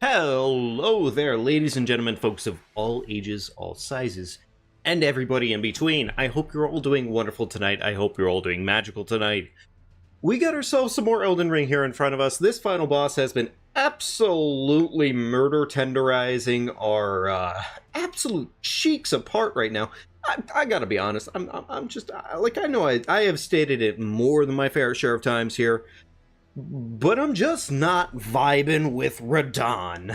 Hello there, ladies and gentlemen, folks of all ages, all sizes, and everybody in between. I hope you're all doing wonderful tonight. I hope you're all doing magical tonight. We got ourselves some more Elden Ring here in front of us. This final boss has been absolutely murder tenderizing our absolute cheeks apart right now. I gotta be honest, I'm just, like, I know I have stated it more than my fair share of times here, but I'm just not vibing with Radahn.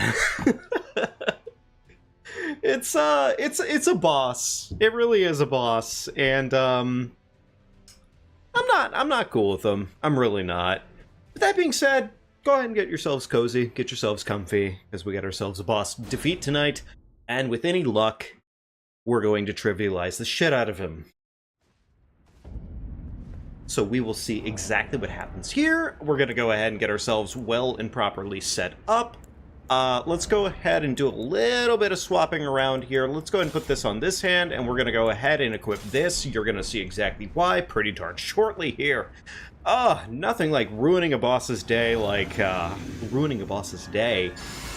It's a boss. It really is a boss, and I'm not cool with him. I'm really not. But that being said, go ahead and get yourselves cozy, get yourselves comfy, because we got ourselves a boss defeat tonight, and with any luck, we're going to trivialize the shit out of him. So we will see exactly what happens here. We're going to go ahead and get ourselves well and properly set up. Let's go ahead and do a little bit of swapping around here. Let's go ahead and put this on this hand, and we're going to go ahead and equip this. You're going to see exactly why pretty darn shortly here. Nothing like ruining a boss's day,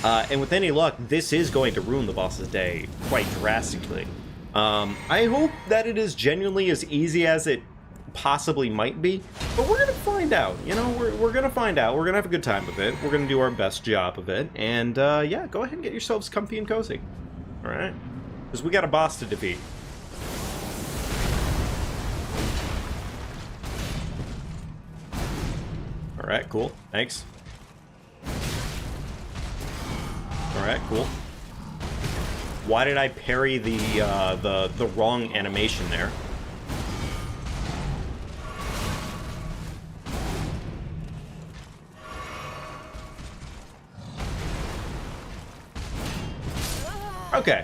and with any luck, this is going to ruin the boss's day quite drastically. I hope that it is genuinely as easy as it possibly might be, but we're gonna find out. You know, we're gonna find out. We're gonna have a good time with it. We're gonna do our best job of it, and yeah, go ahead and get yourselves comfy and cozy. All right, because we got a boss to defeat. All right, cool. Thanks. All right, cool. Why did I parry the wrong animation there? Okay.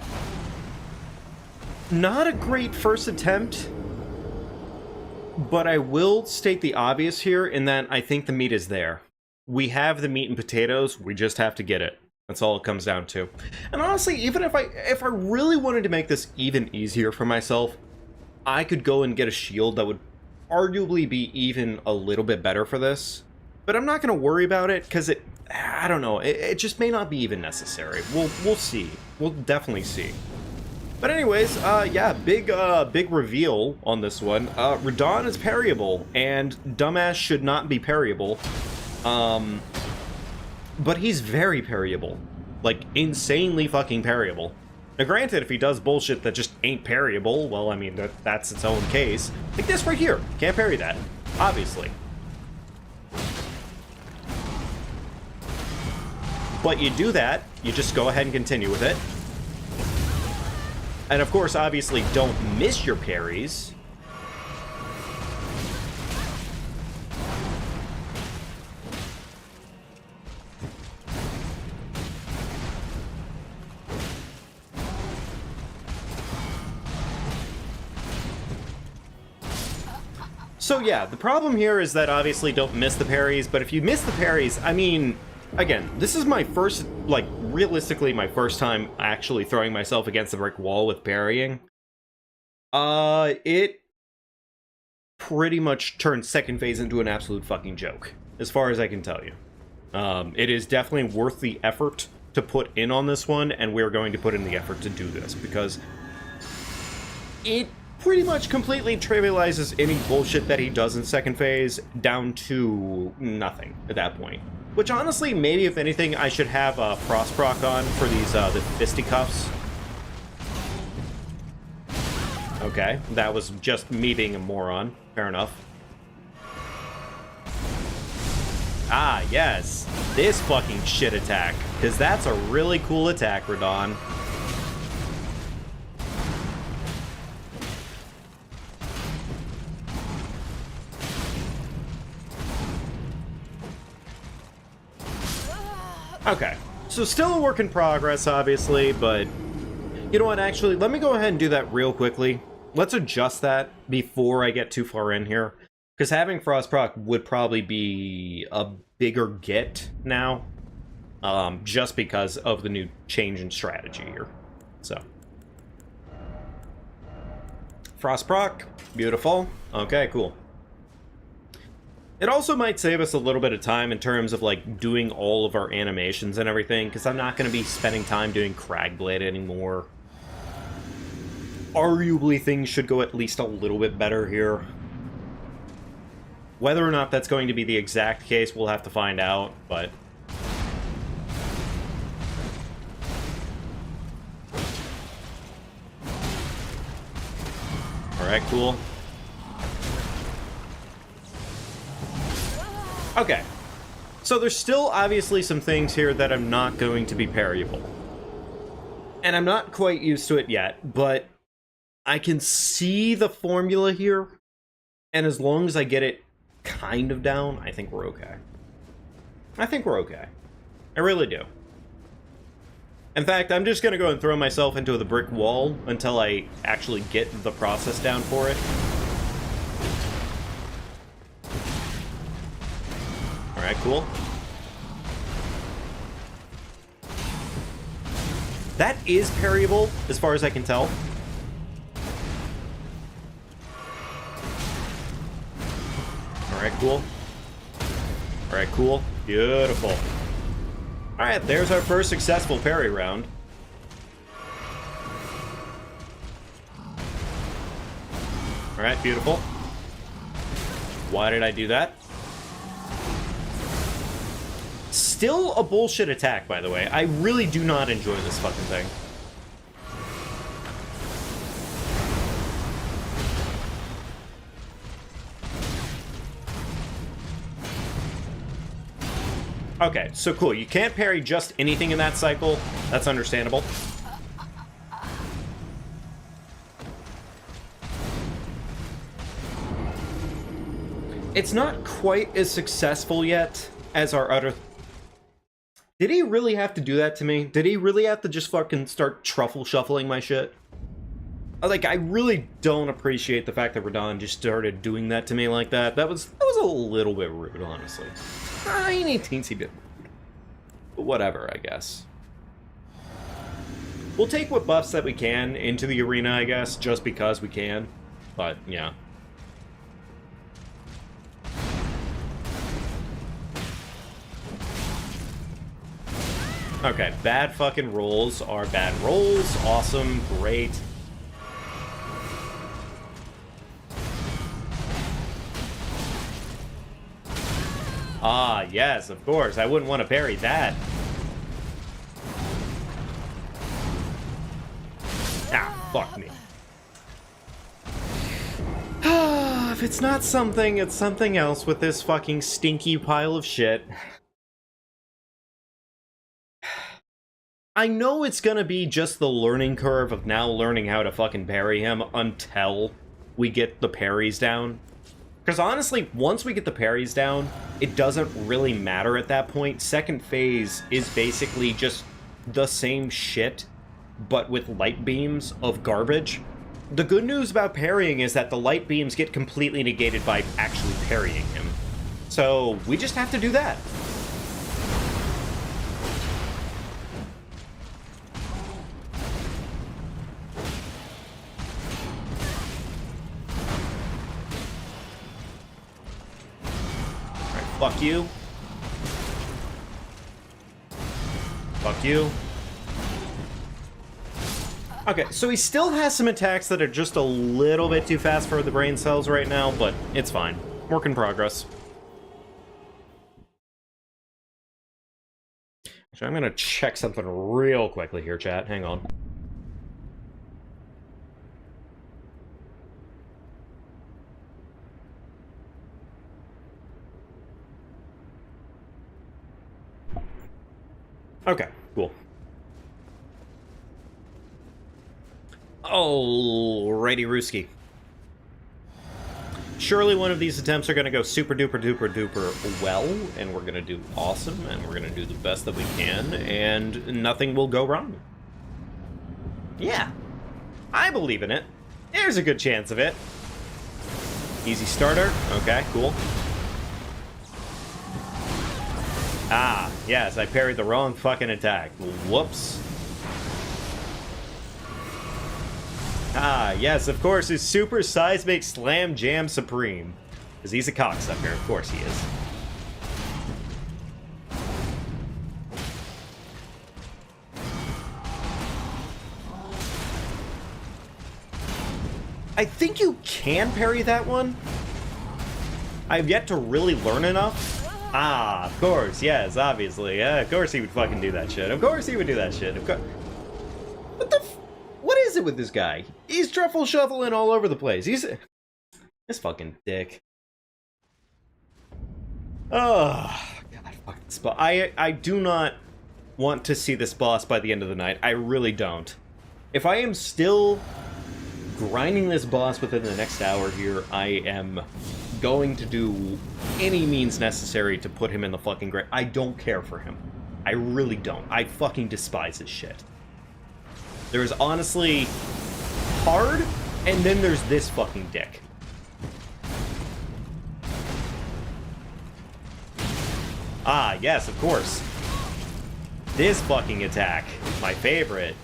Not a great first attempt, but I will state the obvious here in that I think the meat is there. We have the meat and potatoes, we just have to get it. That's all it comes down to. And honestly, even if I really wanted to make this even easier for myself, I could go and get a shield that would arguably be even a little bit better for this. But I'm not going to worry about it, because I don't know, it just may not be even necessary. We'll see. We'll definitely see. But anyways, yeah, big reveal on this one. Radahn is parryable, and dumbass should not be parryable. But he's very parryable. Like, insanely fucking parryable. Now granted, if he does bullshit that just ain't parryable, well, I mean, that's its own case. Like this right here. Can't parry that. Obviously. But you do that, you just go ahead and continue with it. And of course, obviously, don't miss your parries. So yeah, the problem here is that obviously don't miss the parries, but if you miss the parries, I mean, again, this is my first, like, realistically my first time actually throwing myself against a brick wall with parrying. It pretty much turned second phase into an absolute fucking joke, as far as I can tell you. It is definitely worth the effort to put in on this one, and we're going to put in the effort to do this, because it pretty much completely trivializes any bullshit that he does in second phase down to nothing at that point. Which honestly, maybe if anything, I should have frost proc on for these the fisticuffs. Okay, that was just me being a moron. Fair enough. Ah, yes, this fucking shit attack, because that's a really cool attack, Radahn. Okay, so still a work in progress, obviously, but you know what, actually, let me go ahead and do that real quickly. Let's adjust that before I get too far in here, because having Frost proc would probably be a bigger get now, just because of the new change in strategy here. So, Frost proc, beautiful. Okay, cool. It also might save us a little bit of time in terms of, like, doing all of our animations and everything, because I'm not going to be spending time doing Cragblade anymore. Arguably, things should go at least a little bit better here. Whether or not that's going to be the exact case, we'll have to find out, but... Alright, cool. Okay. So there's still obviously some things here that I'm not going to be parryable. And I'm not quite used to it yet, but I can see the formula here. And as long as I get it kind of down, I think we're okay. I think we're okay. I really do. In fact, I'm just going to go and throw myself into the brick wall until I actually get the process down for it. Alright, cool. That is parryable, as far as I can tell. Alright, cool. Alright, cool. Beautiful. Alright, there's our first successful parry round. Alright, beautiful. Why did I do that? Still a bullshit attack, by the way. I really do not enjoy this fucking thing. Okay, so cool. You can't parry just anything in that cycle. That's understandable. It's not quite as successful yet as our other... Did he really have to do that to me? Did he really have to just fucking start truffle shuffling my shit? Like, I really don't appreciate the fact that Radon just started doing that to me like that. That was a little bit rude, honestly. Tiny teensy bit rude. But whatever, I guess. We'll take what buffs that we can into the arena, I guess, just because we can. But, yeah. Okay, bad fucking rolls are bad rolls. Awesome, great. Ah, yes, of course. I wouldn't want to parry that. Ah, fuck me. If it's not something, it's something else with this fucking stinky pile of shit. I know it's gonna be just the learning curve of now learning how to fucking parry him until we get the parries down. Because honestly, once we get the parries down, it doesn't really matter at that point. Second phase is basically just the same shit, but with light beams of garbage. The good news about parrying is that the light beams get completely negated by actually parrying him. So, we just have to do that. Fuck you. Fuck you. Okay, so he still has some attacks that are just a little bit too fast for the brain cells right now, but it's fine. Work in progress. Actually, I'm gonna check something real quickly here, chat. Hang on. Okay, cool. Alrighty, Rooski. Surely one of these attempts are going to go super duper duper duper well, and we're going to do awesome, and we're going to do the best that we can, and nothing will go wrong. Yeah, I believe in it. There's a good chance of it. Easy starter. Okay, cool. Ah, yes, I parried the wrong fucking attack. Whoops. Ah, yes, of course, his Super Seismic Slam Jam Supreme. Because he's a cocksucker, of course he is. I think you can parry that one. I've yet to really learn enough. Ah, of course, yes, obviously. Yeah, of course he would fucking do that shit. Of course he would do that shit. Of course. What the what is it with this guy? He's truffle shuffling all over the place. He's... This fucking dick. Oh, God, fuck this boss. I do not want to see this boss by the end of the night. I really don't. If I am still grinding this boss within the next hour here, I am going to do any means necessary to put him in the fucking grave. I don't care for him. I really don't. I fucking despise his shit. There's honestly hard, and then there's this fucking dick. Ah, yes, of course. This fucking attack. My favorite.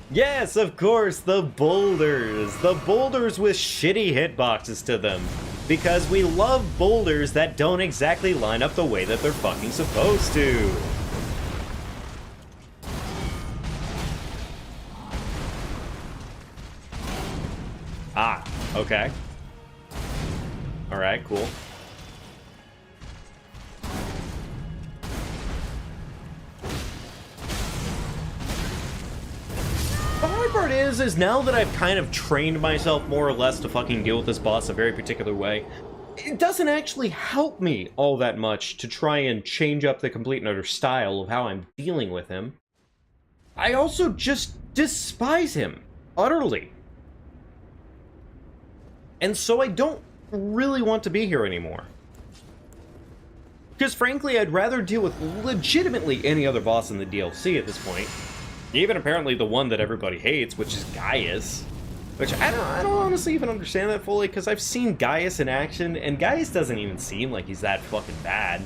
Yes, of course, the boulders. The boulders with shitty hitboxes to them. Because we love boulders that don't exactly line up the way that they're fucking supposed to. Ah, okay. Alright, cool. The hard part is now that I've kind of trained myself more or less to fucking deal with this boss a very particular way, it doesn't actually help me all that much to try and change up the complete and utter style of how I'm dealing with him. I also just despise him utterly. And so I don't really want to be here anymore. Because frankly, I'd rather deal with legitimately any other boss in the DLC at this point. Even apparently the one that everybody hates, which is Gaius. Which I don't honestly even understand that fully, because I've seen Gaius in action, and Gaius doesn't even seem like he's that fucking bad.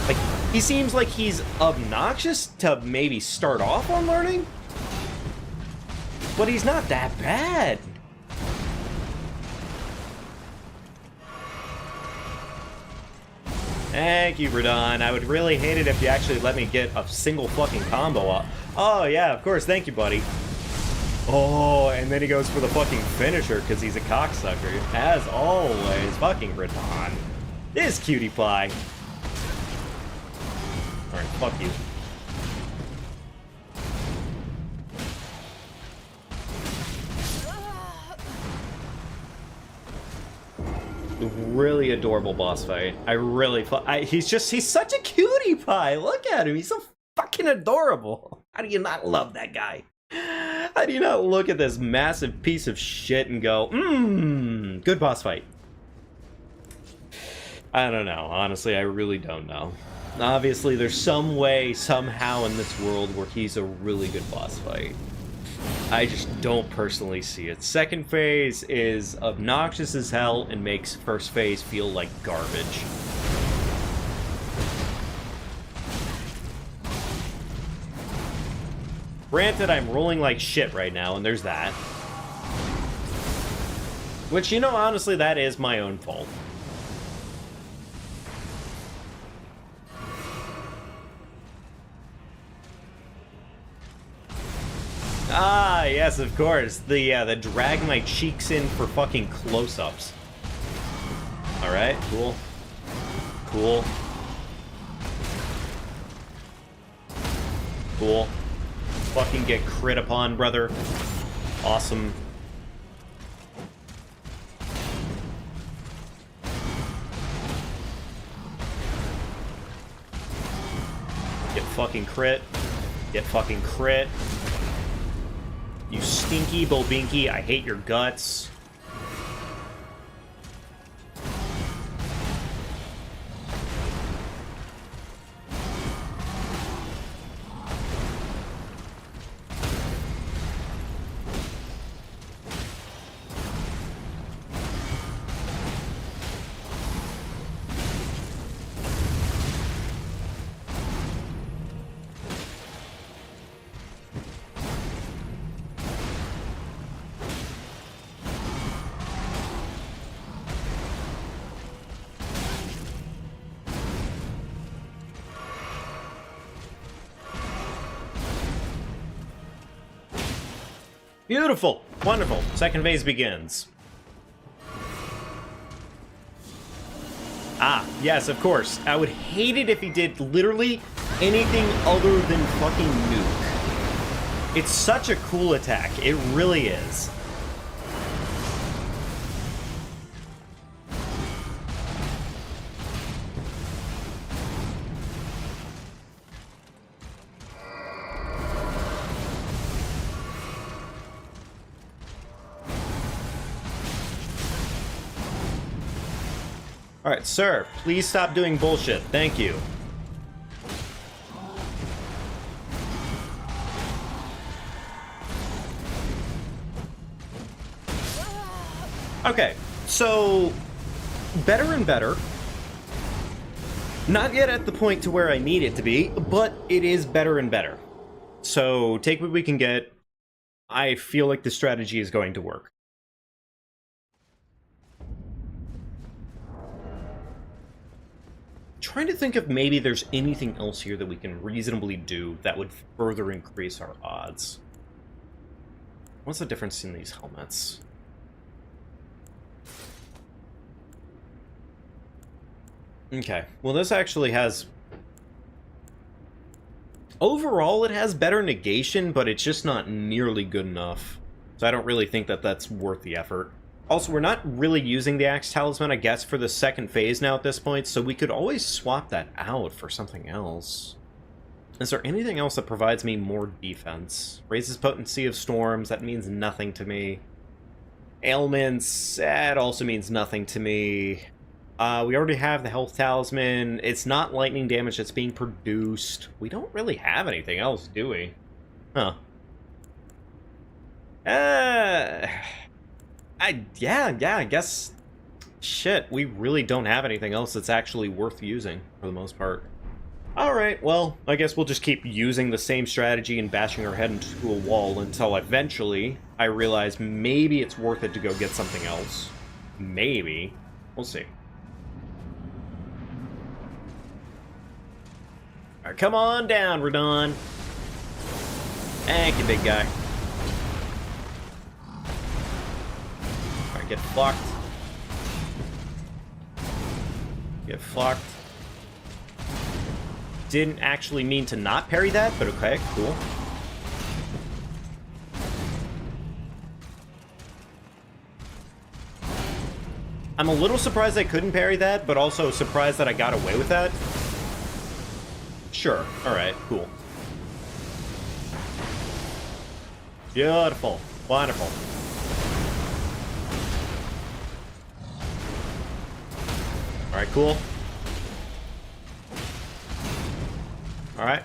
Like, he seems like he's obnoxious to maybe start off on learning, but he's not that bad. Thank you, Radon. I would really hate it if you actually let me get a single fucking combo up. Oh, yeah, of course. Thank you, buddy. Oh, and then he goes for the fucking finisher because he's a cocksucker. As always, fucking Radon. This cutie pie. Alright, fuck you. Really adorable boss fight. I really... he's such a cutie pie. Look at him. He's so fucking adorable. How do you not love that guy? How do you not look at this massive piece of shit and go, good boss fight? I don't know. Honestly, I really don't know. Obviously, there's some way, somehow in this world where he's a really good boss fight. I just don't personally see it. Second phase is obnoxious as hell and makes first phase feel like garbage. Granted, I'm rolling like shit right now, and there's that. Which, you know, honestly, that is my own fault. Ah, yes, of course. The drag my cheeks in for fucking close-ups. Alright, cool. Cool. Cool. Fucking get crit upon, brother. Awesome. Get fucking crit. Get fucking crit. You stinky Bobinky, I hate your guts. Beautiful. Wonderful. Second phase begins. Ah, yes, of course. I would hate it if he did literally anything other than fucking nuke. It's such a cool attack. It really is. Alright, sir, please stop doing bullshit. Thank you. Okay, so better and better. Not yet at the point to where I need it to be, but it is better and better. So take what we can get. I feel like the strategy is going to work. Trying to think if maybe there's anything else here that we can reasonably do that would further increase our odds. What's the difference in these helmets? Okay, well this actually has... Overall it has better negation, but it's just not nearly good enough. So I don't really think that that's worth the effort. Also, we're not really using the Axe Talisman, I guess, for the second phase now at this point, so we could always swap that out for something else. Is there anything else that provides me more defense? Raises potency of storms, that means nothing to me. Ailments, that also means nothing to me. We already have the Health Talisman. It's not lightning damage that's being produced. We don't really have anything else, do we? Huh. Yeah, I guess... Shit, we really don't have anything else that's actually worth using, for the most part. Alright, well, I guess we'll just keep using the same strategy and bashing our head into a wall until eventually I realize maybe it's worth it to go get something else. Maybe. We'll see. Alright, come on down, Radon. Thank you, big guy. Get fucked. Get fucked. Didn't actually mean to not parry that, but okay, cool. I'm a little surprised I couldn't parry that, but also surprised that I got away with that. Sure, alright, cool. Beautiful. Wonderful. Alright, cool. Alright.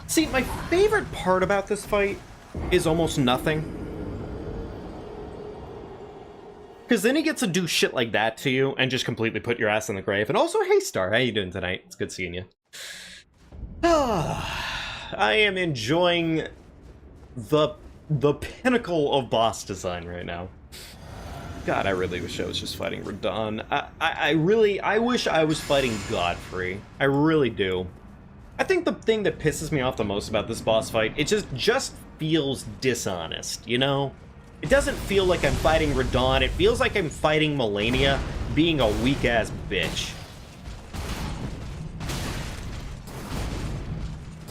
See, my favorite part about this fight is almost nothing. Because then he gets to do shit like that to you and just completely put your ass in the grave. And also, hey Star, how you doing tonight? It's good seeing you. I am enjoying the pinnacle of boss design right now. God, I really wish I was just fighting Radon. I wish I was fighting Godfrey. I really do. I think the thing that pisses me off the most about this boss fight, it just feels dishonest, you know? It doesn't feel like I'm fighting Radon, it feels like I'm fighting Malenia being a weak-ass bitch.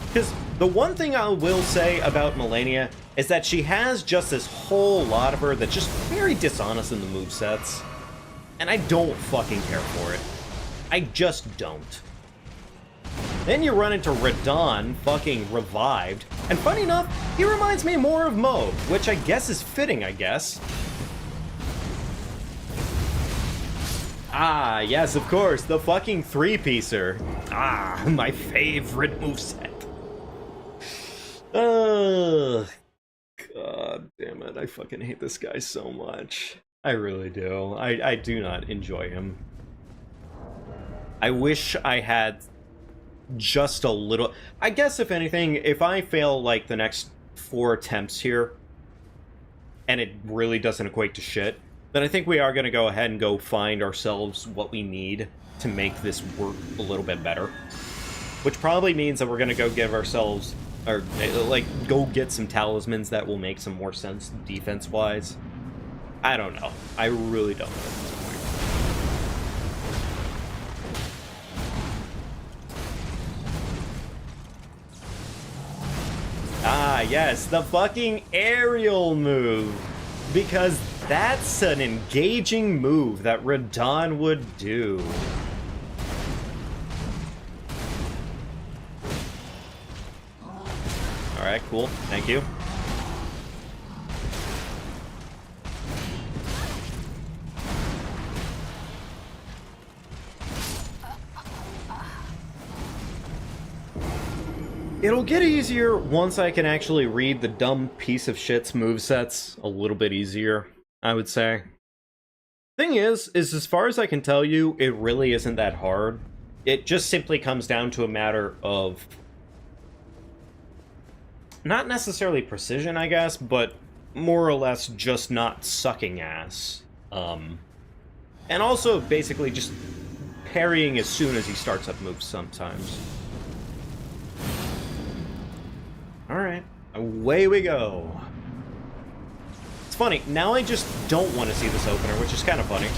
Because the one thing I will say about Malenia is that she has just this whole lot of her that's just very dishonest in the movesets. And I don't fucking care for it. I just don't. Then you run into Radon, fucking revived, and funny enough, he reminds me more of Mo, which I guess is fitting, I guess. Ah, yes, of course, the fucking three-piecer. Ah, my favorite moveset. Ugh. God damn it, I fucking hate this guy so much. I really do. I do not enjoy him. I wish I had just a little... I guess, if anything, if I fail, like, the next 4 attempts here, and it really doesn't equate to shit, then I think we are going to go ahead and go find ourselves what we need to make this work a little bit better. Which probably means that we're gonna go give ourselves, or like, go get some talismans that will make some more sense defense-wise. I don't know. I really don't know at this point. Ah, yes, the fucking aerial move. Because that's an engaging move that Radahn would do. Alright, cool. Thank you. It'll get easier once I can actually read the dumb piece of shit's movesets a little bit easier, I would say. Thing is as far as I can tell you, it really isn't that hard. It just simply comes down to a matter of not necessarily precision, I guess, but more or less just not sucking ass. And also basically just parrying as soon as he starts up moves sometimes. Alright, away we go. It's funny, now I just don't want to see this opener, which is kind of funny.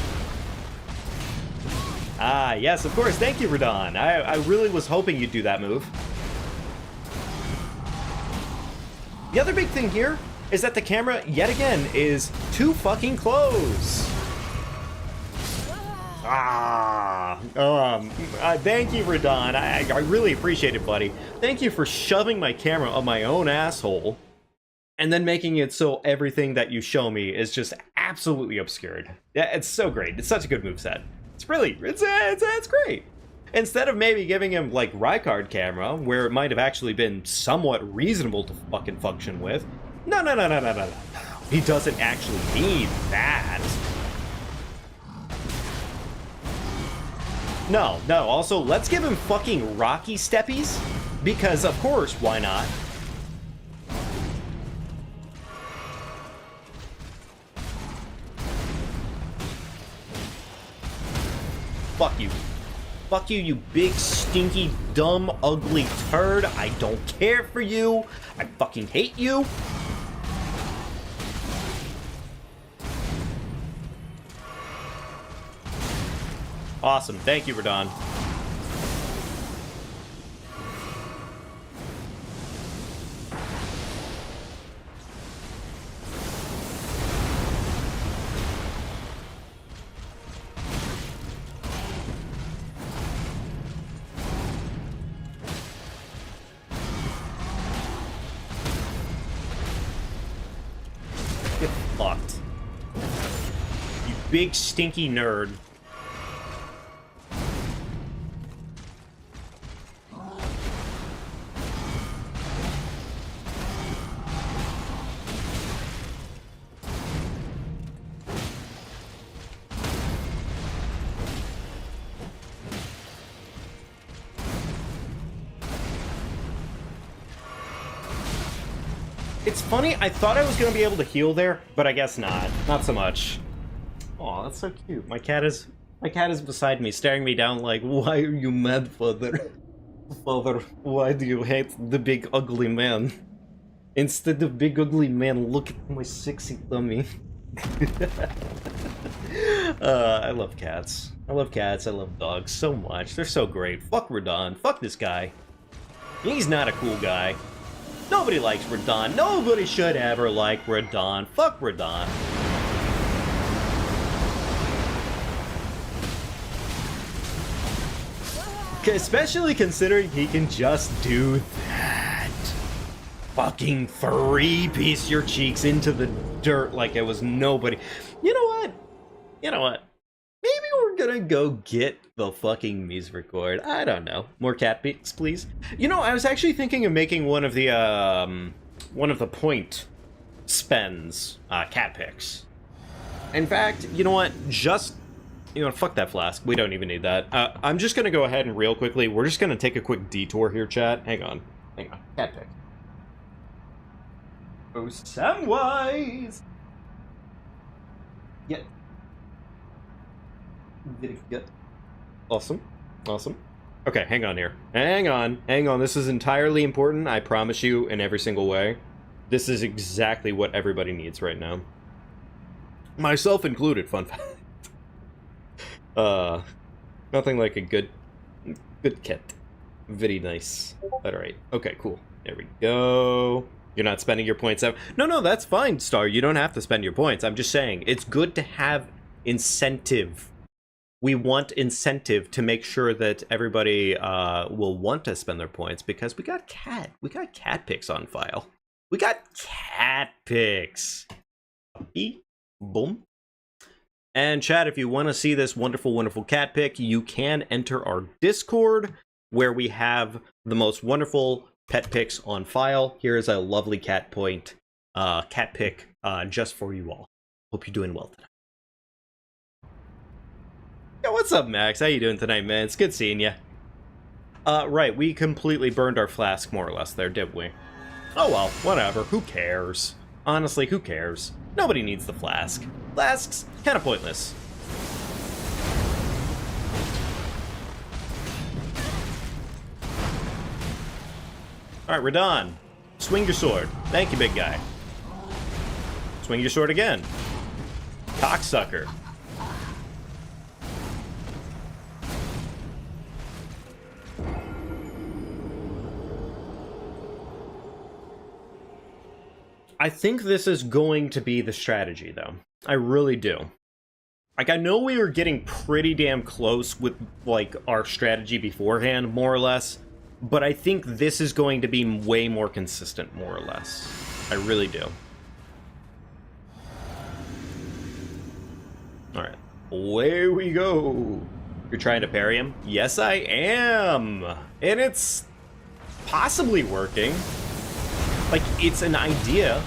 Ah, yes, of course, thank you, Radahn. I really was hoping you'd do that move. The other big thing here is that the camera, yet again, is too fucking close. Thank you, Radahn. I really appreciate it, buddy. Thank you for shoving my camera up my own asshole and then making it so everything that you show me is just absolutely obscured. Yeah, it's so great. It's such a good moveset. It's great. Instead of maybe giving him, like, Rykard camera, where it might have actually been somewhat reasonable to fucking function with, no. He doesn't actually need that. No, also, let's give him fucking Rocky Steppies, because, of course, why not? Fuck you. Fuck you, you big, stinky, dumb, ugly turd. I don't care for you. I fucking hate you. Awesome. Thank you, Radahn. Get fucked. You big, stinky nerd. It's funny, I thought I was going to be able to heal there, but I guess not. Not so much. Aw, that's so cute. My cat is beside me, staring me down like, why are you mad, father? Father, why do you hate the big ugly man? Instead of big ugly man, look at my sexy tummy. I love cats. I love cats, I love dogs so much. They're so great. Fuck Radahn. Fuck this guy. He's not a cool guy. Nobody likes Radahn. Nobody should ever like Radahn. Fuck Radahn. Especially considering he can just do that. Fucking three-piece your cheeks into the dirt like it was nobody. You know what? Maybe we're gonna go get the fucking Misericord. I don't know. More cat pics, please. You know, I was actually thinking of making one of the point spends cat pics. In fact, you know what? Fuck that flask. We don't even need that. I'm just gonna go ahead and real quickly, we're just gonna take a quick detour here, chat. Hang on. Cat pic. Oh, Samwise! Yeah. Very good. Awesome. Awesome. Okay, hang on here. Hang on. Hang on. This is entirely important. I promise you, in every single way. This is exactly what everybody needs right now. Myself included, fun fact. Nothing like a good kit. Very nice. Alright. Okay, cool. There we go. You're not spending your points out. No, that's fine, Star. You don't have to spend your points. I'm just saying, it's good to have incentive. We want incentive to make sure that everybody will want to spend their points, because we got cat pics on file. We got cat pics. Boom. And chat, if you want to see this wonderful, wonderful cat pic, you can enter our Discord, where we have the most wonderful pet pics on file. Here is a lovely cat pic just for you all. Hope you're doing well tonight. Yeah, what's up, Max? How you doing tonight, man? It's good seeing you. Right, we completely burned our flask, more or less, there, didn't we? Oh well, whatever. Who cares? Honestly, who cares? Nobody needs the flask. Flasks, kind of pointless. Alright, we're done. Swing your sword. Thank you, big guy. Swing your sword again. Cocksucker. I think this is going to be the strategy, though. I really do. Like, I know we were getting pretty damn close with, like, our strategy beforehand, more or less. But I think this is going to be way more consistent, more or less. I really do. Alright. Away we go. You're trying to parry him? Yes, I am! And it's possibly working. Like, it's an idea.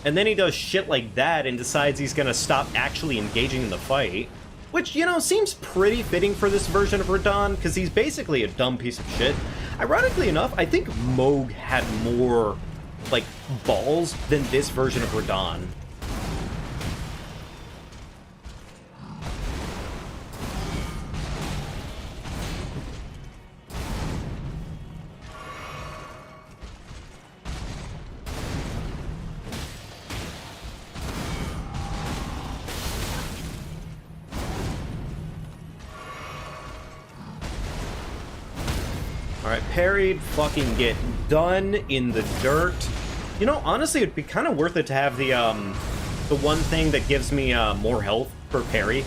And then he does shit like that and decides he's gonna stop actually engaging in the fight. Which, you know, seems pretty fitting for this version of Radahn, because he's basically a dumb piece of shit. Ironically enough, I think Mohg had more, like, balls than this version of Radahn. Alright, parried, fucking get done in the dirt. You know, honestly, it'd be kind of worth it to have the one thing that gives me more health per parry.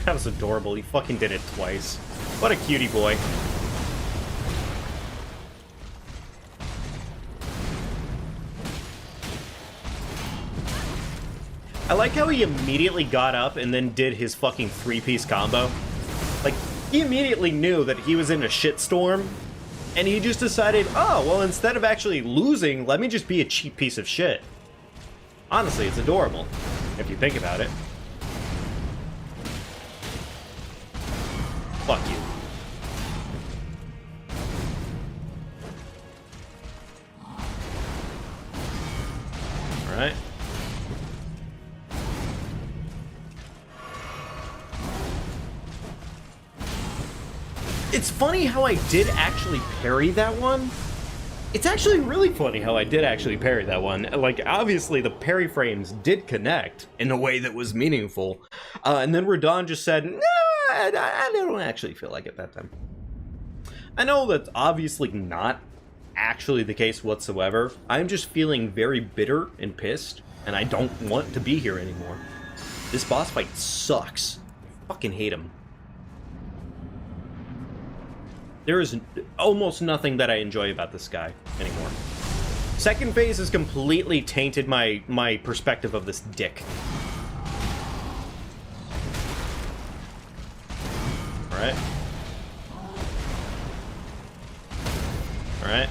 That was adorable. He fucking did it twice. What a cutie boy. I like how he immediately got up and then did his fucking three-piece combo. Like, he immediately knew that he was in a shitstorm, and he just decided, oh, well, instead of actually losing, let me just be a cheap piece of shit. Honestly, it's adorable, if you think about it. Fuck you. Alright. It's funny how I did actually parry that one. It's actually really funny how I did actually parry that one. Like, obviously, the parry frames did connect in a way that was meaningful. And then Radahn just said, nah, I don't actually feel like it that time. I know that's obviously not actually the case whatsoever. I'm just feeling very bitter and pissed, and I don't want to be here anymore. This boss fight sucks. I fucking hate him. There is almost nothing that I enjoy about this guy anymore. Second phase has completely tainted my perspective of this dick. Alright. Alright.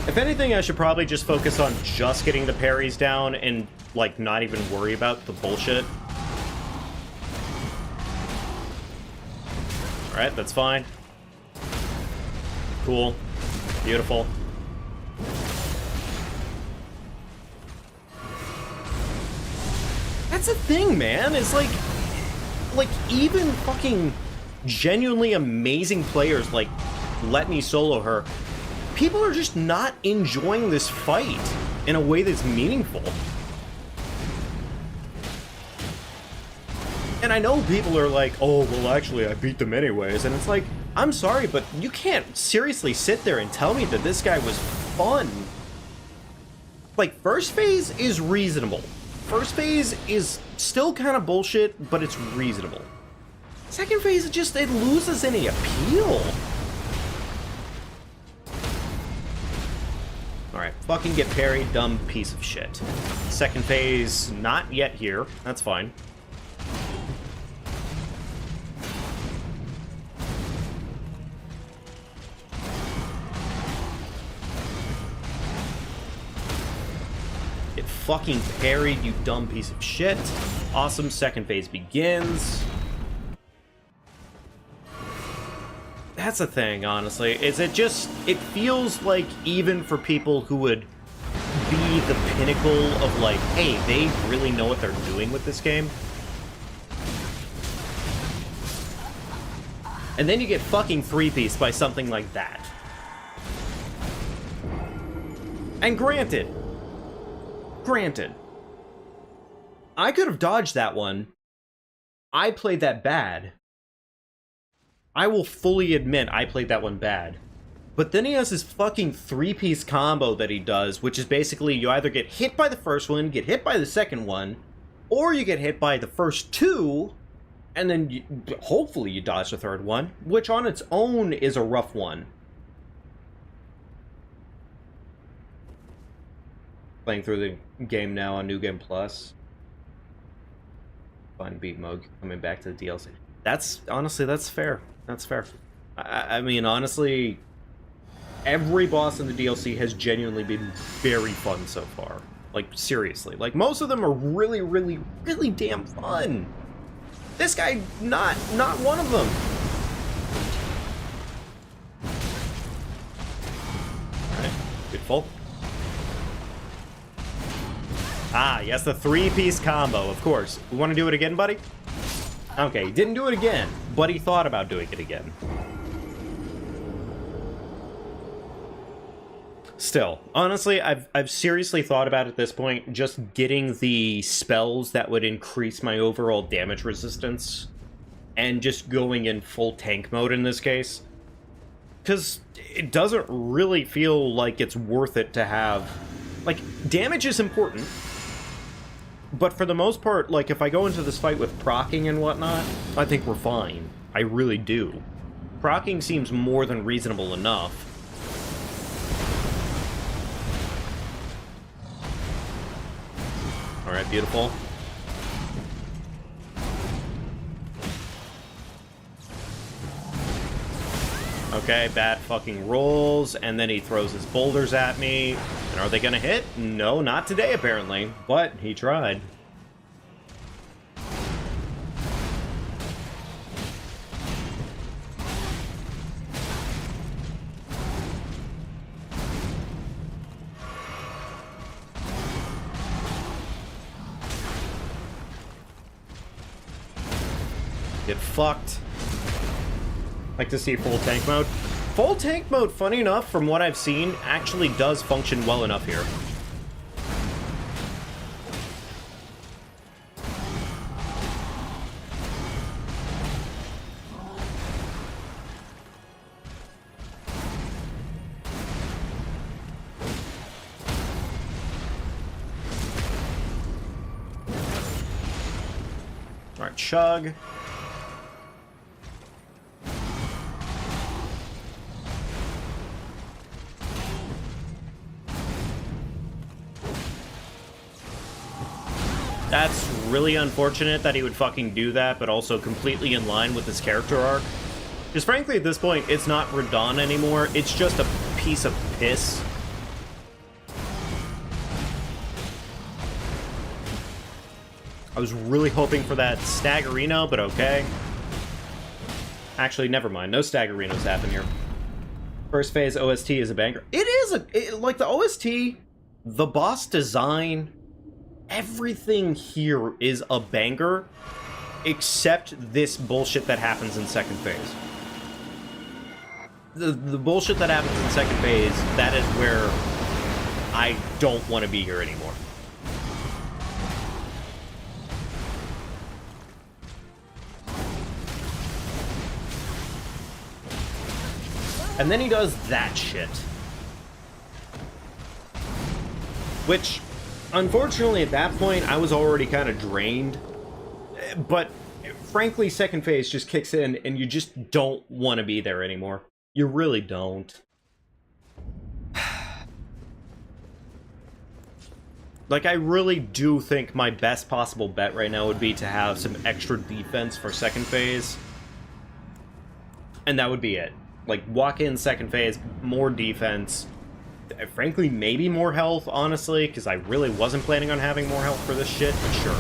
If anything, I should probably just focus on just getting the parries down and, like, not even worry about the bullshit. Alright, that's fine. Cool. Beautiful. That's the thing, man. It's like even fucking genuinely amazing players like Let Me Solo Her, people are just not enjoying this fight in a way that's meaningful. And I know people are like, oh, well, actually, I beat them anyways. And it's like, I'm sorry, but you can't seriously sit there and tell me that this guy was fun. Like, first phase is reasonable. First phase is still kind of bullshit, but it's reasonable. Second phase, it loses any appeal. Alright, fucking get parried, dumb piece of shit. Second phase, not yet here. That's fine. Get fucking parried, you dumb piece of shit. Awesome, second phase begins. That's the thing, honestly, is it feels like even for people who would be the pinnacle of like, hey, they really know what they're doing with this game. And then you get fucking three-piece by something like that. And granted, I could have dodged that one. I played that bad. I will fully admit I played that one bad. But then he has this fucking three-piece combo that he does, which is basically you either get hit by the first one, get hit by the second one, or you get hit by the first two, and then hopefully you dodge the third one, which on its own is a rough one. Playing through the game now on New Game Plus. Fun beat mode, coming back to the DLC. Honestly, that's fair. That's fair. I mean, honestly, every boss in the DLC has genuinely been very fun so far. Like, seriously. Like, most of them are really, really, really damn fun. This guy, not one of them. Alright, beautiful. Ah, yes, the three-piece combo, of course. We want to do it again, buddy? Okay, he didn't do it again, but he thought about doing it again. Still, honestly, I've seriously thought about at this point just getting the spells that would increase my overall damage resistance and just going in full tank mode in this case. Because it doesn't really feel like it's worth it to have... Like, damage is important. But for the most part, like, if I go into this fight with proccing and whatnot, I think we're fine. I really do. Proccing seems more than reasonable enough. Alright, beautiful. Okay, bad fucking rolls, and then he throws his boulders at me. And are they gonna hit? No, not today, apparently. But he tried. Get fucked. Like to see full tank mode. Full tank mode, funny enough, from what I've seen, actually does function well enough here. Alright, chug. That's really unfortunate that he would fucking do that, but also completely in line with his character arc. Because frankly, at this point, it's not Radahn anymore, it's just a piece of piss. I was really hoping for that Staggerino, but okay. Actually, never mind, no Staggerinos happen here. First phase OST is a banger. It is like the OST, the boss design, everything here is a banger, except this bullshit that happens in second phase. The bullshit that happens in second phase, that is where I don't want to be here anymore. And then he does that shit. Which, unfortunately, at that point, I was already kind of drained. But, frankly, second phase just kicks in, and you just don't want to be there anymore. You really don't. Like, I really do think my best possible bet right now would be to have some extra defense for second phase. And that would be it. Like, walk in second phase, more defense. Frankly, maybe more health, honestly, because I really wasn't planning on having more health for this shit, but sure.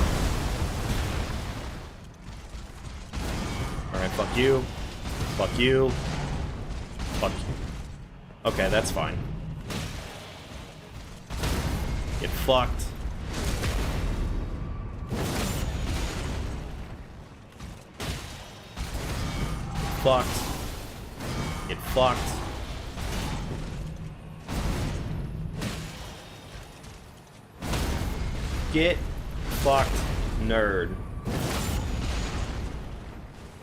Alright, fuck you. Fuck you. Fuck you. Okay, that's fine. Get fucked. Fucked. Get fucked. Get fucked, nerd.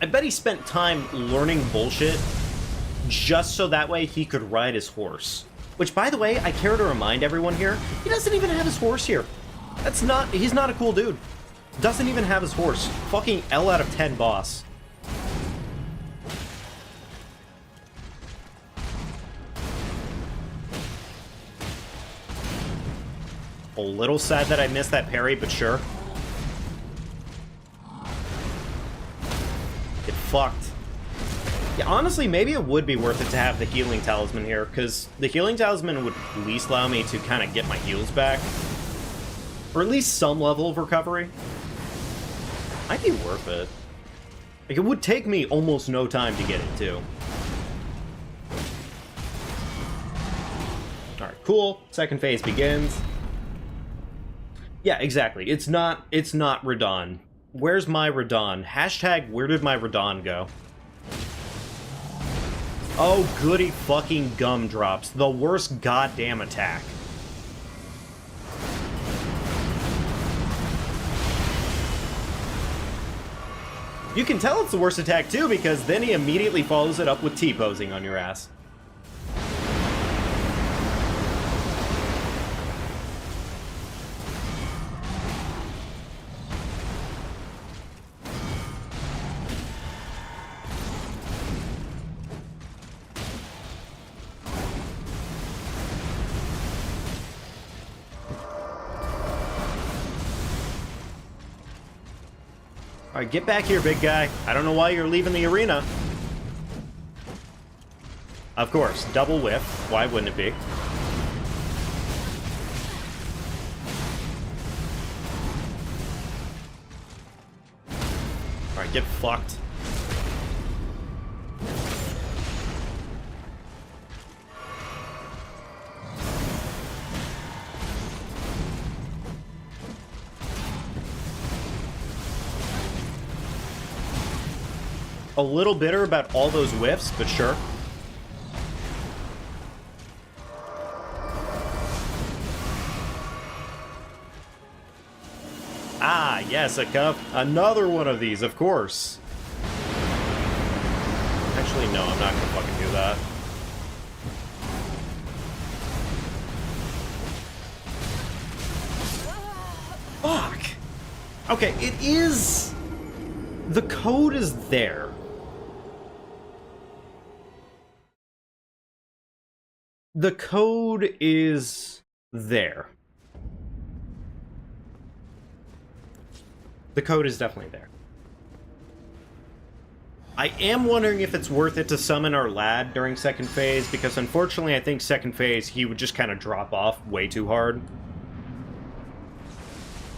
I bet he spent time learning bullshit just so that way he could ride his horse. Which, by the way, I care to remind everyone here, he doesn't even have his horse here. He's not a cool dude. Doesn't even have his horse. Fucking L out of 10 boss. A little sad that I missed that parry, but sure. Get fucked. Yeah, honestly, maybe it would be worth it to have the healing talisman here, because the healing talisman would at least allow me to kind of get my heals back. Or at least some level of recovery. Might be worth it. Like, it would take me almost no time to get it, too. Alright, cool. Second phase begins. Yeah, exactly. It's not Radon. Where's my Radon? Hashtag, where did my Radon go? Oh, goody fucking gumdrops. The worst goddamn attack. You can tell it's the worst attack, too, because then he immediately follows it up with T-posing on your ass. Alright, get back here, big guy. I don't know why you're leaving the arena. Of course, double whiff. Why wouldn't it be? Alright, get fucked. A little bitter about all those whiffs, but sure. Ah, yes, a cup. Another one of these, of course. Actually, no, I'm not gonna fucking do that. Fuck! Okay, it is... The code is there. The code is there. The code is definitely there. I am wondering if it's worth it to summon our lad during second phase, because unfortunately I think second phase he would just kind of drop off way too hard.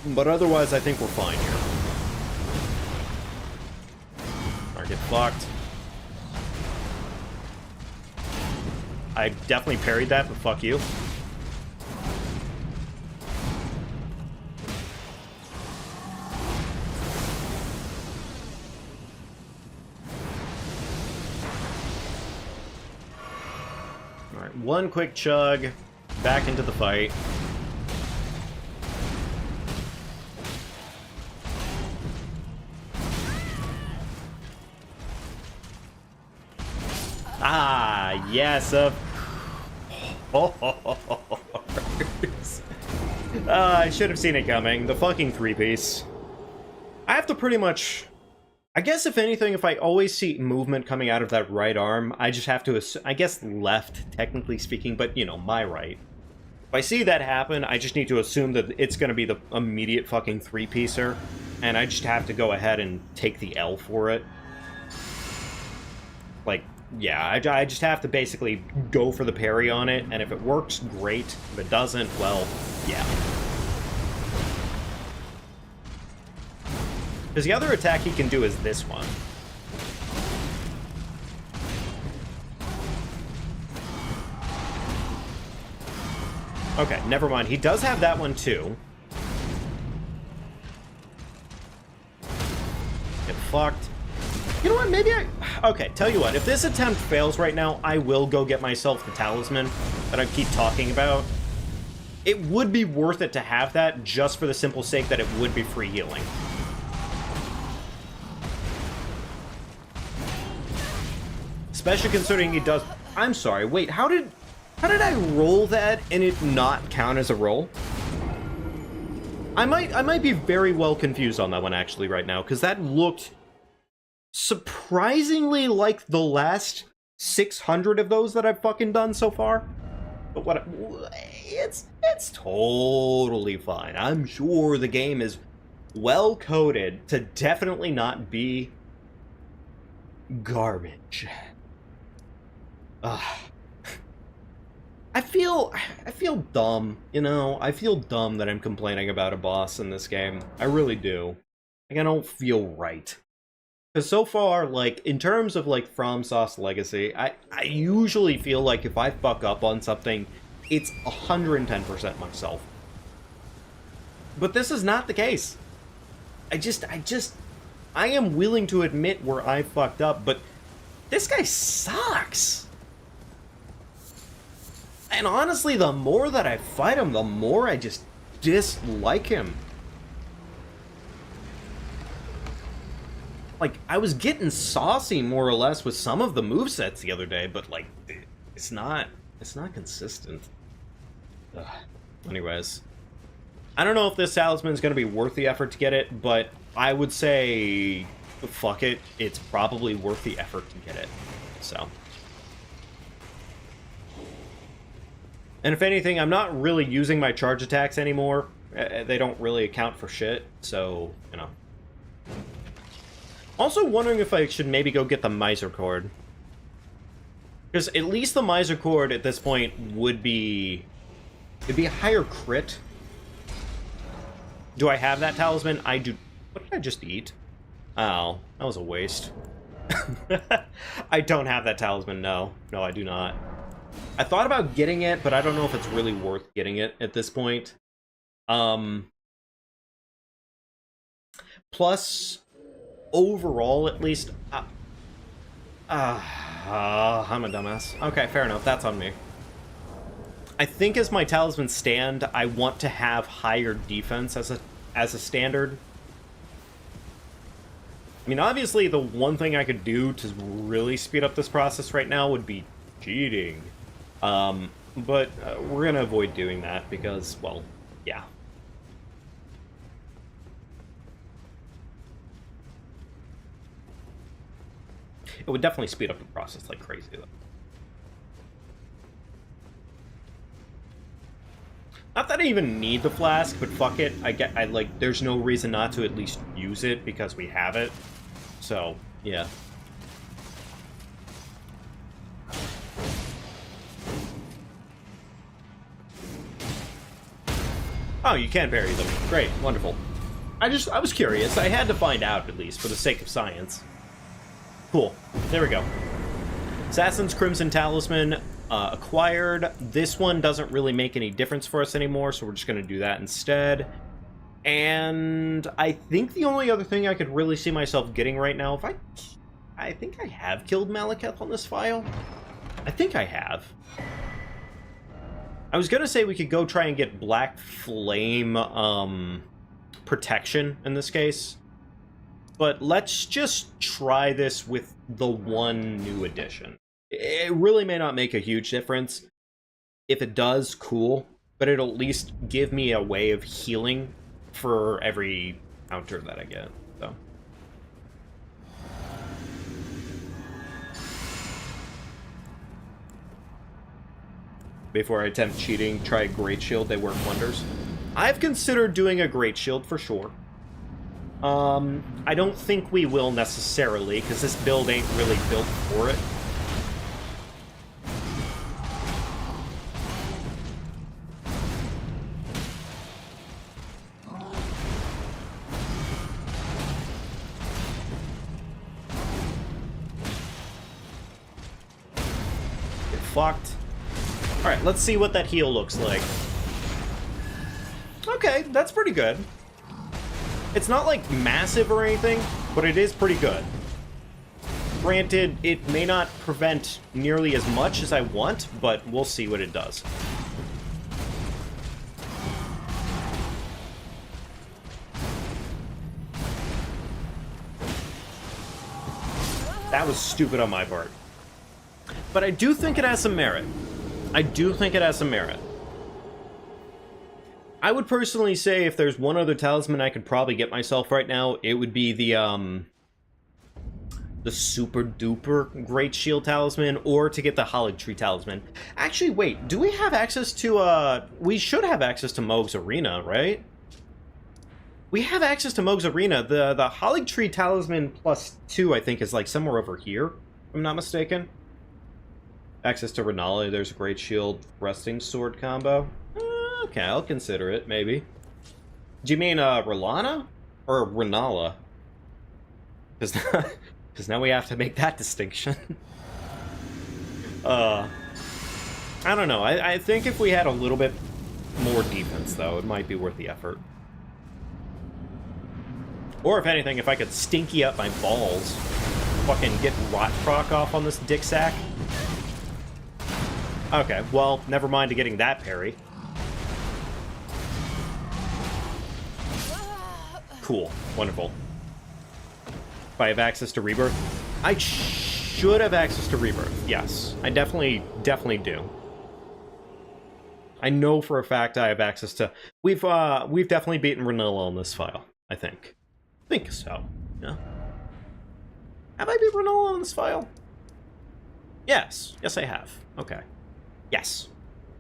But otherwise I think we're fine here. Alright, get fucked. I definitely parried that, but fuck you. Alright, one quick chug. Back into the fight. Ah, yes, of course. I should have seen it coming. The fucking three-piece. I have to pretty much... I guess, if anything, if I always see movement coming out of that right arm, I just have to... I guess left, technically speaking, but, you know, my right. If I see that happen, I just need to assume that it's going to be the immediate fucking three-piecer, and I just have to go ahead and take the L for it. Like, yeah, I just have to basically go for the parry on it, and if it works, great. If it doesn't, well, yeah. Because the other attack he can do is this one. Okay, never mind. He does have that one, too. Get fucked. You know what, maybe I... Okay, tell you what. If this attempt fails right now, I will go get myself the talisman that I keep talking about. It would be worth it to have that, just for the simple sake that it would be free healing. Especially considering he does... I'm sorry, wait, how did I roll that and it not count as a roll? I might be very well confused on that one, actually, right now, because that looked surprisingly like the last 600 of those that I've fucking done so far. But what... It's totally fine. I'm sure the game is well coded to definitely not be garbage. I feel dumb, you know? I feel dumb that I'm complaining about a boss in this game. I really do. Like, I don't feel right. Because so far, like, in terms of, like, FromSoft's legacy, I usually feel like if I fuck up on something, it's 110% myself. But this is not the case. I am willing to admit where I fucked up, but this guy sucks. And honestly, the more that I fight him, the more I just dislike him. Like, I was getting saucy, more or less, with some of the movesets the other day, but, like, it's not consistent. Ugh. Anyways. I don't know if this talisman's gonna be worth the effort to get it, but I would say, fuck it, it's probably worth the effort to get it. So... And if anything, I'm not really using my charge attacks anymore. They don't really account for shit, so, you know. Also wondering if I should maybe go get the Miser Cord. Because at least the Miser Cord at this point would be... It'd be a higher crit. Do I have that talisman? I do. What did I just eat? Oh, that was a waste. I don't have that talisman, no. No, I do not. I thought about getting it, but I don't know if it's really worth getting it at this point. Plus, overall, at least... I'm a dumbass. Okay, fair enough. That's on me. I think as my talisman stand, I want to have higher defense as a standard. I mean, obviously, the one thing I could do to really speed up this process right now would be cheating. But we're gonna avoid doing that because, well, yeah. It would definitely speed up the process like crazy, though. Not that I even need the flask, but fuck it. I like, there's no reason not to at least use it because we have it. So, yeah. Oh, you can parry them. Great, wonderful. I was curious. I had to find out, at least, for the sake of science. Cool. There we go. Assassin's Crimson Talisman acquired. This one doesn't really make any difference for us anymore, so we're just going to do that instead. And I think the only other thing I could really see myself getting right now, if I think I have killed Malekith on this file. I think I have. I was gonna say we could go try and get Black Flame, protection in this case. But let's just try this with the one new addition. It really may not make a huge difference. If it does, cool. But it'll at least give me a way of healing for every counter that I get, so. Before I attempt cheating, try a Great Shield. They work wonders. I've considered doing a Great Shield for sure. I don't think we will necessarily, because this build ain't really built for it. Get fucked. Alright, let's see what that heal looks like. Okay, that's pretty good. It's not, like, massive or anything, but it is pretty good. Granted, it may not prevent nearly as much as I want, but we'll see what it does. That was stupid on my part. But I do think it has some merit. I do think it has some merit. I would personally say if there's one other talisman I could probably get myself right now, it would be the super duper Great Shield talisman, or to get the Erdtree talisman. Actually, wait, do we have access to, we should have access to Mohg's Arena, right? We have access to Mohg's Arena. The Erdtree talisman +2, I think, is like somewhere over here, if I'm not mistaken. Access to Renala, there's a Great Shield Resting Sword combo. Okay, I'll consider it, maybe. Do you mean, Relana? Or Renala? Because now we have to make that distinction. I don't know. I think if we had a little bit more defense, though, it might be worth the effort. Or, if anything, if I could stinky up my balls, fucking get Rot Proc off on this dick sack. Okay, well, never mind to getting that parry. Cool. Wonderful. If I have access to Rebirth? I should have access to Rebirth. Yes. I definitely do. I know for a fact I have access to... We've definitely beaten Renilla on this file, I think. I think so. Yeah. Have I beat Renilla on this file? Yes. Yes, I have. Okay. Yes.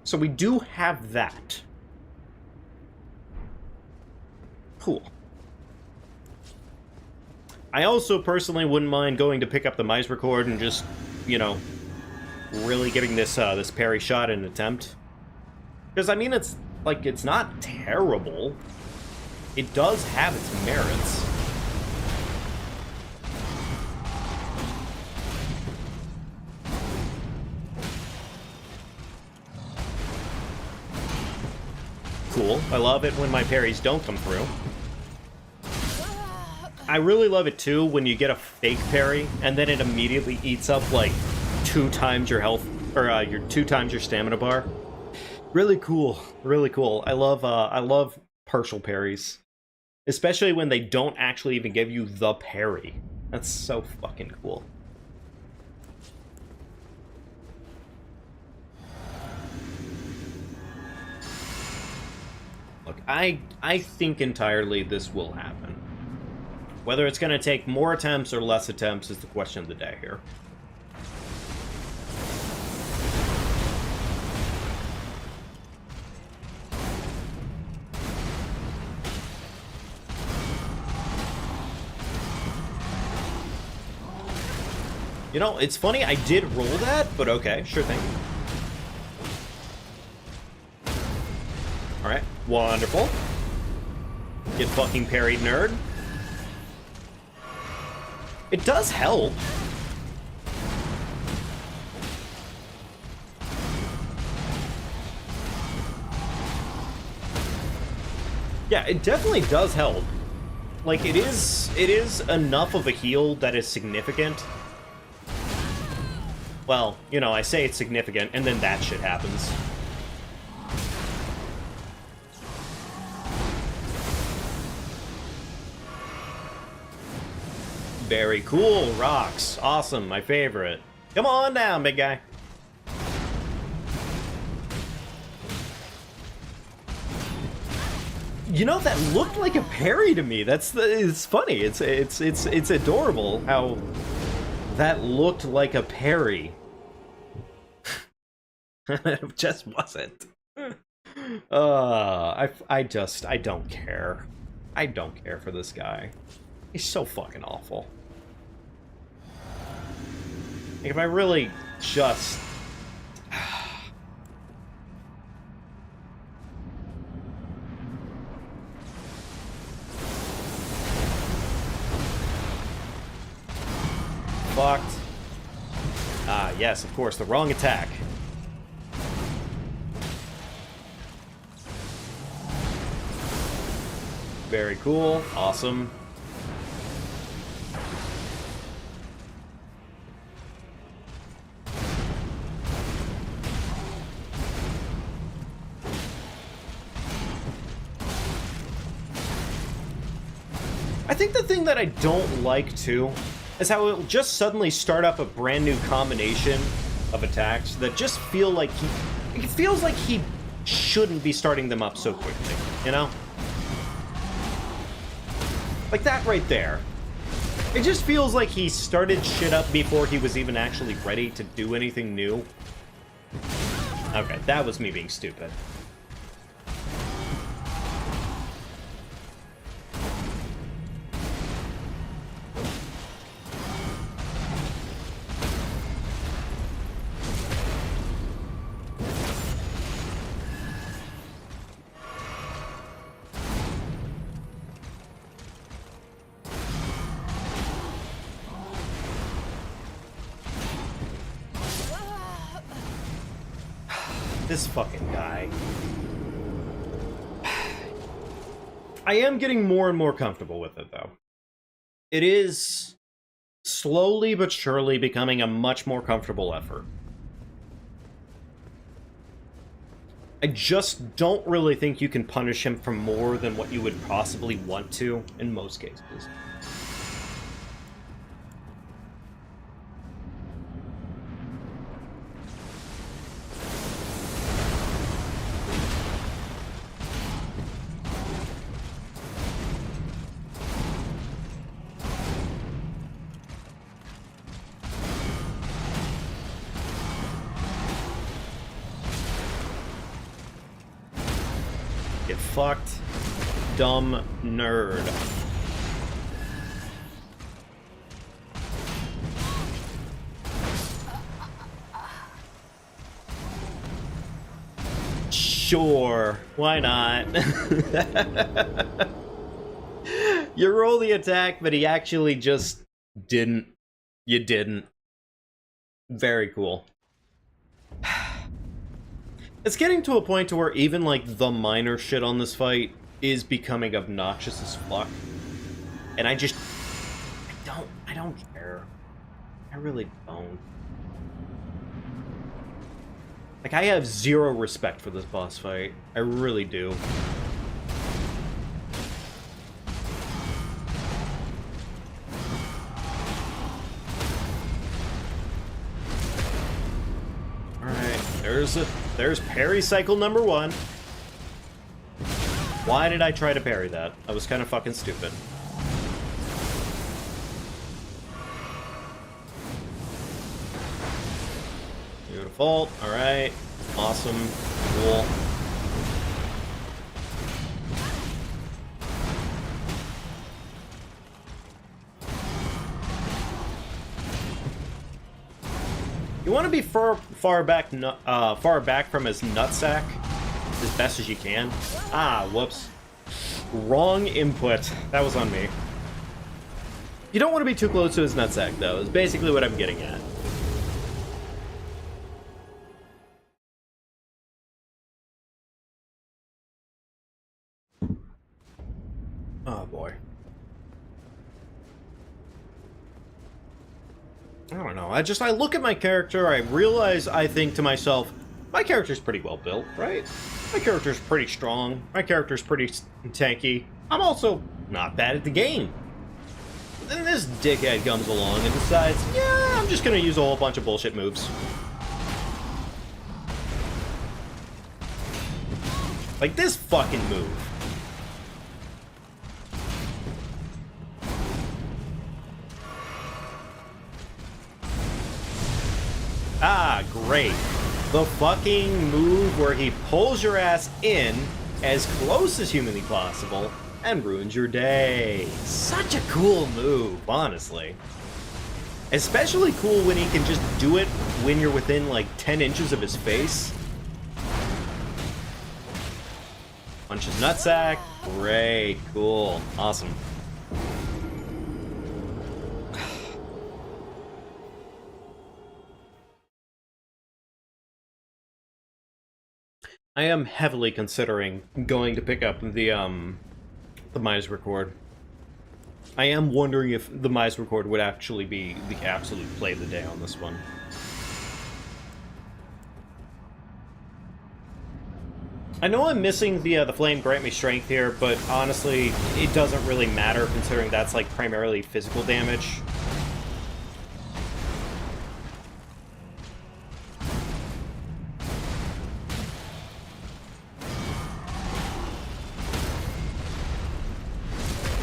So we do have that. Cool. I also personally wouldn't mind going to pick up the Mice Record and just, you know, really getting this this parry shot in an attempt. Because, I mean, it's, like, it's not terrible. It does have its merits. Cool. I love it when my parries don't come through. I really love it, too, when you get a fake parry, and then it immediately eats up, like, 2 times your health, or, your 2 times your stamina bar. Really cool. Really cool. I love partial parries. Especially when they don't actually even give you the parry. That's so fucking cool. Look, I think entirely this will happen. Whether it's going to take more attempts or less attempts is the question of the day here. You know, it's funny, I did roll that, but okay, sure thing. Alright, wonderful. Get fucking parried, nerd. It does help. Yeah, it definitely does help. Like, it is enough of a heal that is significant. Well, you know, I say it's significant, and then that shit happens. Very cool. Rocks. Awesome. My favorite. Come on down, big guy. You know, that looked like a parry to me. It's funny. It's adorable how that looked like a parry. It just wasn't. I don't care. I don't care for this guy. He's so fucking awful. Like, if I really just... Fucked. Ah, yes, of course, the wrong attack. Very cool. Awesome. I think the thing that I don't like, too, is how it'll just suddenly start up a brand new combination of attacks that just feel like it feels like he shouldn't be starting them up so quickly, you know? Like that right there. It just feels like he started shit up before he was even actually ready to do anything new. Okay, that was me being stupid. This fucking guy. I am getting more and more comfortable with it, though. It is slowly but surely becoming a much more comfortable effort. I just don't really think you can punish him for more than what you would possibly want to in most cases. Get fucked, dumb nerd. Sure, why not? You roll the attack, but he actually just didn't. You didn't. Very cool. It's getting to a point to where even, like, the minor shit on this fight is becoming obnoxious as fuck. And I don't care. I really don't. Like, I have zero respect for this boss fight. I really do. Alright, there's parry cycle number 1. Why did I try to parry that? I was kind of fucking stupid. Beautiful. Alright. Awesome. Cool. You want to be far back from his nutsack as best as you can. Ah, whoops. Wrong input. That was on me. You don't want to be too close to his nutsack, though, is basically what I'm getting at. Oh, boy. I don't know. I look at my character, I realize, I think to myself, my character's pretty well built, right? My character's pretty strong. My character's pretty tanky. I'm also not bad at the game. then this dickhead comes along and decides, yeah, I'm just gonna use a whole bunch of bullshit moves. Like this fucking move. Ah, great. The fucking move where he pulls your ass in as close as humanly possible and ruins your day. Such a cool move, honestly. Especially cool when he can just do it when you're within like 10 inches of his face. Punch his nutsack. Great, cool, awesome. I am heavily considering going to pick up the Mize record. I am wondering if the Mize record would actually be the absolute play of the day on this one. I know I'm missing the Flame Grant Me Strength here, but honestly, it doesn't really matter considering that's like primarily physical damage.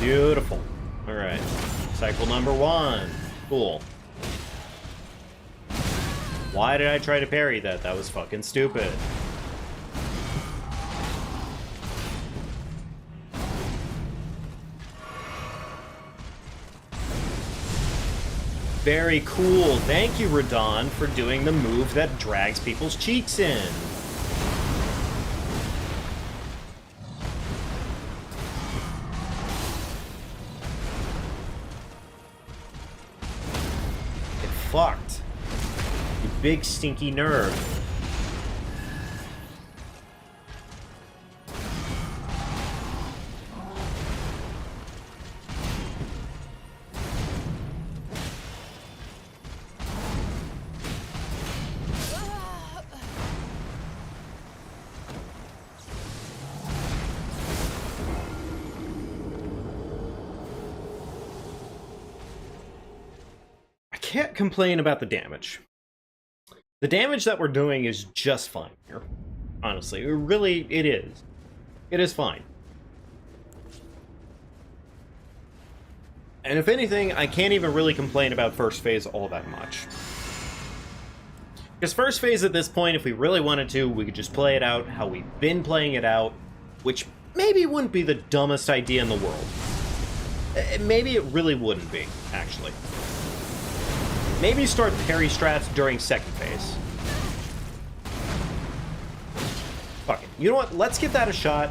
Beautiful. Alright. Cycle number 1. Cool. Why did I try to parry that? That was fucking stupid. Very cool. Thank you, Radon, for doing the move that drags people's cheeks in. Fucked. You big stinky nerd. Can't complain about the damage. The damage that we're doing is just fine here. Honestly, it is. It is fine. And if anything, I can't even really complain about first phase all that much. Because first phase at this point, if we really wanted to, we could just play it out how we've been playing it out, which maybe wouldn't be the dumbest idea in the world. Maybe it really wouldn't be, actually. Maybe start parry strats during second phase. Fuck it. You know what? Let's give that a shot.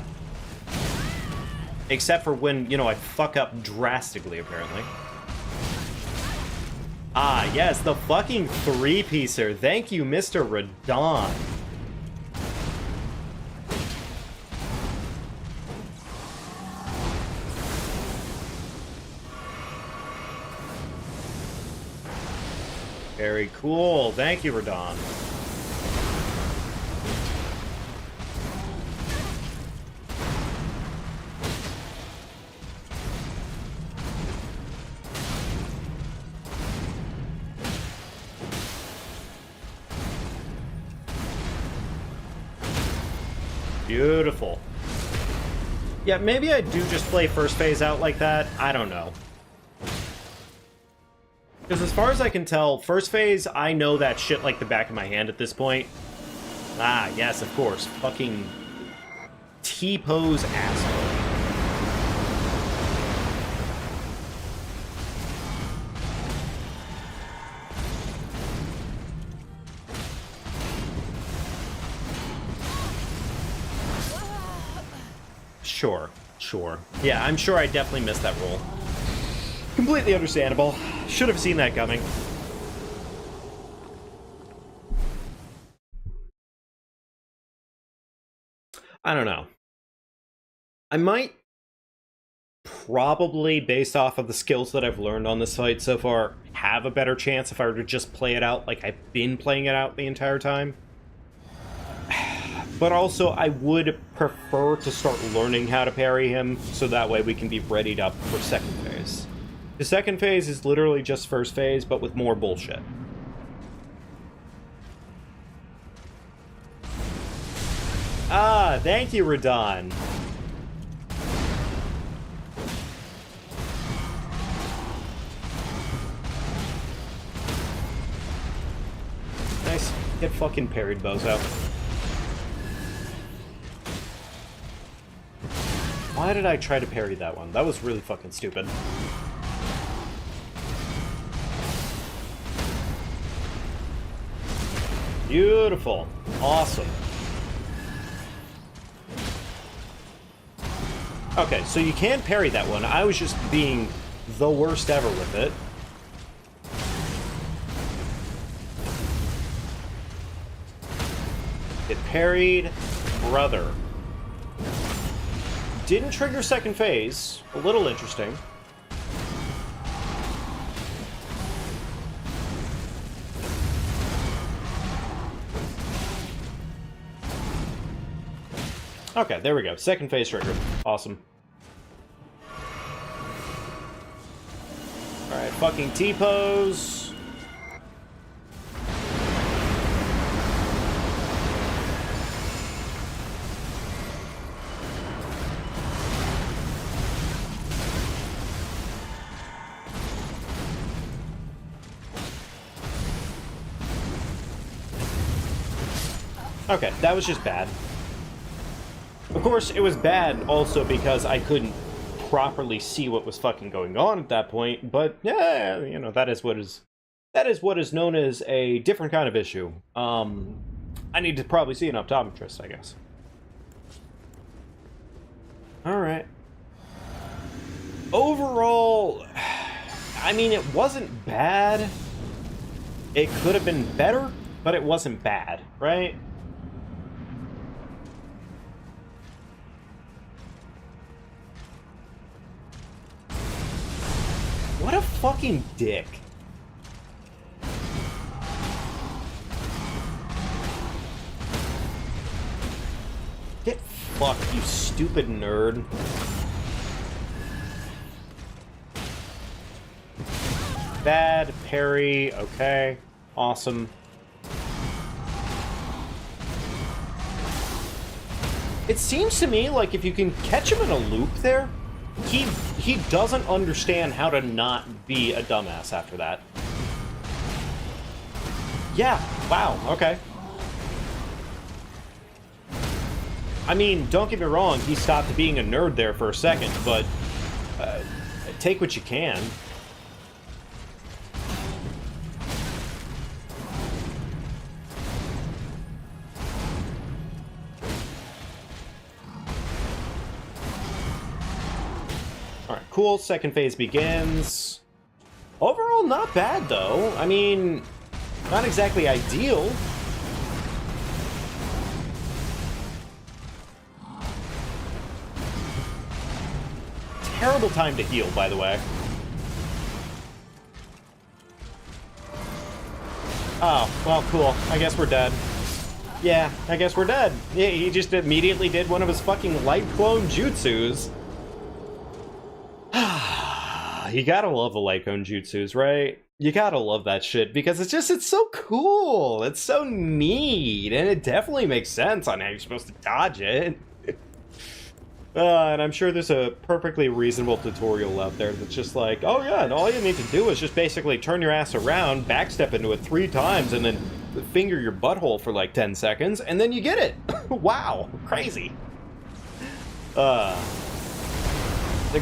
Except for when, you know, I fuck up drastically, apparently. Ah, yes, the fucking three-piecer. Thank you, Mr. Radon. Very cool. Thank you, Radon. Beautiful. Yeah, maybe I do just play first phase out like that. I don't know. Because as far as I can tell, first phase, I know that shit like the back of my hand at this point. Ah, yes, of course. Fucking T-pose asshole. Sure. Yeah, I'm sure I definitely missed that roll. Completely understandable. Should have seen that coming. I don't know. I might probably, based off of the skills that I've learned on this fight so far, have a better chance if I were to just play it out like I've been playing it out the entire time. But also, I would prefer to start learning how to parry him, so that way we can be readied up for second phase. The second phase is literally just first phase, but with more bullshit. Ah, thank you, Radon. Nice. Get fucking parried, bozo. Why did I try to parry that one? That was really fucking stupid. Beautiful. Awesome. Okay, so you can parry that one. I was just being the worst ever with it. Get parried, brother. Didn't trigger second phase. A little interesting. Okay, there we go. Second phase trigger. Awesome. Alright, fucking T-pose. Okay, that was just bad. Of course, it was bad also because I couldn't properly see what was fucking going on at that point, but yeah, you know, that is what is known as a different kind of issue. I need to probably see an optometrist, I guess. Alright. Overall, I mean, it wasn't bad. It could have been better, but it wasn't bad, right? What a fucking dick. Get fucked, you stupid nerd. Bad, parry, okay. Awesome. It seems to me like if you can catch him in a loop there, he doesn't understand how to not be a dumbass after that. Yeah, wow, okay. I mean, don't get me wrong, he stopped being a nerd there for a second, but take what you can. Alright, cool. Second phase begins. Overall, not bad, though. I mean, not exactly ideal. Terrible time to heal, by the way. Oh, well, cool. I guess we're dead. Yeah, I guess we're dead. Yeah, he just immediately did one of his fucking light clone jutsus. You gotta love the light cone jutsus, right? You gotta love that shit, because it's so cool. It's so neat, and it definitely makes sense on how you're supposed to dodge it. And I'm sure there's a perfectly reasonable tutorial out there that's just like, oh yeah, and all you need to do is just basically turn your ass around, backstep into it 3 times, and then finger your butthole for like 10 seconds, and then you get it. Wow, crazy.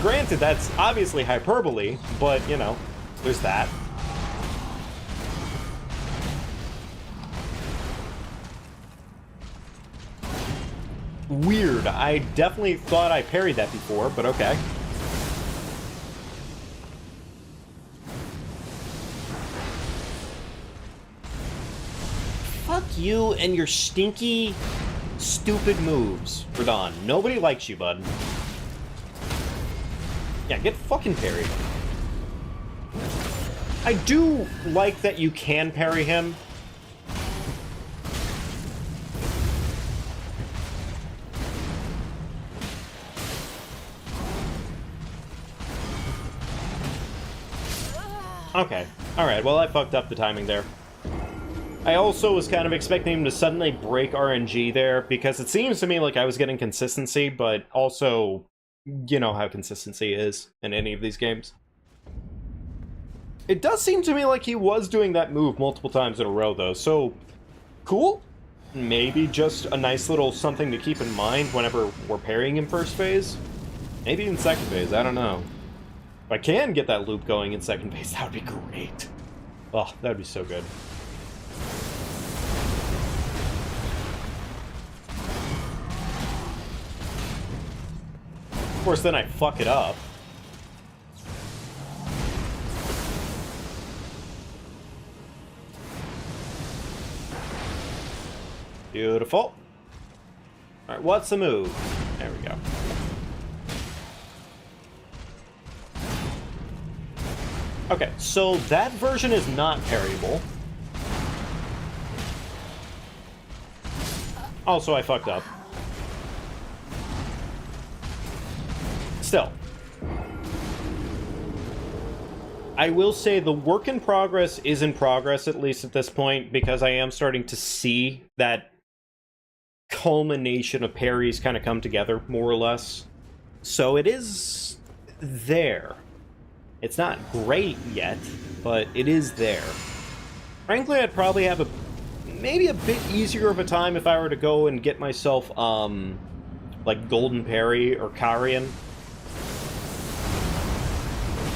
Granted, that's obviously hyperbole, but, you know, there's that. Weird. I definitely thought I parried that before, but okay. Fuck you and your stinky, stupid moves, Radon. Nobody likes you, bud. Yeah, get fucking parried. I do like that you can parry him. Okay. Alright, well, I fucked up the timing there. I also was kind of expecting him to suddenly break RNG there, because it seems to me like I was getting consistency, but also, you know how consistency is in any of these games. It does seem to me like he was doing that move multiple times in a row, though, so cool. Maybe just a nice little something to keep in mind whenever we're parrying in first phase. Maybe in second phase, I don't know. If I can get that loop going in second phase, that would be great. Oh, that would be so good. Of course, then I fuck it up. Beautiful. Alright, what's the move? There we go. Okay, so that version is not parryable. Also, I fucked up. Still. I will say the work in progress is in progress, at least at this point, because I am starting to see that culmination of parries kind of come together, more or less. So it is there. It's not great yet, but it is there. Frankly, I'd probably have maybe a bit easier of a time if I were to go and get myself, like Golden Parry or Karian.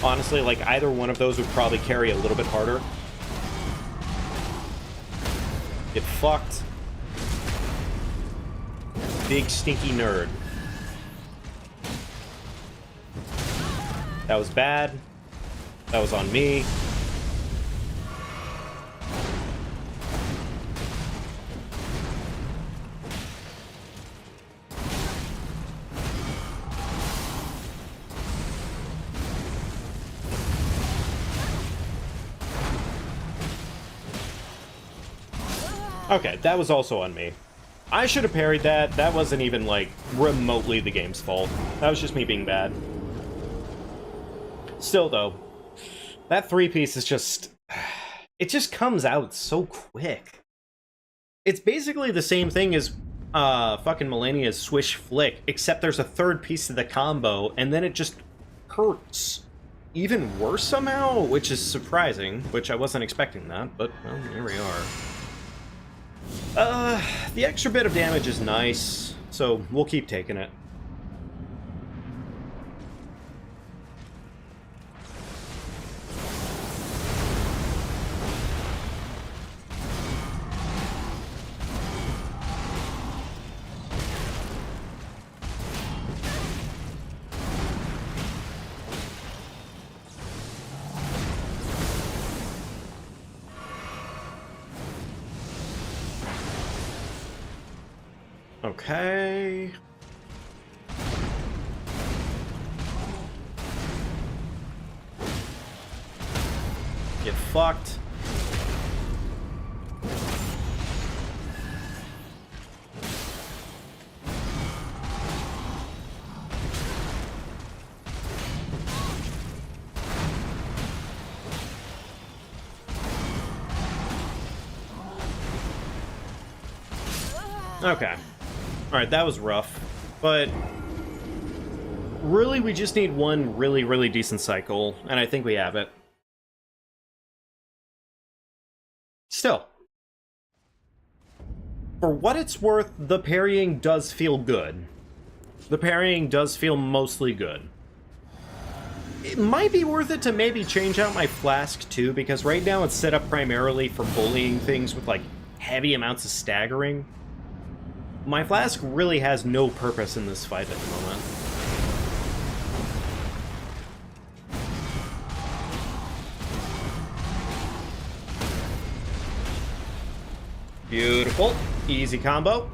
Honestly, like, either one of those would probably carry a little bit harder. Get fucked. Big stinky nerd. That was bad. That was on me. Okay, that was also on me. I should have parried that. That wasn't even, like, remotely the game's fault. That was just me being bad. Still, though, that three-piece is just... It just comes out so quick. It's basically the same thing as fucking Millennia's Swish Flick, except there's a third piece to the combo, and then it just hurts. Even worse somehow, which is surprising, which I wasn't expecting that, but, well, here we are. The extra bit of damage is nice, so we'll keep taking it. Okay. Get fucked. Okay. Alright, that was rough, but really we just need one really, really decent cycle, and I think we have it. Still. For what it's worth, the parrying does feel good. The parrying does feel mostly good. It might be worth it to maybe change out my flask too, because right now it's set up primarily for bullying things with, like, heavy amounts of staggering. My flask really has no purpose in this fight at the moment. Beautiful. Easy combo.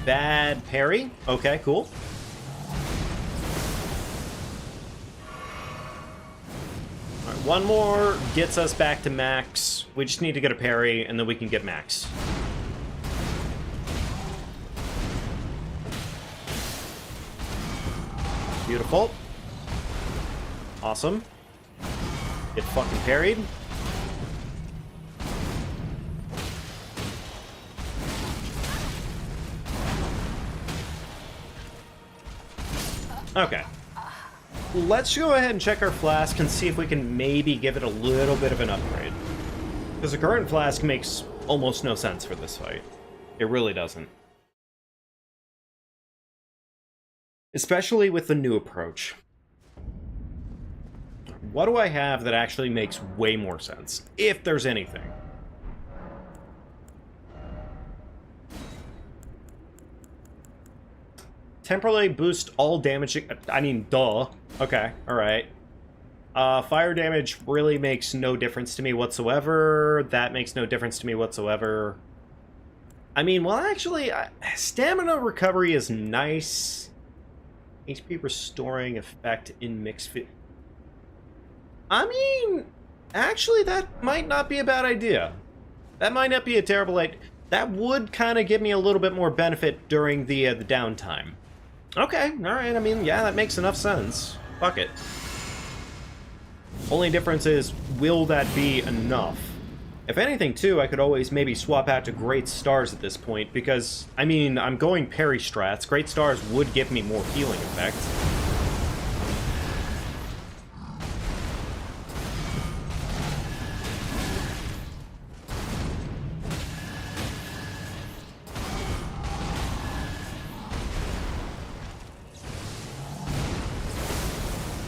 Bad parry. Okay, cool. Alright, one more gets us back to max. We just need to get a parry, and then we can get max. Beautiful. Awesome. Get fucking parried. Okay. Let's go ahead and check our flask and see if we can maybe give it a little bit of an upgrade. Because the current flask makes almost no sense for this fight. It really doesn't. Especially with the new approach. What do I have that actually makes way more sense? If there's anything. Temporarily boost all damage... I mean, duh. Okay, alright. Fire damage really makes no difference to me whatsoever. That makes no difference to me whatsoever. I mean, well, actually, stamina recovery is nice. HP restoring effect in mixed... I mean, actually, that might not be a bad idea. That might not be a terrible idea. That would kind of give me a little bit more benefit during the downtime. Okay, alright, I mean, yeah, that makes enough sense. Fuck it. Only difference is, will that be enough? If anything, too, I could always maybe swap out to Great Stars at this point, because, I mean, I'm going parry strats. Great Stars would give me more healing effect.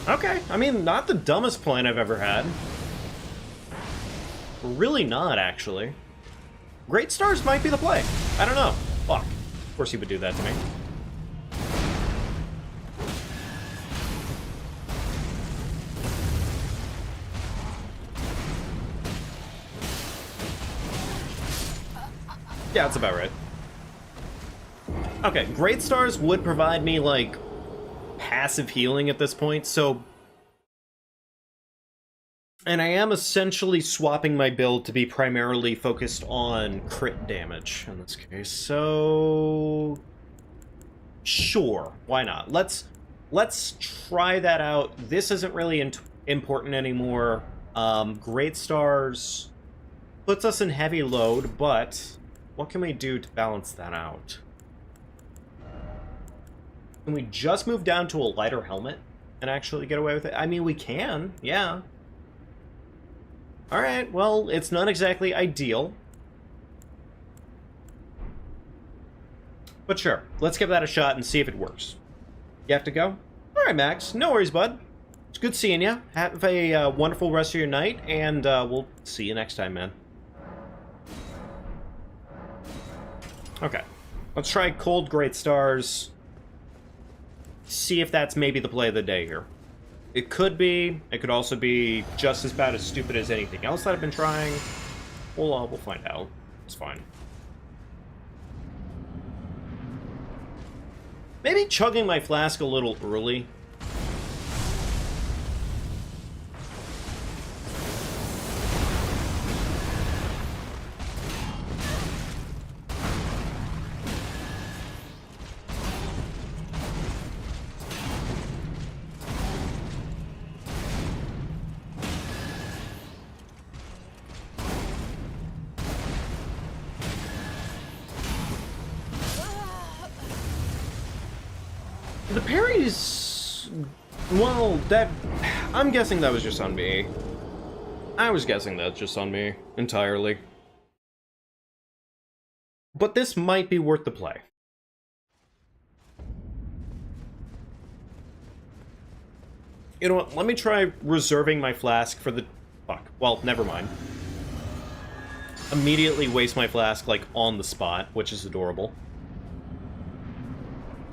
Okay, I mean, not the dumbest plan I've ever had. Really not, actually. Great Stars might be the play. I don't know. Fuck. Of course he would do that to me. Yeah, that's about right. Okay, Great Stars would provide me, like, passive healing at this point, so... And I am essentially swapping my build to be primarily focused on crit damage in this case, so... Sure, why not? Let's try that out. This isn't really important anymore. Great Stars puts us in heavy load, but what can we do to balance that out? Can we just move down to a lighter helmet and actually get away with it? I mean, we can, yeah. Alright, well, it's not exactly ideal. But sure, let's give that a shot and see if it works. You have to go? Alright, Max, no worries, bud. It's good seeing you. Have a wonderful rest of your night, and we'll see you next time, man. Okay, let's try Cold Great Stars. See if that's maybe the play of the day here. It could be. It could also be just as bad as stupid as anything else that I've been trying. We'll find out. It's fine. Maybe chugging my flask a little early. The parries... Well, that... I'm guessing that was just on me. I was guessing that's just on me, entirely. But this might be worth the play. You know what, let me try reserving my flask for the... Fuck, well, never mind. Immediately waste my flask, like, on the spot, which is adorable.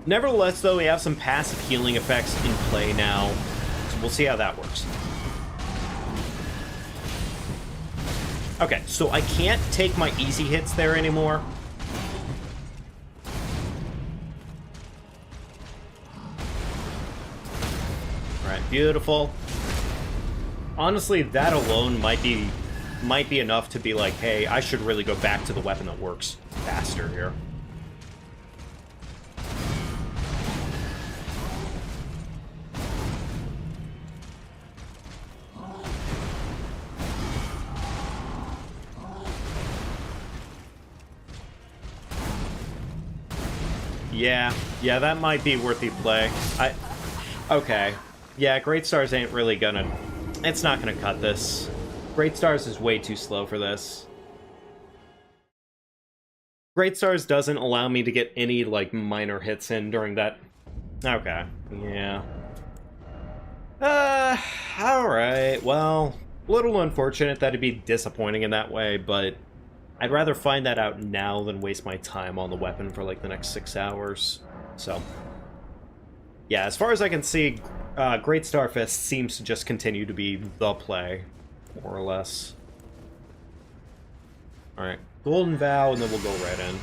Nevertheless, though, we have some passive healing effects in play now, so we'll see how that works. Okay, so I can't take my easy hits there anymore. Alright, beautiful. Honestly, that alone might be enough to be like, hey, I should really go back to the weapon that works faster here. Yeah, that might be worth the play. Okay. Yeah, Great Stars ain't really gonna... It's not gonna cut this. Great Stars is way too slow for this. Great Stars doesn't allow me to get any, like, minor hits in during that... Okay. Yeah. Alright. Well, a little unfortunate that it'd be disappointing in that way, but... I'd rather find that out now than waste my time on the weapon for, like, the next 6 hours. So... Yeah, as far as I can see, Great Starfist seems to just continue to be the play, more or less. Alright, Golden Vow, and then we'll go right in.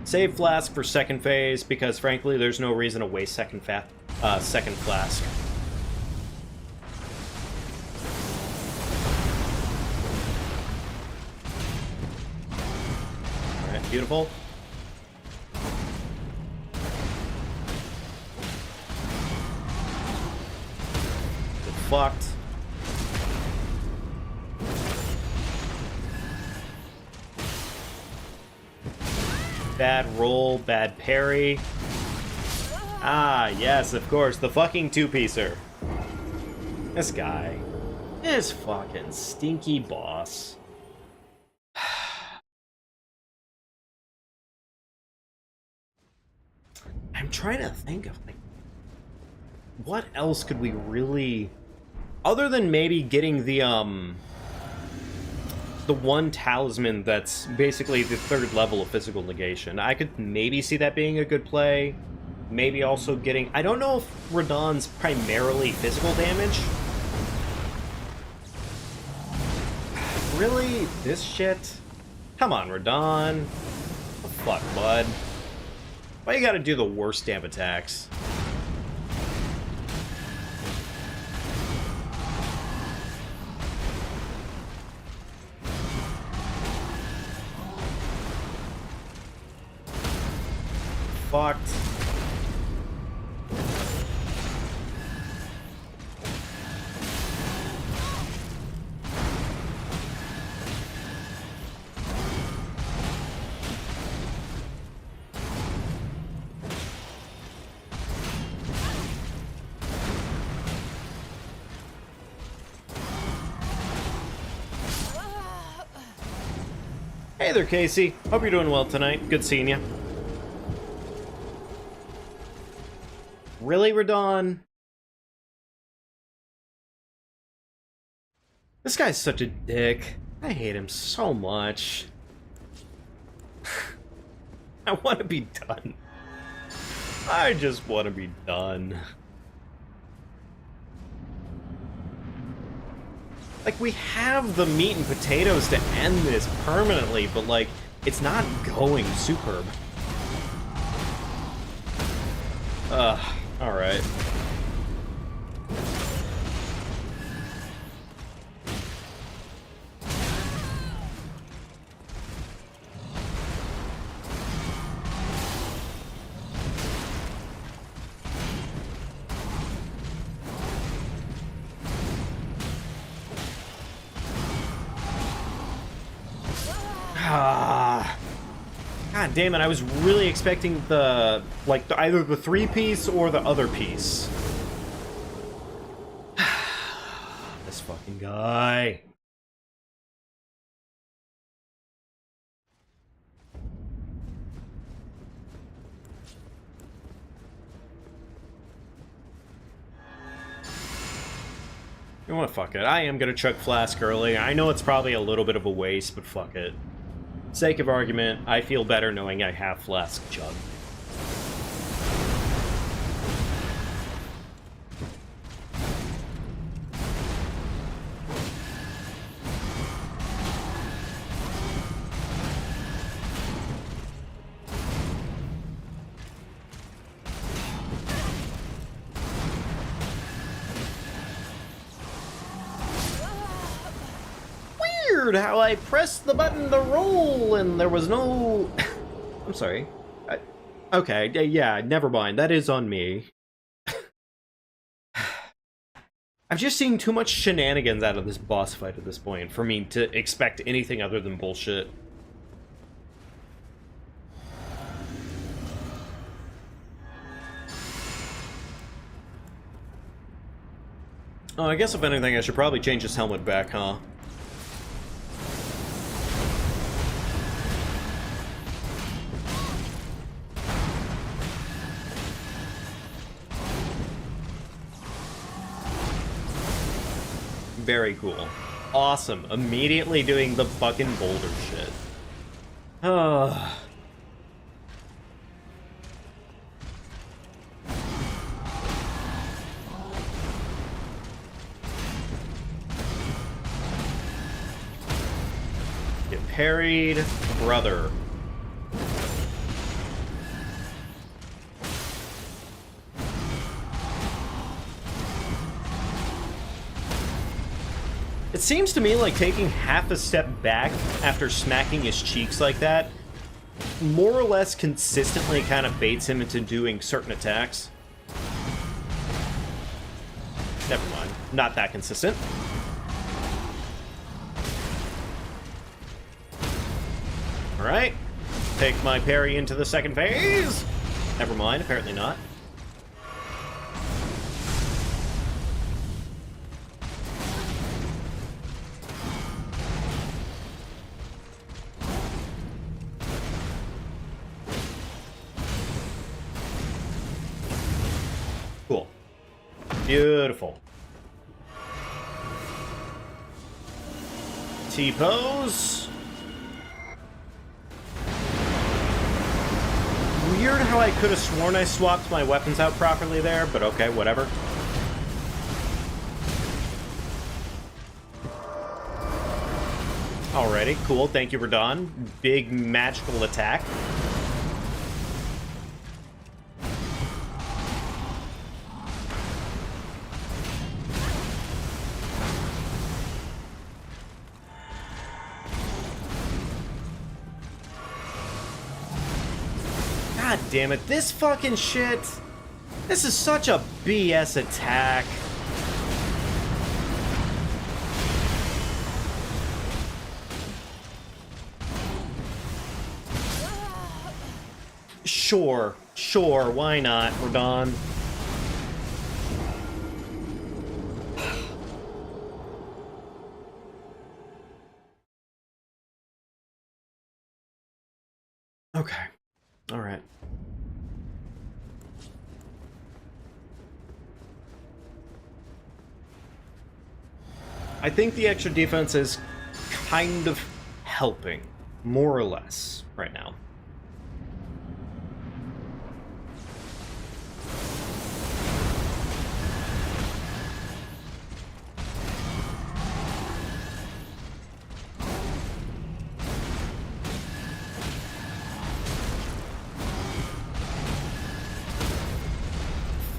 Save Flask for second phase, because frankly, there's no reason to waste second Flask. Alright, beautiful. Fucked. Bad roll, bad parry. Ah, yes, of course, the fucking two-piecer. This guy. This fucking stinky boss. I'm trying to think of, like, what else could we really... Other than maybe getting the one talisman that's basically the third level of physical negation. I could maybe see that being a good play. Maybe also getting... I don't know if Radahn's primarily physical damage. Really? This shit? Come on, Radahn. What the fuck, bud? Why you gotta do the worst damn attacks? Fucked. Hey there, Casey. Hope you're doing well tonight. Good seeing you. Really, Radahn? This guy's such a dick. I hate him so much. I want to be done. I just want to be done. Like, we have the meat and potatoes to end this permanently, but, like, it's not going superb. Alright. God damn it, I was really expecting the, like, either the three-piece or the other piece. This fucking guy. You know what, fuck it. I am gonna chuck Flask early. I know it's probably a little bit of a waste, but fuck it. Sake of argument, I feel better knowing I have Flask Chug. How I pressed the button to roll and there was no... I'm sorry. Okay, yeah, never mind. That is on me. I've just seen too much shenanigans out of this boss fight at this point for me to expect anything other than bullshit. Oh, I guess if anything, I should probably change his helmet back, huh? Very cool. Awesome. Immediately doing the fucking boulder shit. Oh. Get parried, brother. It seems to me like taking half a step back after smacking his cheeks like that more or less consistently kind of baits him into doing certain attacks. Never mind. Not that consistent. Alright. Take my parry into the second phase. Never mind, apparently not. Cool. Beautiful. T-pose. Weird how I could have sworn I swapped my weapons out properly there, but okay, whatever. Alrighty, cool. Thank you, Radon. Big magical attack. God damn it, this fucking shit. This is such a BS attack. Sure, why not, Radon? Okay, alright. I think the extra defense is kind of helping, more or less, right now.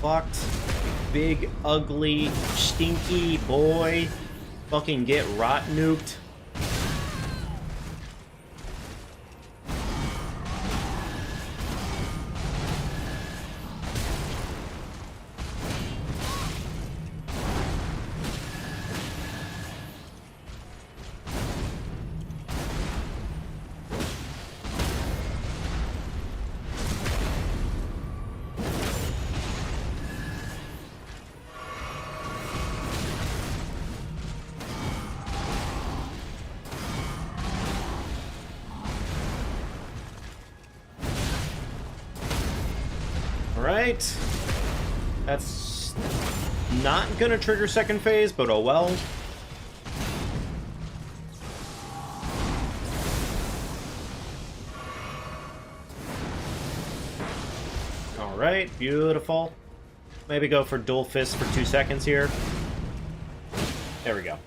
Fucked. Big, ugly, stinky boy. Fucking get rot nuked. Alright. That's not gonna trigger second phase, but oh well. Alright, beautiful. Maybe go for dual fist for 2 seconds here. There we go.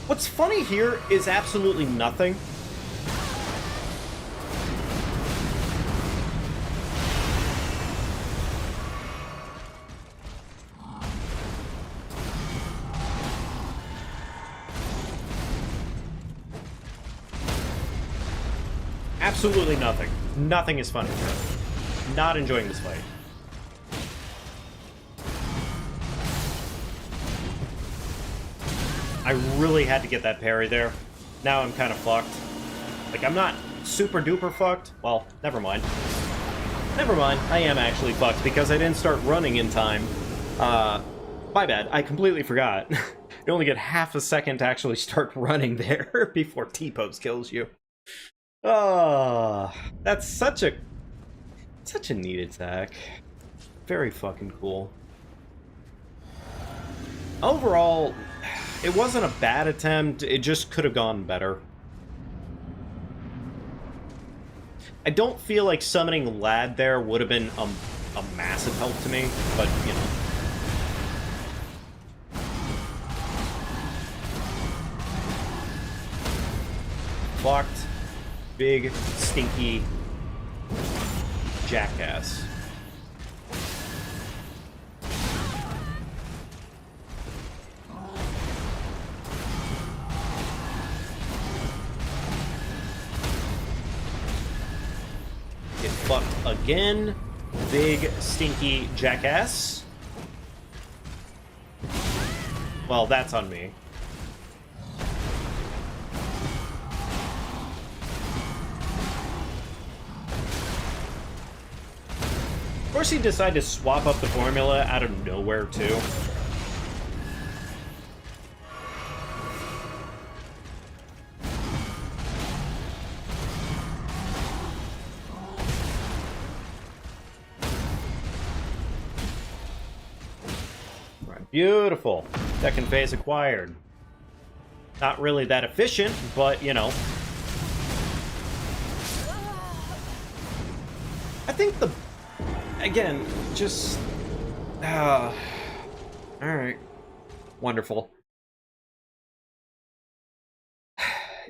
What's funny here is absolutely nothing. Absolutely nothing. Nothing is funny here. Not enjoying this fight. I really had to get that parry there. Now I'm kind of fucked. Like, I'm not super duper fucked. Well, never mind. Never mind. I am actually fucked because I didn't start running in time. My bad. I completely forgot. You only get half a second to actually start running there before T-pose kills you. Oh, that's such a neat attack. Very fucking cool. Overall, it wasn't a bad attempt. It just could have gone better. I don't feel like summoning Lad there would have been a massive help to me, but, you know. Fucked. Big, stinky jackass. Get fucked again. Big, stinky jackass. Well, that's on me. Of course, he decided to swap up the formula out of nowhere, too. Right, beautiful. Second phase acquired. Not really that efficient, but, you know. I think the... Again, just... Alright. Wonderful.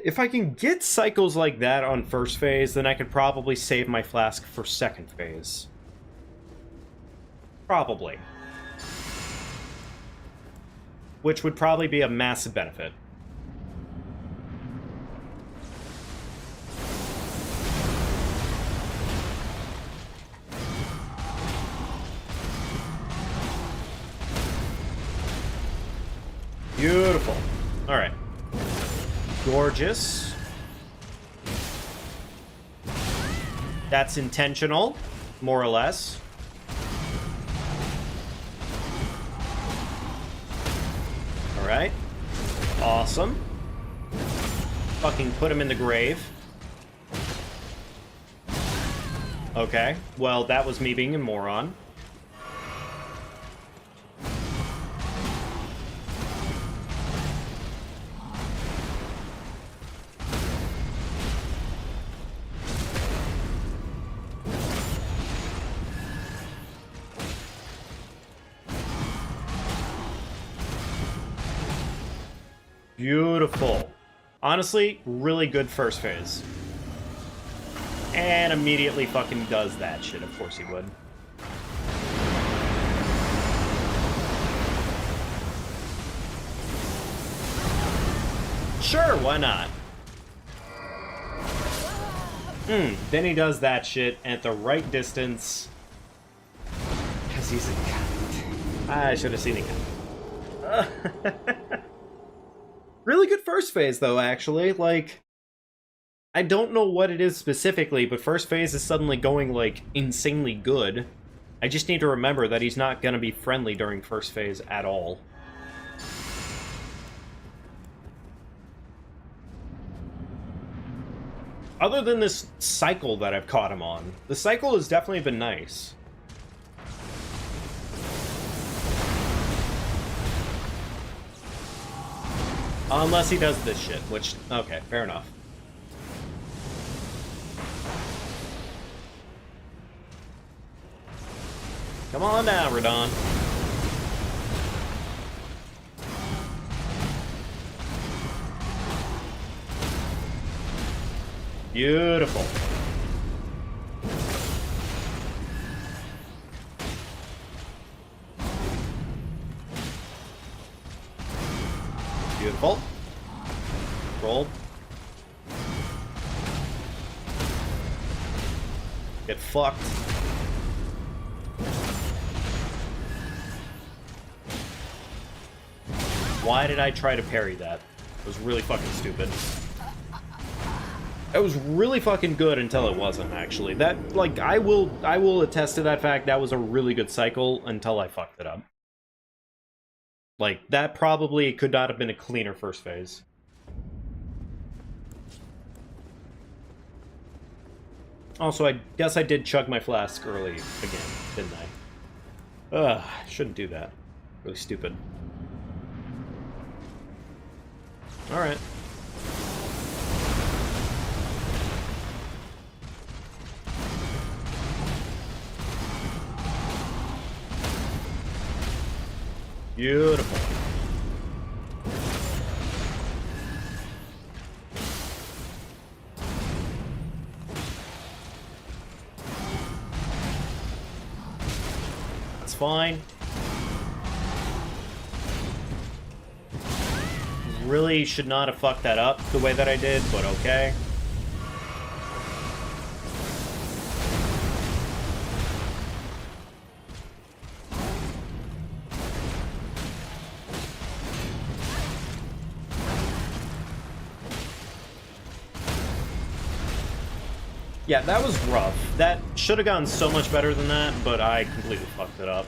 If I can get cycles like that on first phase, then I could probably save my flask for second phase. Probably. Which would probably be a massive benefit. Beautiful. Alright. Gorgeous. That's intentional, more or less. Alright. Awesome. Fucking put him in the grave. Okay. Well, that was me being a moron. Beautiful. Honestly, really good first phase. And immediately fucking does that shit. Of course he would. Sure, why not? Then he does that shit at the right distance. Because he's a cunt. I should have seen it coming. Really good first phase, though, actually. Like, I don't know what it is specifically, but first phase is suddenly going, like, insanely good. I just need to remember that he's not gonna be friendly during first phase at all. Other than this cycle that I've caught him on, the cycle has definitely been nice. Unless he does this shit, which, okay, fair enough. Come on down, Radon. Beautiful. Beautiful. Roll. Get fucked. Why did I try to parry that? It was really fucking stupid. It was really fucking good until it wasn't, actually. That, like, I will attest to that fact. That was a really good cycle until I fucked it up. Like, that probably could not have been a cleaner first phase. Also, I guess I did chug my flask early again, didn't I? Ugh, shouldn't do that. Really stupid. Alright. Beautiful. That's fine. Really should not have fucked that up the way that I did, but okay. Yeah, that was rough. That should have gone so much better than that, but I completely fucked it up.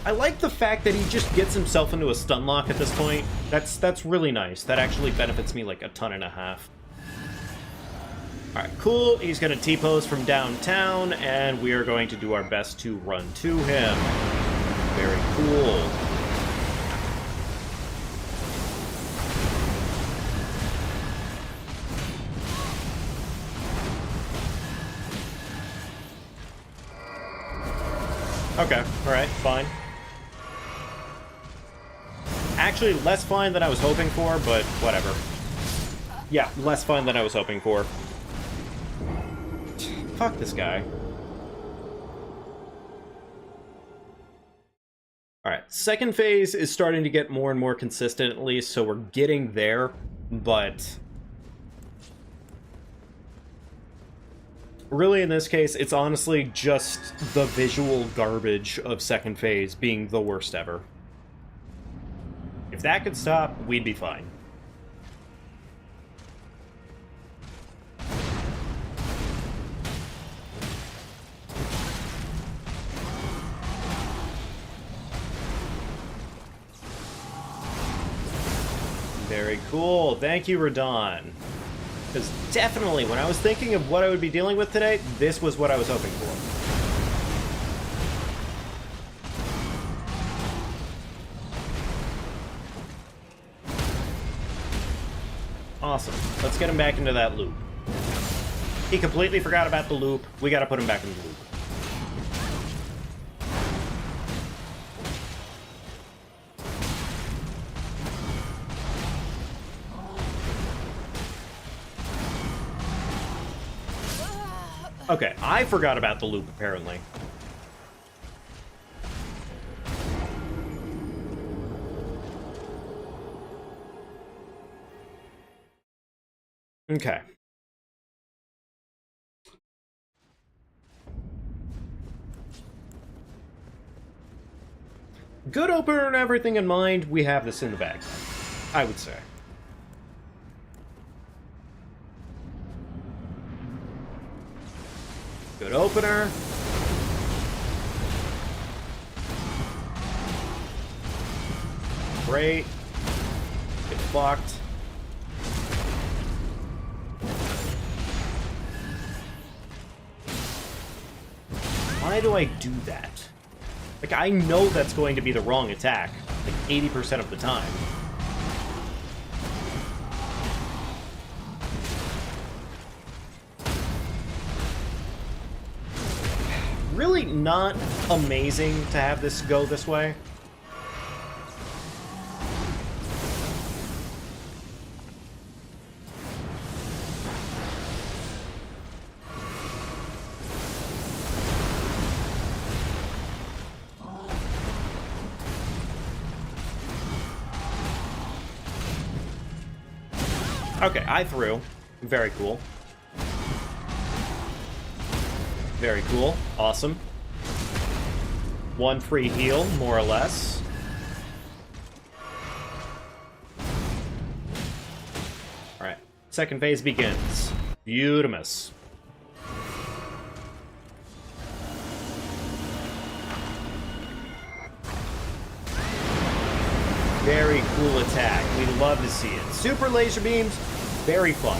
I like the fact that he just gets himself into a stun lock at this point. That's really nice. That actually benefits me like a ton and a half. Alright, cool. He's going to T-pose from downtown, and we are going to do our best to run to him. Very cool. Okay, alright, fine. Actually, less fine than I was hoping for, but whatever. Yeah, less fine than I was hoping for. Fuck this guy. Alright, second phase is starting to get more and more consistent, at least, so we're getting there, but really, in this case, it's honestly just the visual garbage of second phase being the worst ever. If that could stop, we'd be fine. Very cool. Thank you, Radon. Because definitely, when I was thinking of what I would be dealing with today, this was what I was hoping for. Awesome. Let's get him back into that loop. He completely forgot about the loop. We gotta put him back in the loop. Okay, I forgot about the loop, apparently. Okay. Good opener and everything in mind, we have this in the bag, I would say. Good opener. Great. Get fucked. Why do I do that? Like, I know that's going to be the wrong attack, like 80% of the time. Really not amazing to have this go this way. Okay, I threw. Very cool. Very cool. Awesome. 1 free heal, more or less. Alright. Second phase begins. Beautimus. Very cool attack. We love to see it. Super laser beams, very fun.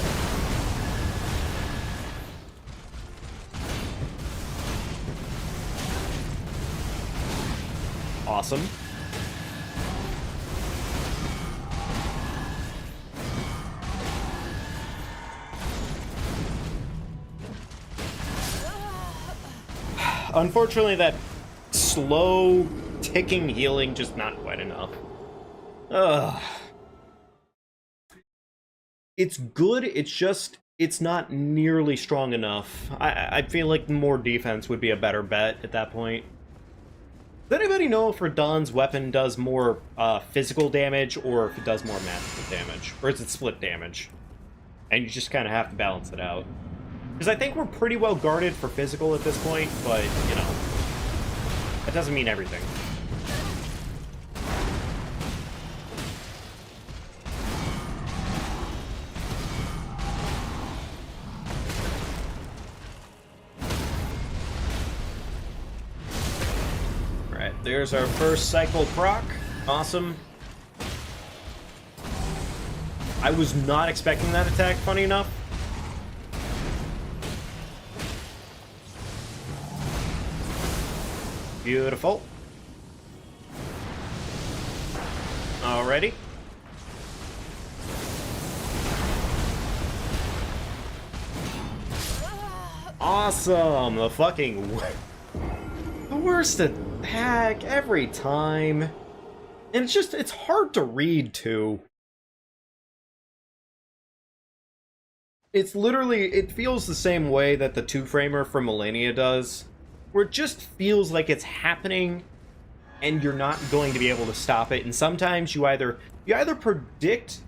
Awesome. Unfortunately, that slow ticking healing just not quite enough. Ugh. It's good, it's just, it's not nearly strong enough. I feel like more defense would be a better bet at that point. Does anybody know if Radahn's weapon does more physical damage, or if it does more magical damage? Or is it split damage? And you just kind of have to balance it out. Because I think we're pretty well guarded for physical at this point, but, you know, that doesn't mean everything. There's our first cycle proc. Awesome. I was not expecting that attack, funny enough. Beautiful. Alrighty. Awesome! The fucking... the worst attack every time. And it's just, it's hard to read, too. It's literally, it feels the same way that the two-framer from Millennia does, where it just feels like it's happening, and you're not going to be able to stop it. And sometimes you either predict,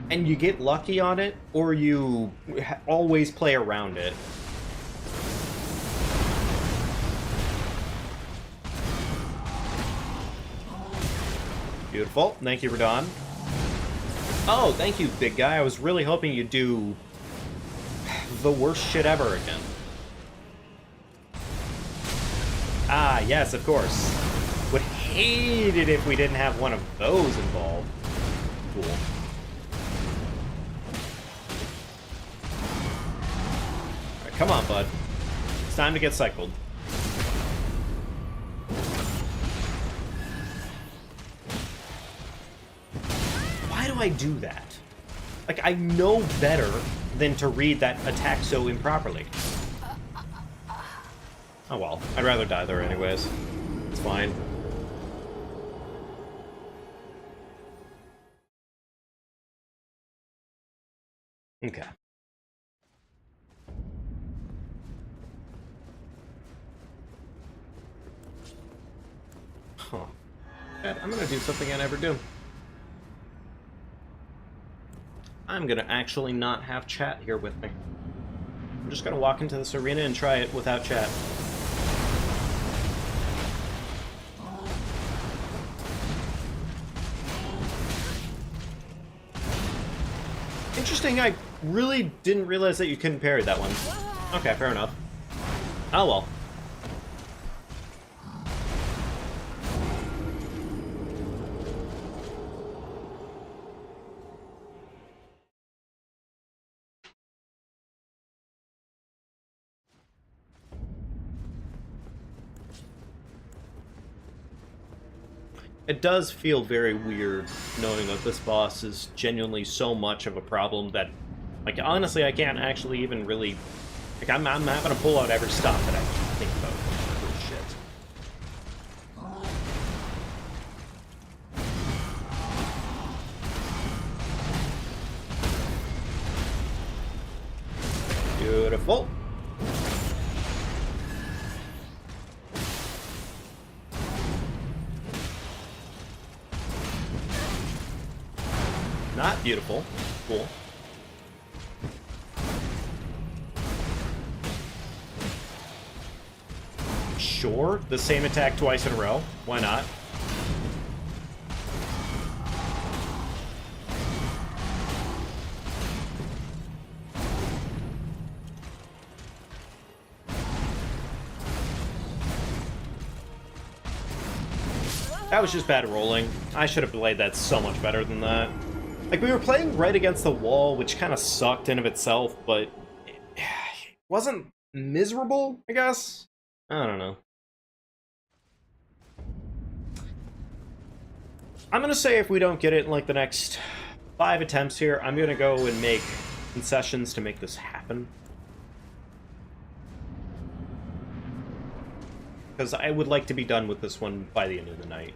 and you get lucky on it, or you always play around it. Beautiful. Thank you, Radahn. Oh, thank you, big guy. I was really hoping you'd do the worst shit ever again. Ah, yes, of course. Would hate it if we didn't have one of those involved. Cool. Alright, come on, bud. It's time to get cycled. Why do I do that? Like, I know better than to read that attack so improperly. Oh well, I'd rather die there anyways. It's fine. Okay. Huh. I'm gonna do something I never do. I'm gonna actually not have chat here with me. I'm just gonna walk into this arena and try it without chat. Interesting, I really didn't realize that you couldn't parry that one. Okay, fair enough. Oh well. It does feel very weird knowing that this boss is genuinely so much of a problem that, like, honestly, I can't actually even really... Like, I'm having to pull out every stop that I can think about. Holy shit. Beautiful. Not beautiful. Cool. Sure, the same attack twice in a row. Why not? That was just bad rolling. I should have played that so much better than that. Like, we were playing right against the wall, which kind of sucked in of itself, but it wasn't miserable, I guess? I don't know. I'm gonna say if we don't get it in, like, the next 5 attempts here, I'm gonna go and make concessions to make this happen. Because I would like to be done with this one by the end of the night.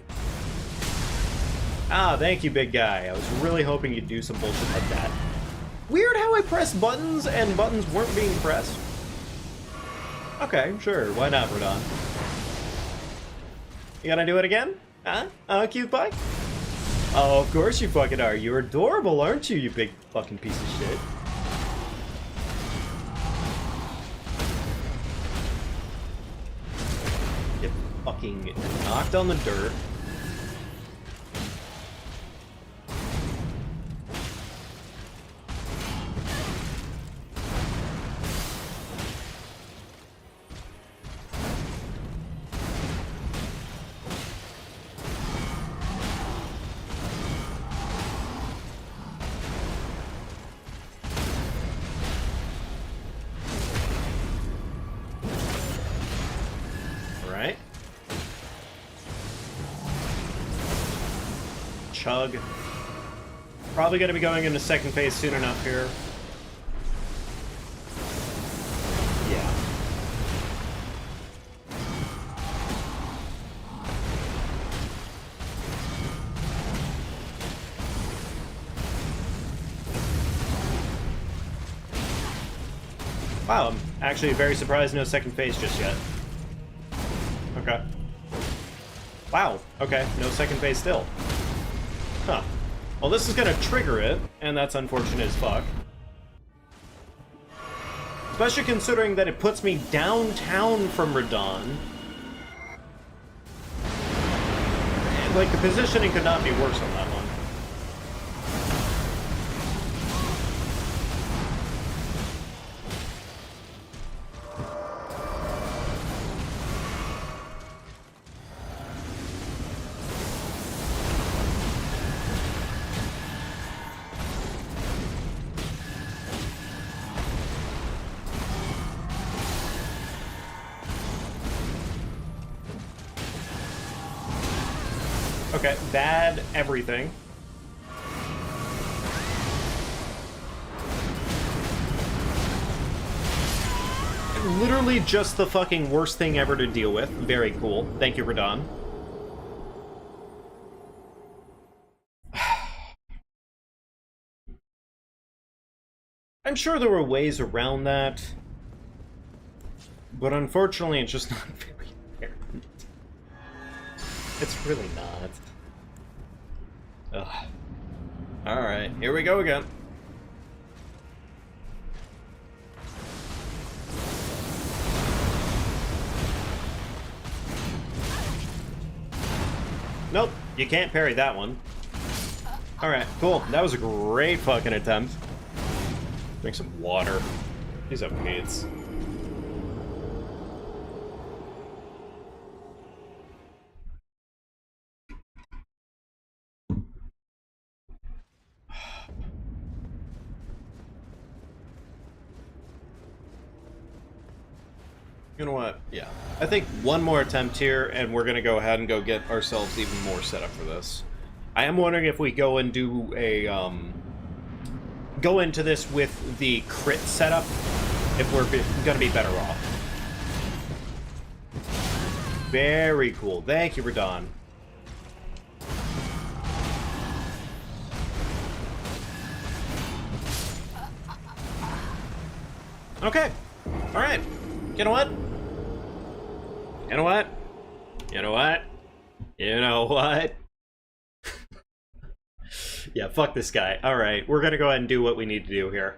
Ah, thank you, big guy. I was really hoping you'd do some bullshit like that. Weird how I pressed buttons and buttons weren't being pressed. Okay, sure. Why not, Radon? You gonna do it again? Huh? Cute pie? Oh, of course you fucking are. You're adorable, aren't you, you big fucking piece of shit? Get fucking knocked on the dirt. Chug. Probably going to be going into second phase soon enough here. Yeah. Wow, I'm actually very surprised no second phase just yet. Okay. Wow, okay, no second phase still. Huh. Well, this is gonna trigger it, and that's unfortunate as fuck. Especially considering that it puts me downtown from Radon. And, like, the positioning could not be worse on that one. Okay, bad everything. Literally just the fucking worst thing ever to deal with. Very cool. Thank you, Radon. I'm sure there were ways around that. But unfortunately, it's just not very apparent. It's really not. Ugh. Alright, here we go again. Nope, you can't parry that one. Alright, cool. That was a great fucking attempt. Drink some water. These updates. You know what? Yeah. I think one more attempt here, and we're gonna go ahead and go get ourselves even more set up for this. I am wondering if we go and do a, go into this with the crit setup, if we're gonna be better off. Very cool. Thank you, Radon. Okay. Alright. You know what? You know what? You know what? You know what? Yeah, fuck this guy. Alright, we're gonna go ahead and do what we need to do here.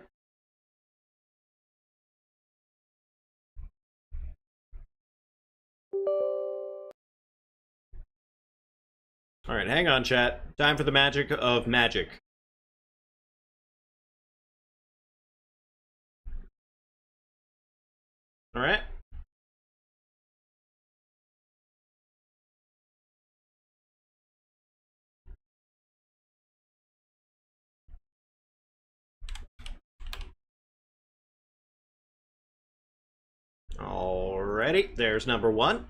Alright, hang on, chat. Time for the magic of magic. Alright. Alrighty, there's number 1.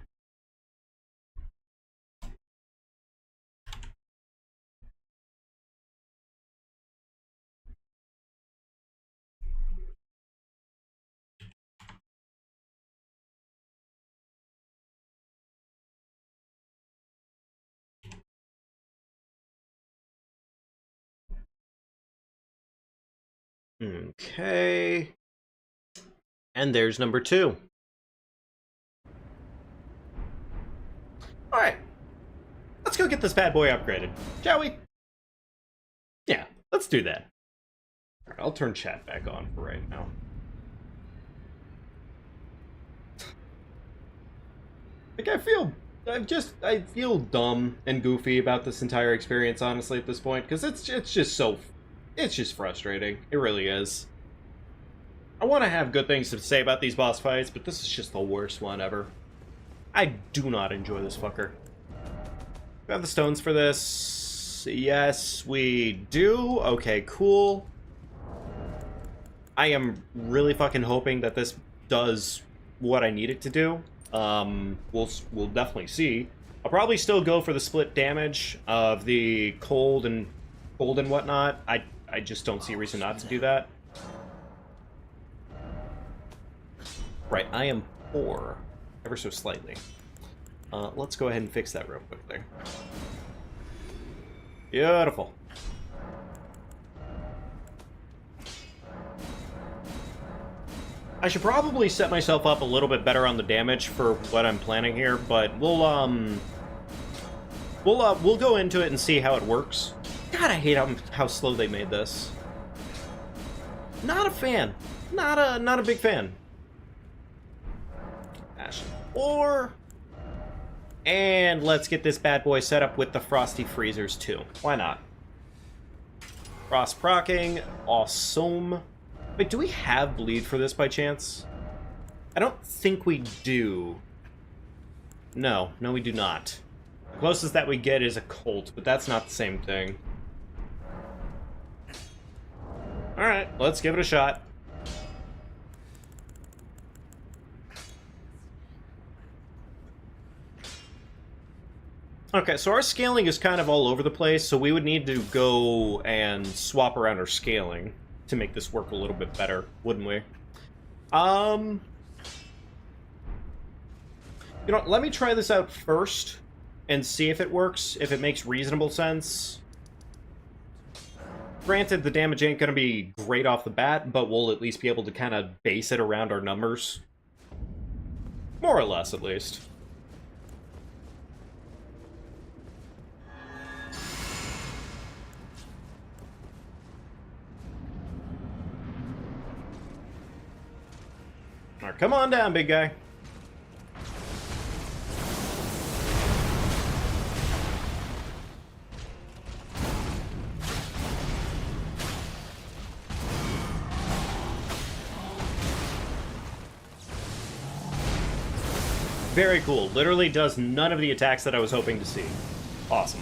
Okay. And there's number 2. Alright. Let's go get this bad boy upgraded, shall we? Yeah, let's do that. Alright, I'll turn chat back on for right now. Like, I feel dumb and goofy about this entire experience, honestly, at this point, because it's just frustrating. It really is. I want to have good things to say about these boss fights, but this is just the worst one ever. I do not enjoy this fucker. We have the stones for this. Yes, we do. Okay, cool. I am really fucking hoping that this does what I need it to do. We'll definitely see. I'll probably still go for the split damage of the cold and whatnot. I just don't see a reason not to do that. Right, I am 4. Ever so slightly. Let's go ahead and fix that real quickly. Beautiful. I should probably set myself up a little bit better on the damage for what I'm planning here, but we'll go into it and see how it works. God, I hate how slow they made this. Not a fan. Not a big fan. Ashen ore. And let's get this bad boy set up with the frosty freezers too. Why not? Frost procking. Awesome. Wait, do we have bleed for this by chance? I don't think we do. No, we do not. The closest that we get is a Colt, but that's not the same thing. Alright, let's give it a shot. Okay, so our scaling is kind of all over the place, so we would need to go and swap around our scaling to make this work a little bit better, wouldn't we? You know, let me try this out first and see if it works, if it makes reasonable sense. Granted, the damage ain't gonna be great off the bat, but we'll at least be able to kind of base it around our numbers. More or less, at least. Alright, come on down, big guy. Very cool. Literally does none of the attacks that I was hoping to see. Awesome.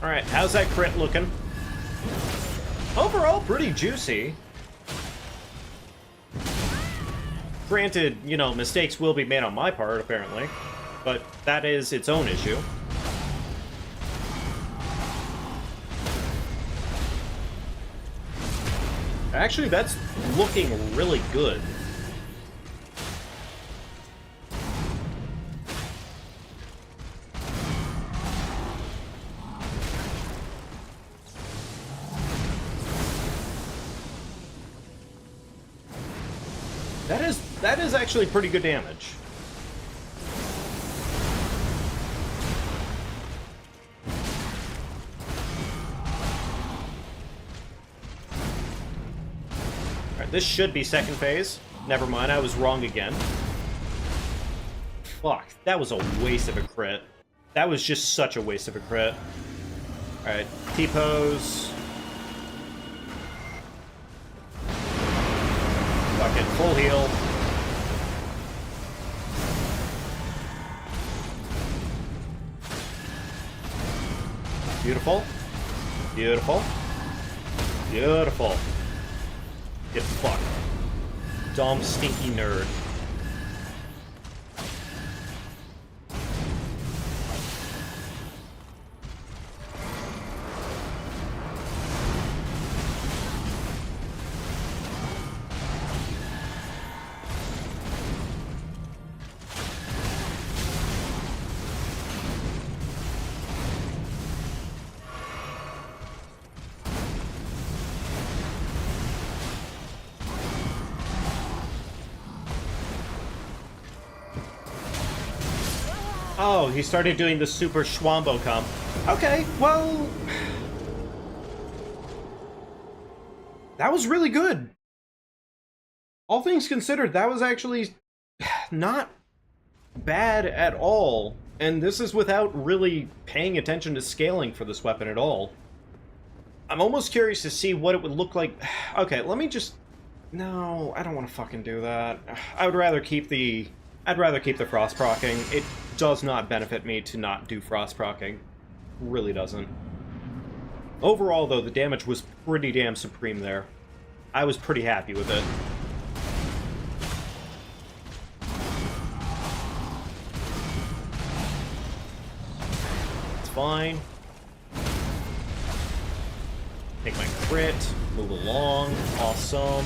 Alright, how's that crit looking? Overall, pretty juicy. Granted, you know, mistakes will be made on my part, apparently. But that is its own issue. Actually, that's looking really good. That is actually pretty good damage. This should be second phase. Never mind, I was wrong again. Fuck, that was a waste of a crit. That was just such a waste of a crit. Alright, T-pose. Fucking full heal. Beautiful. Beautiful. Beautiful. Get fucked. Dumb, stinky nerd. Oh, he started doing the super Schwambo comp. Okay, well... that was really good. All things considered, that was actually not bad at all. And this is without really paying attention to scaling for this weapon at all. I'm almost curious to see what it would look like. Okay, let me just... No, I don't want to fucking do that. I would rather keep the... I'd rather keep the frost procking. It does not benefit me to not do frost procking. Really doesn't. Overall, though, the damage was pretty damn supreme there. I was pretty happy with it. It's fine. Take my crit, move along, awesome.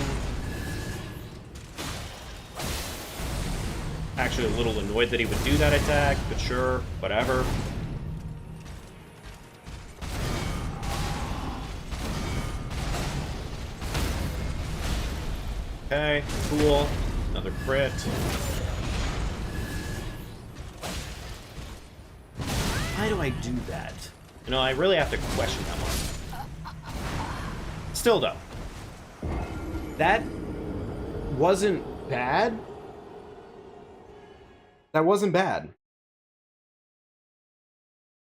Actually a little annoyed that he would do that attack, but sure, whatever. Okay, cool. Another crit. Why do I do that? You know, I really have to question that one. Still though. That wasn't bad. That wasn't bad.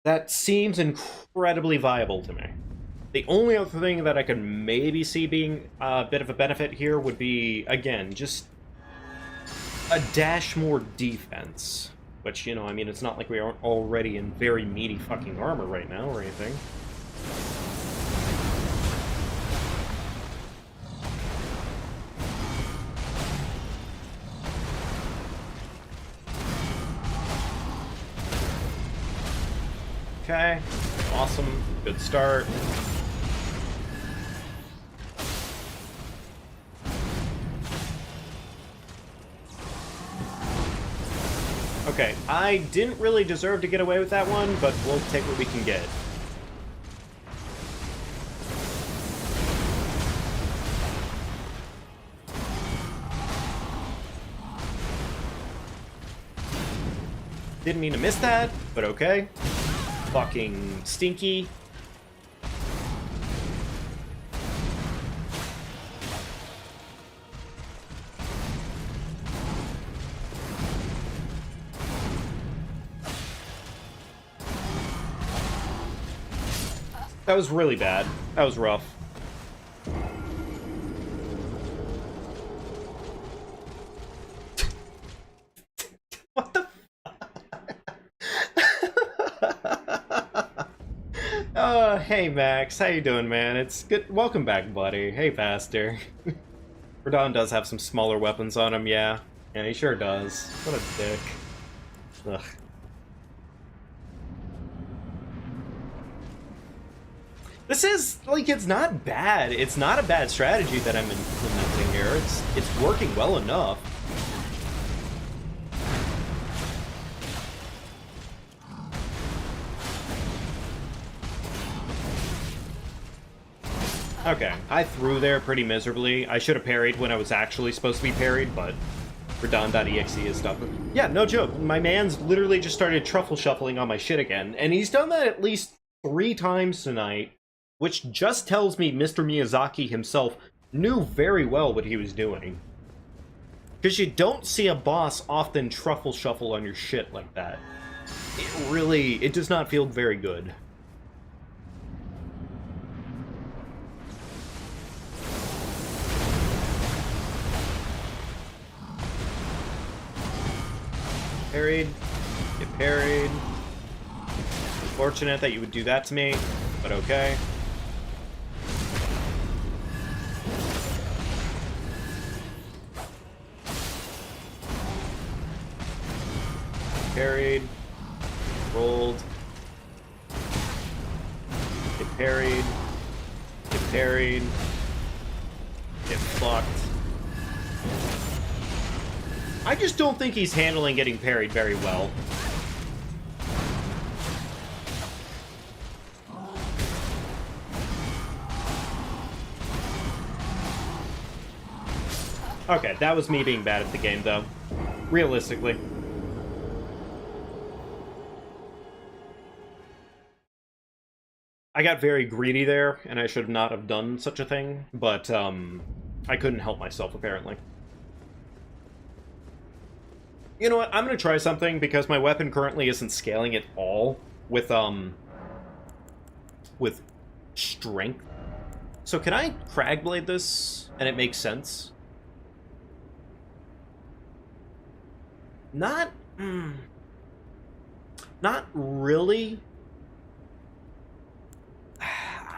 That seems incredibly viable to me. The only other thing that I could maybe see being a bit of a benefit here would be, again, just a dash more defense. Which, you know, I mean, it's not like we aren't already in very meaty fucking armor right now or anything. Okay, awesome, good start. Okay, I didn't really deserve to get away with that one, but we'll take what we can get. Didn't mean to miss that, but okay. Fucking stinky. That was really bad. That was rough. What the hey Max, how you doing, man? It's good. Welcome back, buddy. Hey, Pastor. Radon does have some smaller weapons on him, yeah. Yeah, he sure does. What a dick. Ugh. This is, like, it's not bad. It's not a bad strategy that I'm implementing here. It's working well enough. Okay, I threw there pretty miserably. I should have parried when I was actually supposed to be parried, but Radon.exe is stuff. Yeah, no joke. My man's literally just started truffle shuffling on my shit again, and he's done that at least 3 times tonight, which just tells me Mr. Miyazaki himself knew very well what he was doing. Because you don't see a boss often truffle shuffle on your shit like that. It does not feel very good. Parried. Get parried. Unfortunate that you would do that to me, but okay. Parried. Rolled. Get parried. Get parried. Get fucked. I just don't think he's handling getting parried very well. Okay, that was me being bad at the game, though. Realistically. I got very greedy there, and I should not have done such a thing, but, I couldn't help myself, apparently. You know what, I'm gonna try something, because my weapon currently isn't scaling at all with strength. So can I Cragblade this, and it makes sense? Not really.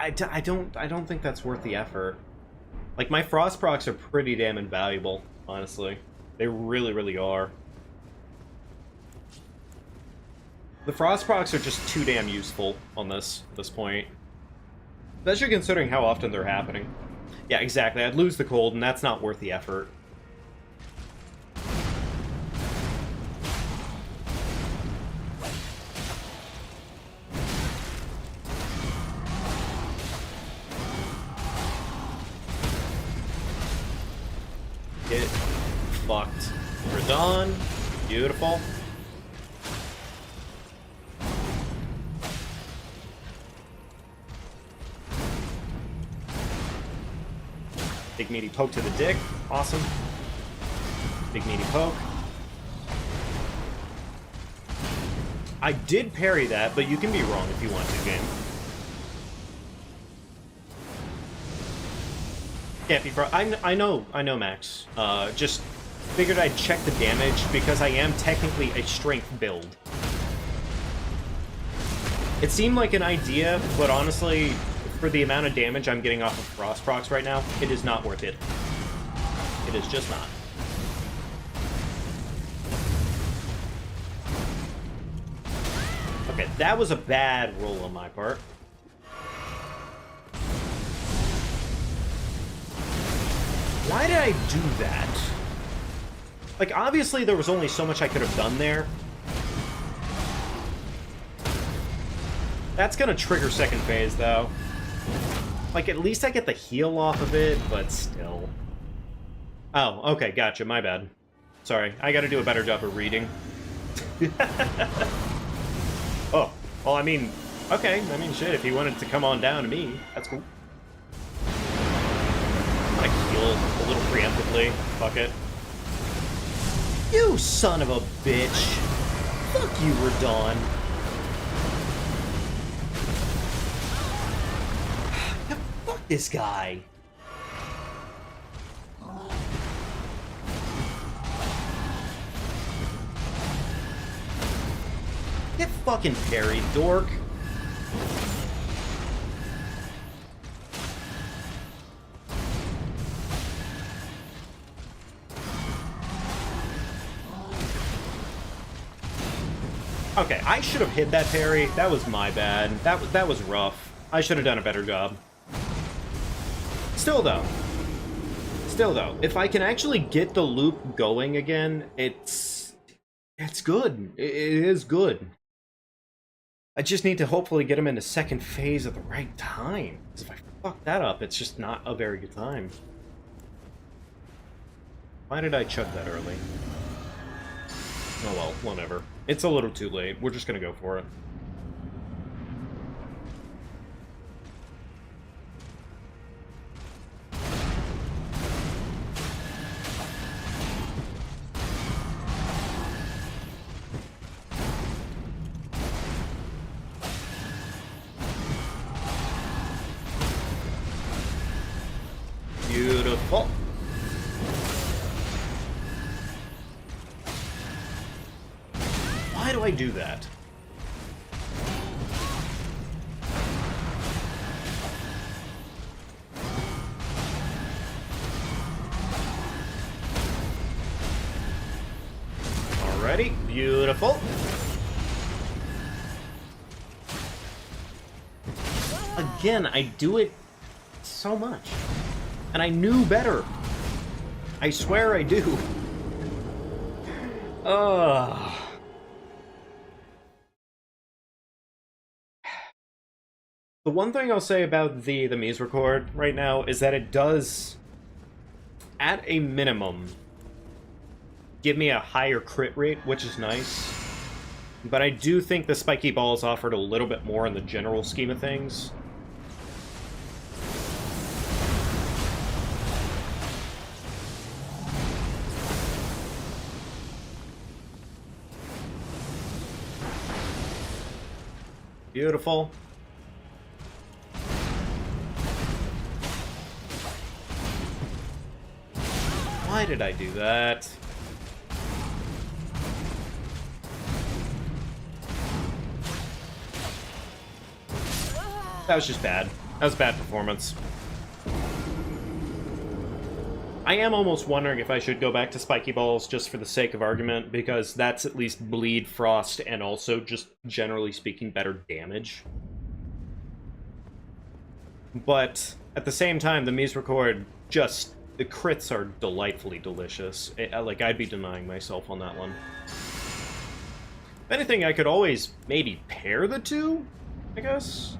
I don't think that's worth the effort. Like, my frost procs are pretty damn invaluable, honestly. They really, really are. The frost procs are just too damn useful on this at this point. Especially considering how often they're happening. Yeah, exactly. I'd lose the cold, and that's not worth the effort. Get fucked. We're done. Beautiful. Big meaty poke to the dick. Awesome. Big meaty poke. I did parry that, but you can be wrong if you want to, game. Can't be I know, Max. Just figured I'd check the damage because I am technically a strength build. It seemed like an idea, but honestly, for the amount of damage I'm getting off of frost procs right now, it is not worth it. It is just not. Okay, that was a bad roll on my part. Why did I do that? Like, obviously there was only so much I could have done there. That's gonna trigger second phase, though. Like, at least I get the heal off of it, but still. Oh, okay, gotcha, my bad. Sorry, I gotta do a better job of reading. Oh, well, I mean, okay, I mean, shit, if he wanted to come on down to me, that's cool. I'm gonna heal a little preemptively. Fuck it. You son of a bitch! Fuck you, Radon. Fuck this guy. Get fucking parried, dork. Okay, I should have hit that parry. That was my bad. That was rough. I should have done a better job. Still though, if I can actually get the loop going again, it's good. It is good. I just need to hopefully get him into second phase at the right time. Because if I fuck that up, it's just not a very good time. Why did I chug that early? Oh well, whatever. It's a little too late. We're just gonna go for it. do I do that? Alrighty, beautiful. Again, I do it so much. And I knew better. I swear I do. Ugh. The one thing I'll say about the Mies record right now is that it does, at a minimum, give me a higher crit rate, which is nice. But I do think the spiky balls offered a little bit more in the general scheme of things. Beautiful. Why did I do that? That was just bad. That was bad performance. I am almost wondering if I should go back to spiky balls just for the sake of argument, because that's at least bleed, frost, and also, just generally speaking, better damage. But at the same time, the Mies record, just, the crits are delightfully delicious. Like, I'd be denying myself on that one. If anything, I could always maybe pair the two, I guess?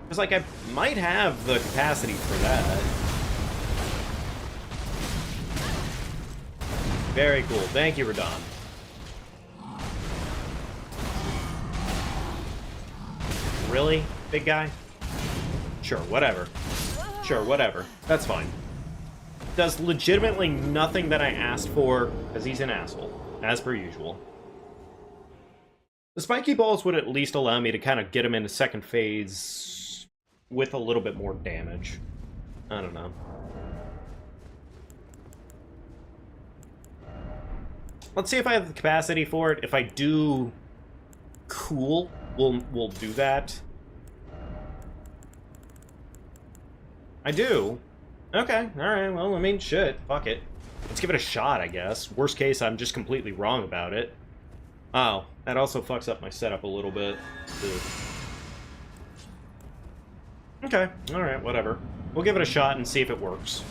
Because, like, I might have the capacity for that. Very cool. Thank you, Radon. Really, big guy? Sure, whatever. Sure, whatever. That's fine. Does legitimately nothing that I asked for, because he's an asshole, as per usual. The spiky balls would at least allow me to kind of get him into second phase with a little bit more damage. I don't know. Let's see if I have the capacity for it. If I do, cool. We'll do that. I do? Okay, alright, well, I mean, shit. Fuck it. Let's give it a shot, I guess. Worst case, I'm just completely wrong about it. Oh, that also fucks up my setup a little bit. Ugh. Okay, alright, whatever. We'll give it a shot and see if it works.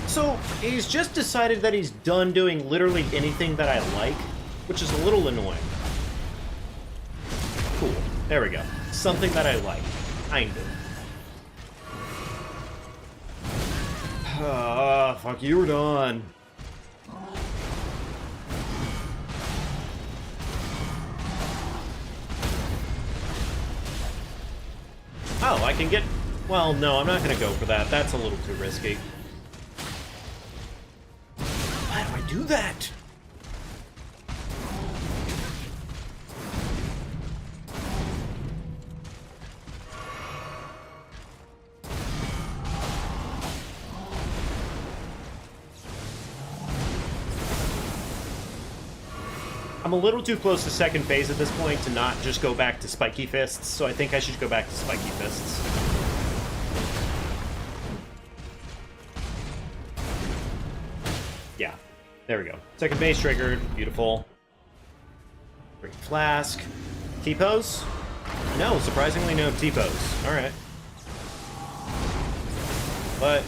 So, he's just decided that he's done doing literally anything that I like, which is a little annoying. Cool. There we go. Something that I like. Kind of. Ah, fuck you, we're done. Oh, I can get... Well, no, I'm not gonna go for that. That's a little too risky. Why do I do that? I'm a little too close to second phase at this point to not just go back to spiky fists, so I think I should go back to spiky fists. Yeah, there we go. Second phase triggered, beautiful. Great flask. T-pose? No, surprisingly no T-pose. Alright. But,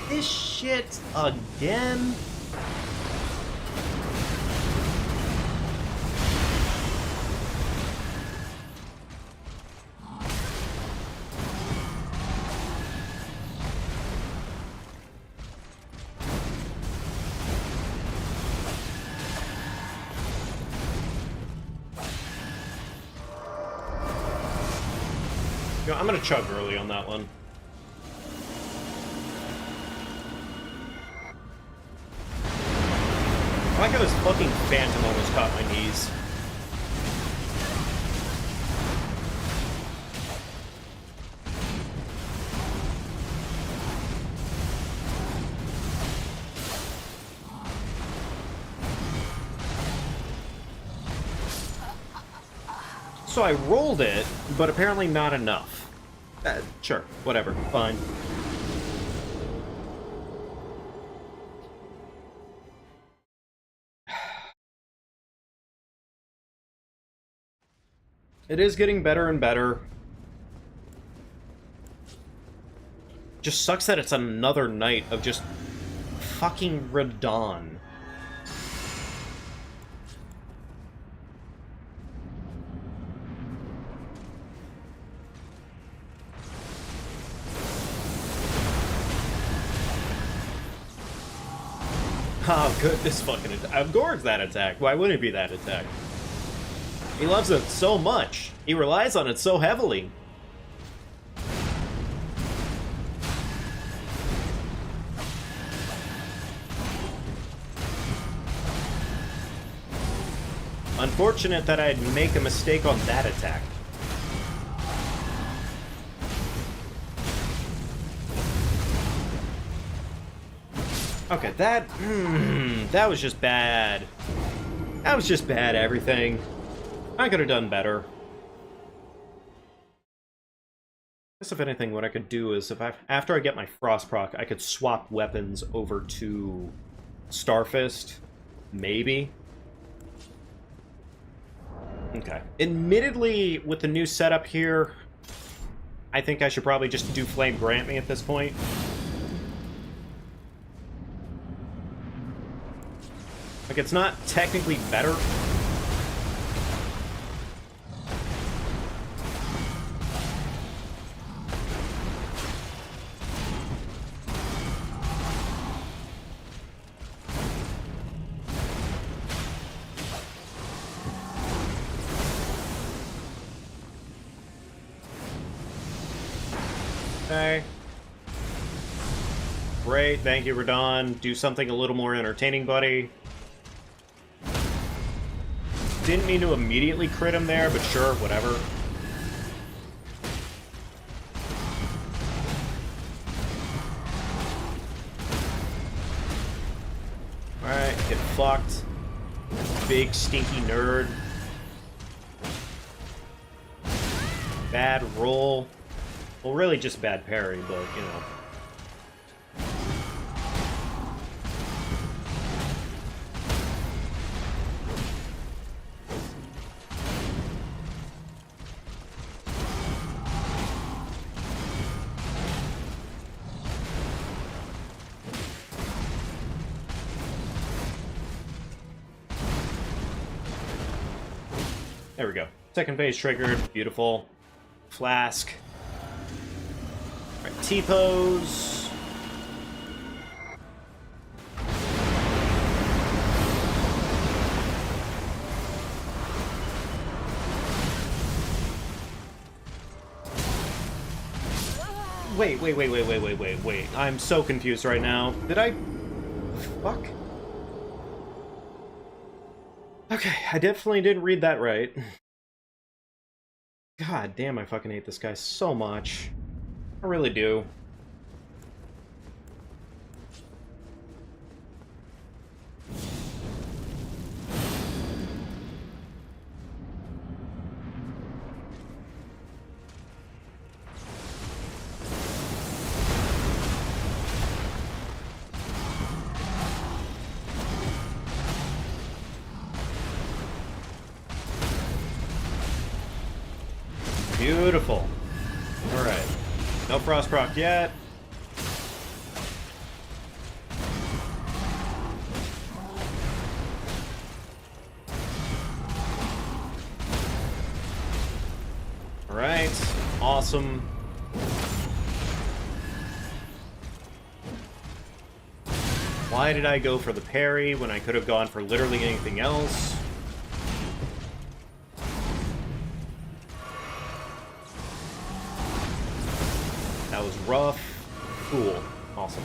this shit again? know, I'm gonna chug early on that one. I like how this fucking phantom almost caught my knees. So I rolled it, but apparently not enough. Sure, whatever, fine. It is getting better and better. Just sucks that it's another night of just fucking Radon. Oh, good, this fucking attack. Gorg's that attack. Why wouldn't it be that attack? He loves it so much. He relies on it so heavily. Unfortunate that I'd make a mistake on that attack. Okay, that was just bad. That was just bad, everything. I could have done better. I guess if anything, what I could do is, after I get my Frost proc, I could swap weapons over to Starfist. Maybe. Okay. Admittedly, with the new setup here, I think I should probably just do Flame Grant Me at this point. Like, it's not technically better. Okay. Great, thank you, Radon. Do something a little more entertaining, buddy. Didn't mean to immediately crit him there, but sure, whatever. Alright, get fucked. Big, stinky nerd. Bad roll. Well, really just bad parry, but, you know. There we go. Second phase triggered. Beautiful. Flask. Alright, T-pose. Wait. I'm so confused right now. Did I... Fuck? Okay, I definitely didn't read that right. God damn, I fucking hate this guy so much. I really do. Beautiful. Alright. No Frost proc yet. Alright. Awesome. Why did I go for the parry when I could have gone for literally anything else? rough. Cool. Awesome.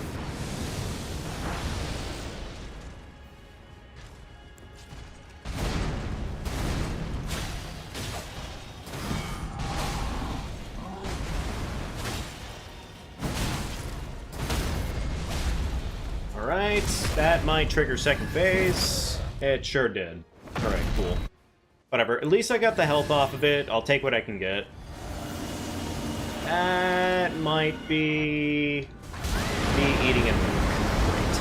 Alright, that might trigger second phase. It sure did. Alright, cool. Whatever, at least I got the health off of it. I'll take what I can get. That might be me eating it. Great.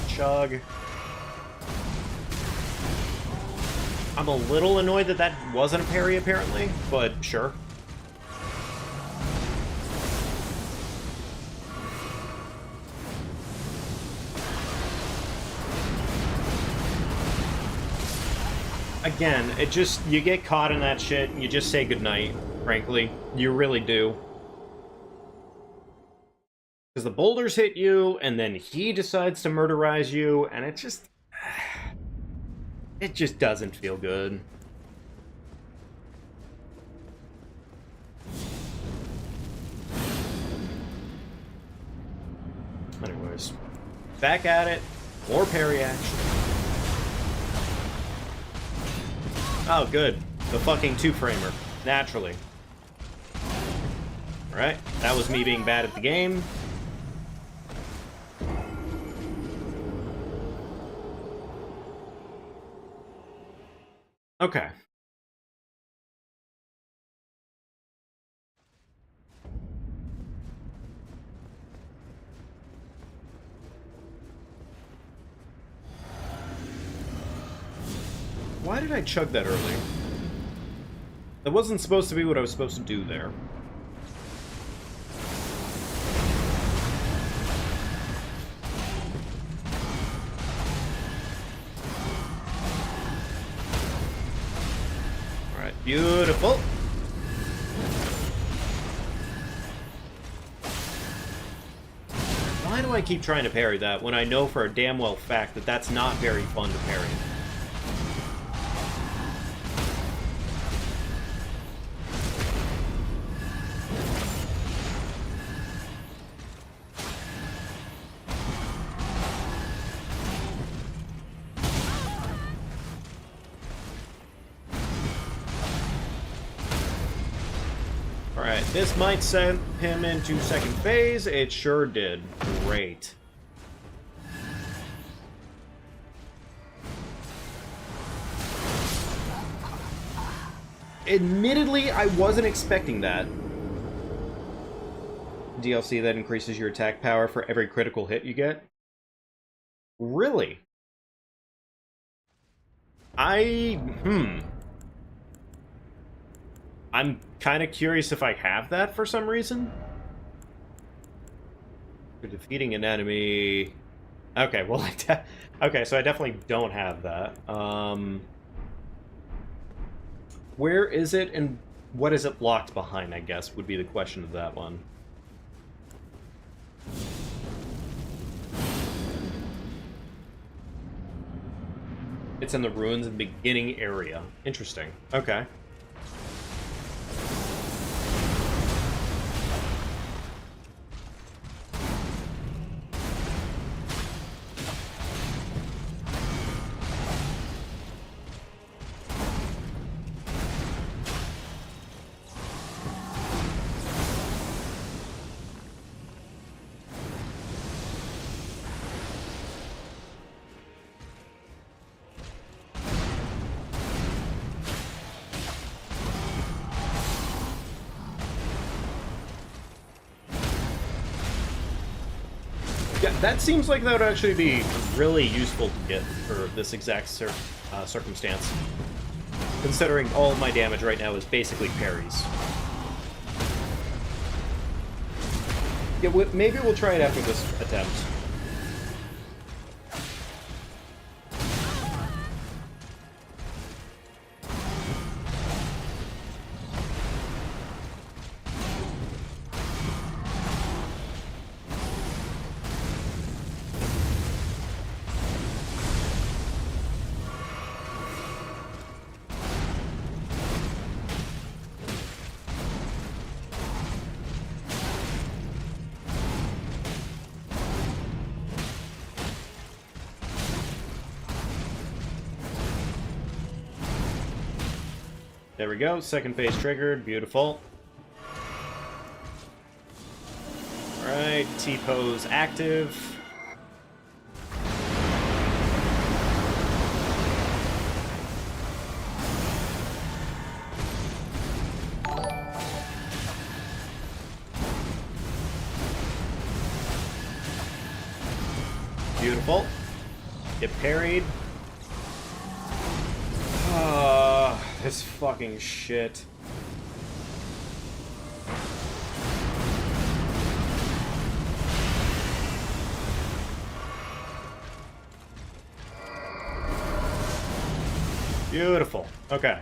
Chug. I'm a little annoyed that that wasn't a parry, apparently, but sure. Again, it just, you get caught in that shit, and you just say goodnight, frankly. You really do. Because the boulders hit you, and then he decides to murderize you, and it just... It just doesn't feel good. Anyways, back at it. More parry action. Oh, good. The fucking two-framer. Naturally. Alright, that was me being bad at the game. Okay. Why did I chug that early? That wasn't supposed to be what I was supposed to do there. Beautiful. Why do I keep trying to parry that when I know for a damn well fact that that's not very fun to parry? Alright, this might send him into second phase. It sure did. Great. Admittedly, I wasn't expecting that. DLC that increases your attack power for every critical hit you get? Really? I'm kind of curious if I have that for some reason. You're defeating an enemy... Okay, well, okay, so I definitely don't have that. Where is it, and what is it blocked behind, I guess, would be the question of that one. It's in the ruins in the beginning area. Interesting. Okay. Yeah, that seems like that would actually be really useful to get for this exact circumstance. Considering all of my damage right now is basically parries. Yeah, maybe we'll try it after this attempt. There we go. Second phase triggered. Beautiful. Alright, T-pose active. Beautiful. Get parried. This fucking shit. Beautiful. Okay.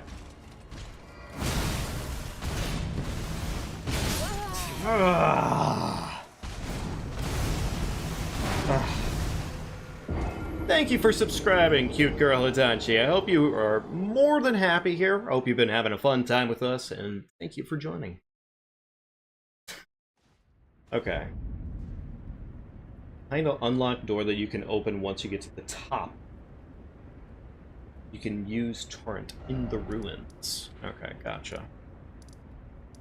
Thank you for subscribing, cute girl Hidanchi. I hope you are more than happy here. I hope you've been having a fun time with us, and thank you for joining. Okay. Find an unlocked door that you can open once you get to the top. You can use torrent in the ruins. Okay, gotcha.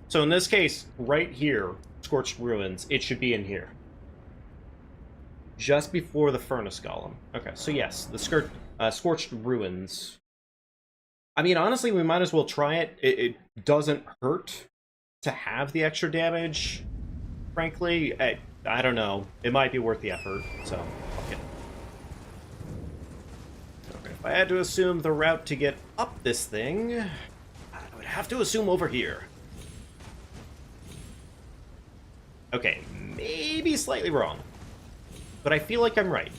So in this case, right here, Scorched Ruins, it should be in here. Just before the Furnace Golem. Okay, so yes, the Scorched Ruins. I mean, honestly, we might as well try it. It doesn't hurt to have the extra damage. Frankly, I don't know. It might be worth the effort, so fuck it. Okay, if I had to assume the route to get up this thing, I would have to assume over here. Okay, maybe slightly wrong. But I feel like I'm right.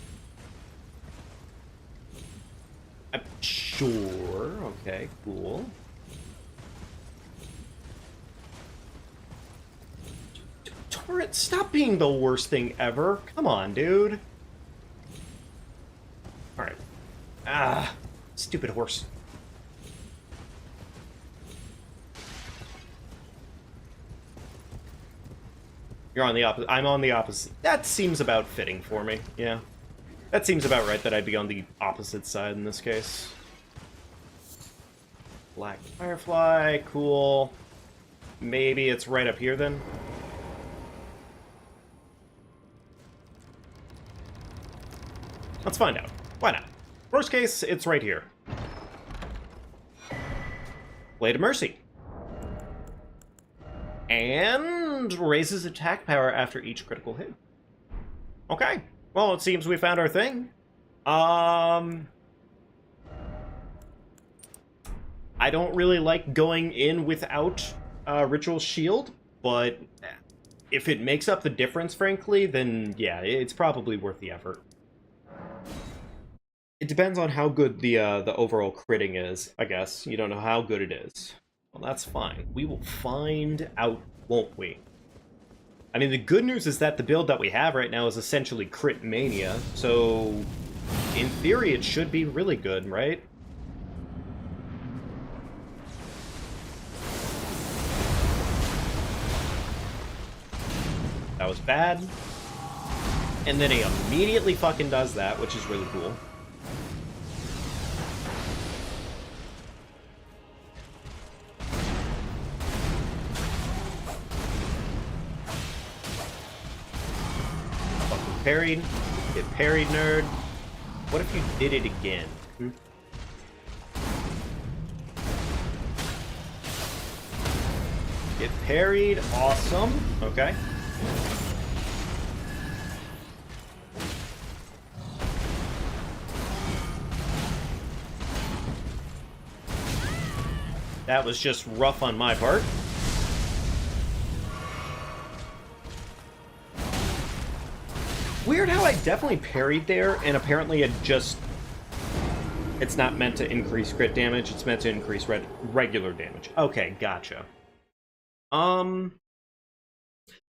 I'm sure. Okay, cool. Torrent, stop being the worst thing ever. Come on, dude. Alright. Ah, stupid horse. You're on the opposite. I'm on the opposite. That seems about fitting for me. Yeah. That seems about right that I'd be on the opposite side in this case. Black Firefly, cool. Maybe it's right up here then. Let's find out. Why not? Worst case, it's right here. Blade of Mercy. And raises attack power after each critical hit. Okay. Well, it seems we found our thing. I don't really like going in without Ritual Shield, but if it makes up the difference, frankly, then yeah, it's probably worth the effort. It depends on how good the overall critting is, I guess. You don't know how good it is. Well, that's fine. We will find out, won't we? I mean, the good news is that the build that we have right now is essentially crit mania, so in theory it should be really good, right? That was bad. And then he immediately fucking does that, which is really cool. Parried. Get parried, nerd. What if you did it again? Get parried. Awesome. Okay. That was just rough on my part. Weird how I definitely parried there, and apparently it just... It's not meant to increase crit damage, it's meant to increase regular damage. Okay, gotcha. I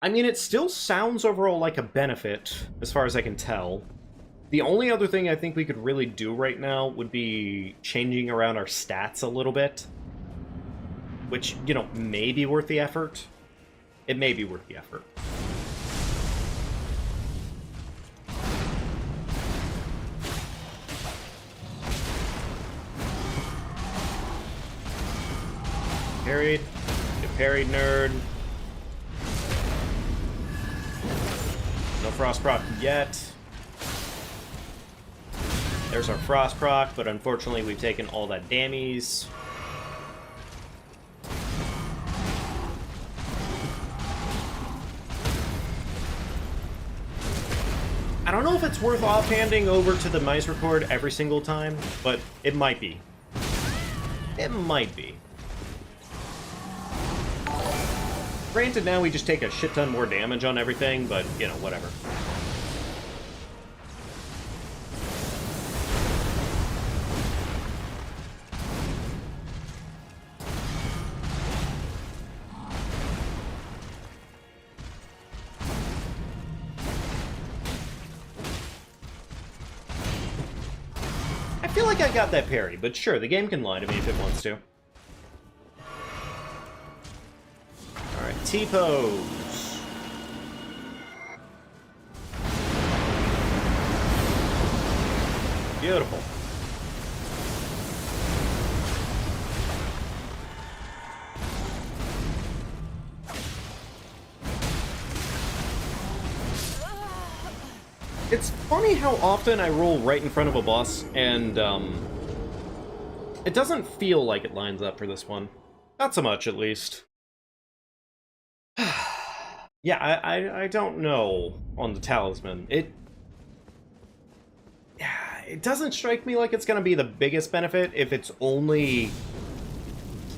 mean, it still sounds overall like a benefit, as far as I can tell. The only other thing I think we could really do right now would be changing around our stats a little bit. Which, you know, may be worth the effort. It may be worth the effort. parried. Get parried, nerd. No frost proc yet. There's our frost proc, but unfortunately we've taken all that damage. I don't know if it's worth offhanding over to the mice record every single time, but it might be. It might be. Granted, now we just take a shit ton more damage on everything, but, you know, whatever. I feel like I got that parry, but sure, the game can lie to me if it wants to. Alright, T-pose. Beautiful. It's funny how often I roll right in front of a boss, and, it doesn't feel like it lines up for this one. Not so much, at least. Yeah, I don't know on the talisman. It doesn't strike me like it's gonna be the biggest benefit if it's only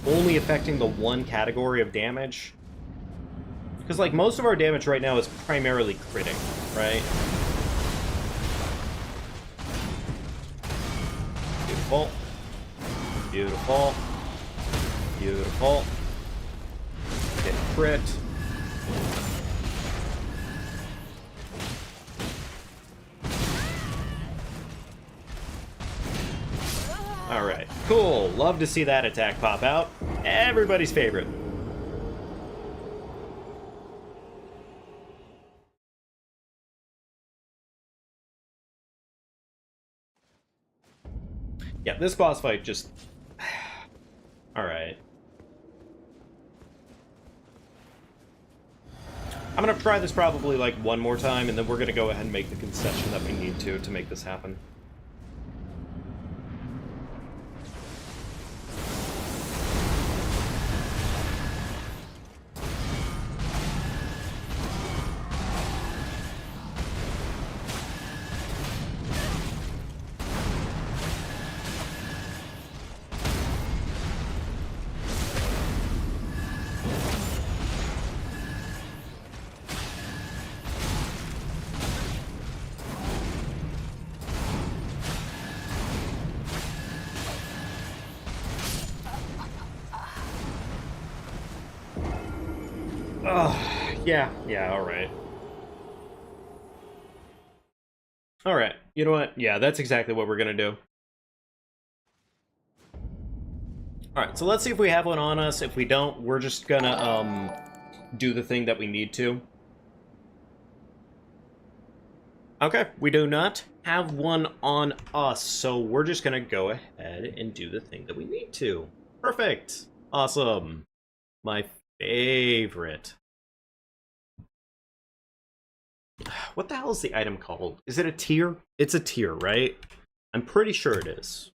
affecting the one category of damage. Because, like, most of our damage right now is primarily critting, right? Beautiful. Beautiful. Beautiful. Get crit. Alright, cool. Love to see that attack pop out. Everybody's favorite. Yeah, this boss fight just... Alright. I'm gonna try this probably, like, one more time, and then we're gonna go ahead and make the concession that we need to make this happen. Yeah, alright. Alright, you know what? Yeah, that's exactly what we're gonna do. Alright, so let's see if we have one on us. If we don't, we're just gonna, do the thing that we need to. Okay, we do not have one on us, so we're just gonna go ahead and do the thing that we need to. Perfect! Awesome. My favorite. What the hell is the item called? Is it a tier? It's a tier, right? I'm pretty sure it is.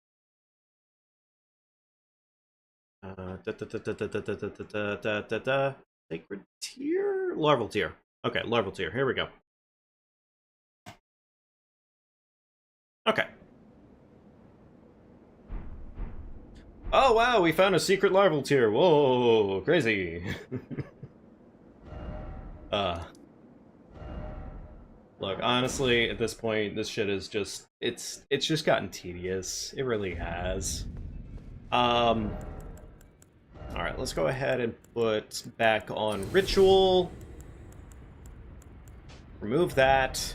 Sacred tier? Larval tier. Okay, larval tier. Here we go. Okay. Oh, wow, we found a secret larval tier. Whoa, crazy. Look, honestly, at this point, this shit is just... It's just gotten tedious. It really has. Alright, let's go ahead and put back on Ritual. Remove that.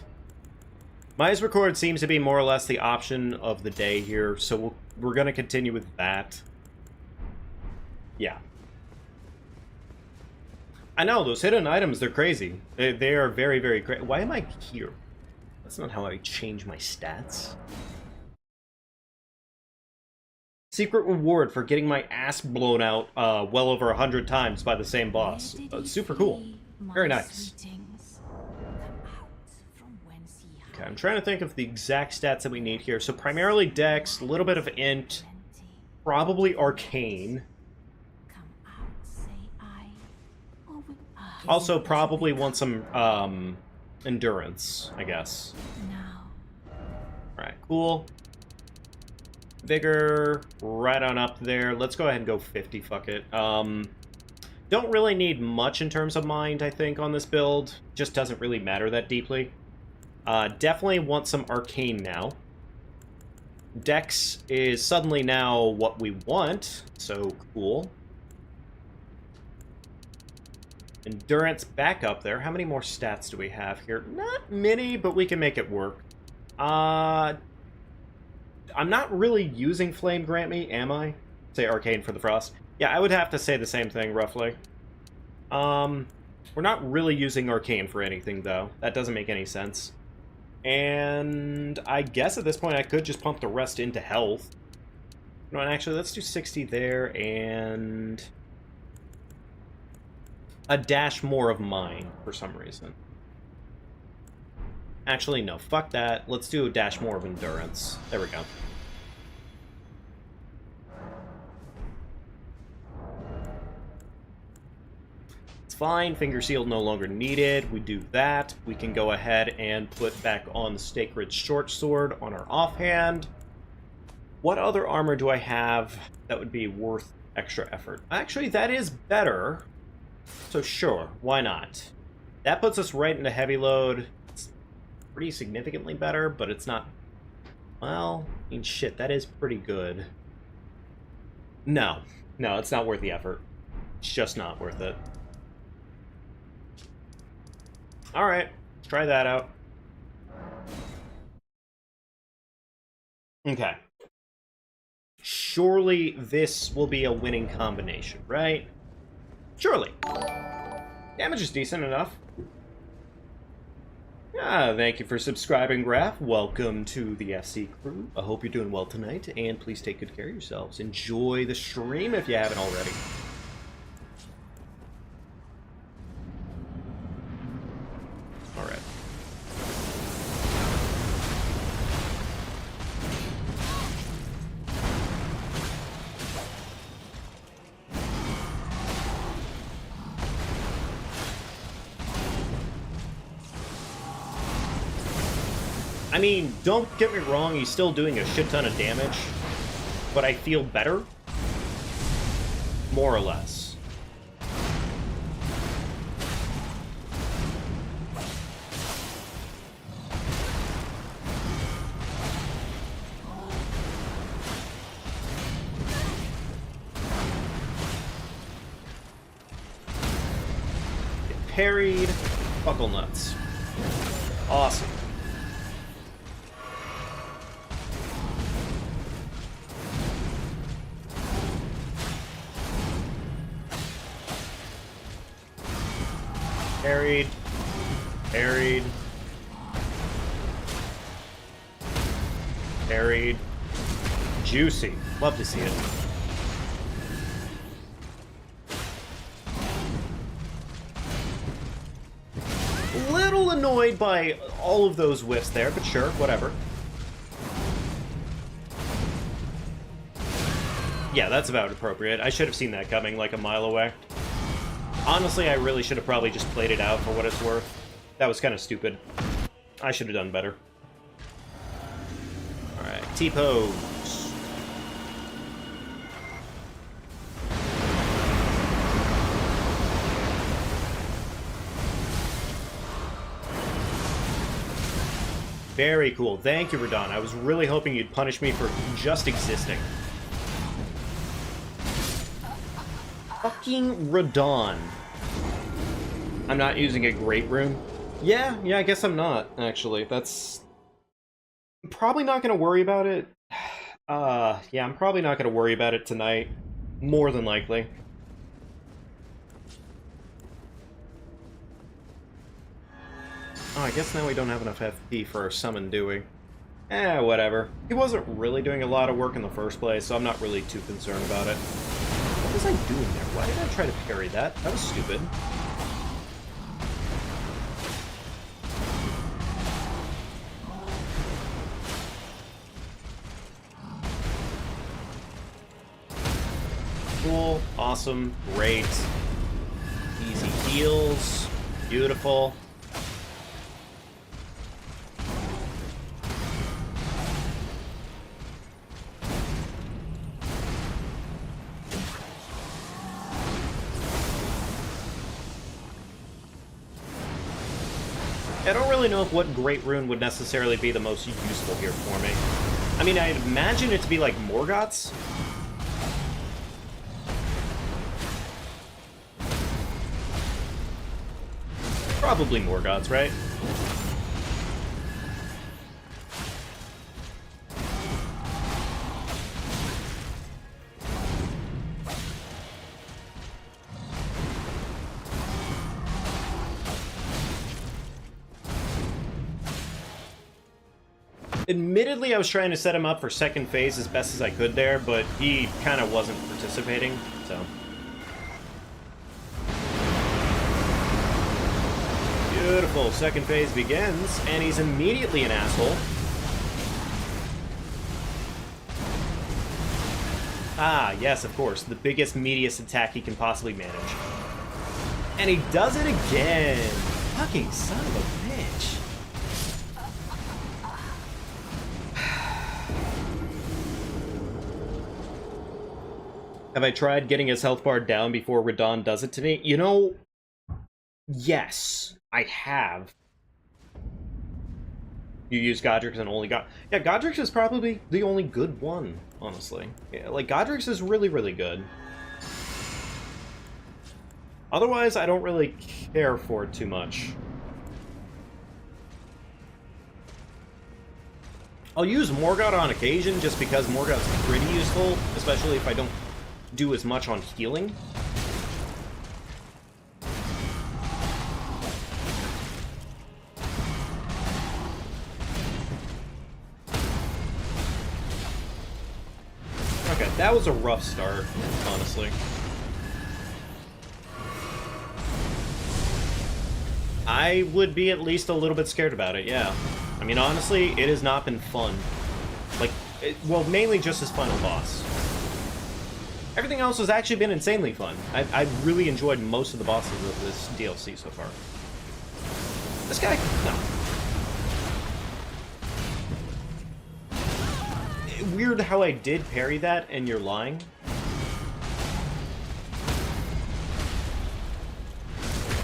Mice Record seems to be more or less the option of the day here, so we're going to continue with that. Yeah. I know, those hidden items, they're crazy. They are very, very crazy. Why am I here? That's not how I change my stats. Secret reward for getting my ass blown out well over 100 times by the same boss. Super cool. Very nice. Okay, I'm trying to think of the exact stats that we need here. So primarily Dex, a little bit of Int, probably Arcane. Also probably want some Endurance, I guess. Alright, cool. Vigor, right on up there. Let's go ahead and go 50, fuck it. Don't really need much in terms of mind, I think, on this build. Just doesn't really matter that deeply. Definitely want some Arcane now. Dex is suddenly now what we want, so cool. Endurance back up there. How many more stats do we have here? Not many, but we can make it work. I'm not really using Flame Grant Me, am I? Say Arcane for the Frost. Yeah, I would have to say the same thing, roughly. We're not really using Arcane for anything, though. That doesn't make any sense. And I guess at this point I could just pump the rest into health. No, and actually, let's do 60 there, and a dash more of mine, for some reason. Actually, no, fuck that. Let's do a dash more of Endurance. There we go. It's fine. Finger Seal no longer needed. We do that. We can go ahead and put back on the Sacred Short Sword on our offhand. What other armor do I have that would be worth extra effort? Actually, that is better. So sure, why not? That puts us right into heavy load. It's pretty significantly better, but it's not... Well, I mean, shit, that is pretty good. No, it's not worth the effort. It's just not worth it. Alright, let's try that out. Okay. Surely this will be a winning combination, right? Surely. Damage is decent enough. Thank you for subscribing, Graph. Welcome to the FC crew. I hope you're doing well tonight, and please take good care of yourselves. Enjoy the stream if you haven't already. Alright. I mean, don't get me wrong, he's still doing a shit ton of damage, but I feel better. More or less. Get parried. Buckle nuts. Awesome. Parried. Parried. Parried. Juicy. Love to see it. A little annoyed by all of those whiffs there, but sure, whatever. Yeah, that's about appropriate. I should have seen that coming like a mile away. Honestly, I really should have probably just played it out for what it's worth. That was kind of stupid. I should have done better. Alright, T-pose. Very cool. Thank you, Radon. I was really hoping you'd punish me for just existing. Fucking Radon. I'm not using a Great Rune. Yeah, I guess I'm not, actually. That's... I'm probably not going to worry about it. Yeah, I'm probably not going to worry about it tonight. More than likely. Oh, I guess now we don't have enough FP for our summon, do we? Whatever. He wasn't really doing a lot of work in the first place, so I'm not really too concerned about it. What was I doing there? Why did I try to parry that? That was stupid. Cool, awesome, great. Easy heals, beautiful. I don't really know if what Great Rune would necessarily be the most useful here for me. I mean, I'd imagine it to be like Morgoth's. Probably Morgoth's, right? Admittedly, I was trying to set him up for second phase as best as I could there, but he kind of wasn't participating, so... Beautiful. Second phase begins, and he's immediately an asshole. Ah, yes, of course. The biggest, meatiest attack he can possibly manage. And he does it again! Fucking son of a bitch. Have I tried getting his health bar down before Radahn does it to me? You know, yes, I have. You use Godrix and only Yeah, Godrix is probably the only good one, honestly. Yeah, like, Godrix is really, really good. Otherwise, I don't really care for it too much. I'll use Morgoth on occasion, just because Morgoth's pretty useful, especially if I don't do as much on healing. Okay, that was a rough start, honestly. I would be at least a little bit scared about it, yeah. I mean, honestly, it has not been fun. Like, well, mainly just his final boss. Everything else has actually been insanely fun. I've really enjoyed most of the bosses of this DLC so far. This guy, no. Weird how I did parry that and you're lying.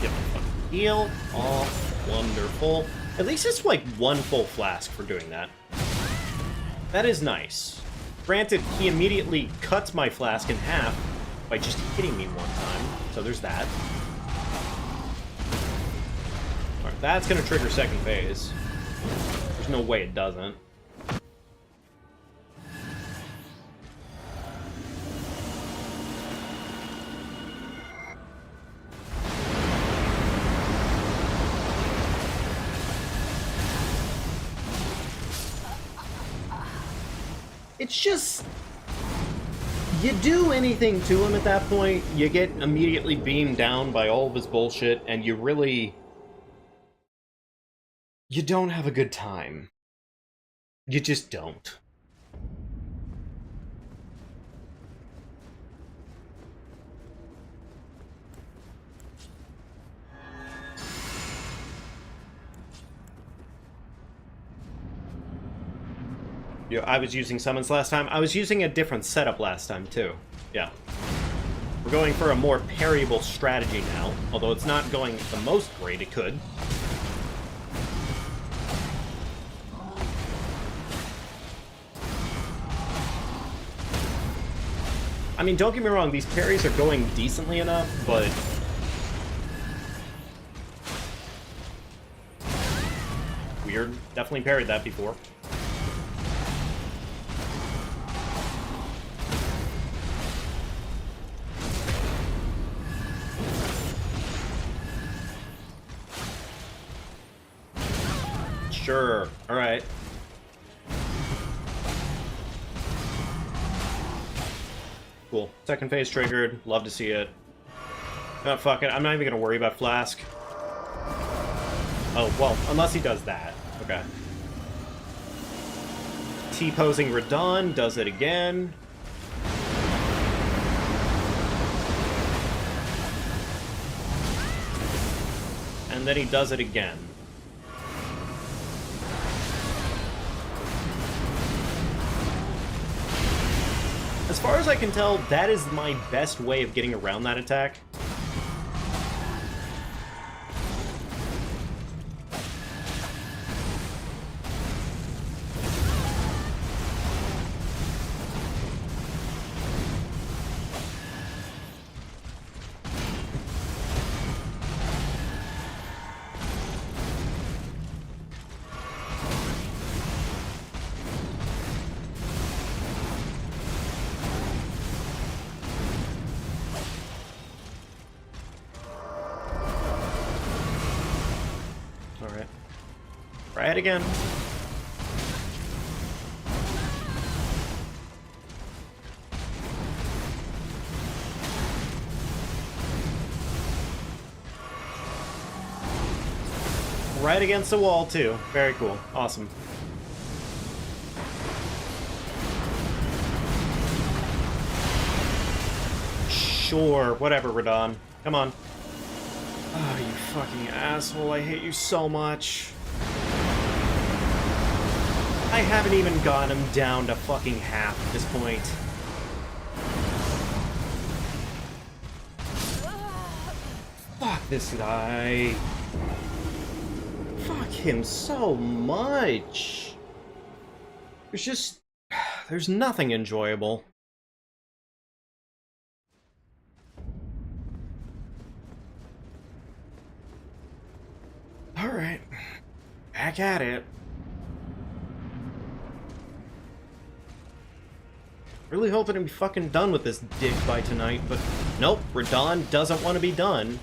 Get my fucking heal. Oh, wonderful. At least it's like one full flask for doing that. That is nice. Granted, he immediately cuts my flask in half by just hitting me one time, so there's that. Alright, that's gonna trigger second phase. There's no way it doesn't. It's just... you do anything to him at that point, you get immediately beamed down by all of his bullshit, and you really... you don't have a good time. You just don't. You know, I was using summons last time. I was using a different setup last time, too. Yeah. We're going for a more parryable strategy now, although it's not going the most great it could. I mean, don't get me wrong, these parries are going decently enough, but... weird. Definitely parried that before. Sure. Alright. Cool. Second phase triggered. Love to see it. Oh, fuck it. I'm not even gonna worry about Flask. Oh, well, unless he does that. Okay. T-posing Radon, does it again. And then he does it again. As far as I can tell, that is my best way of getting around that attack. Try it again. Right against the wall, too. Very cool. Awesome. Sure. Whatever, Radon. Come on. Oh, you fucking asshole. I hate you so much. I haven't even gotten him down to fucking half at this point. Fuck this guy. Fuck him so much. There's nothing enjoyable. Alright. Back at it. Really hoping to be fucking done with this dick by tonight, but nope, Radon doesn't want to be done.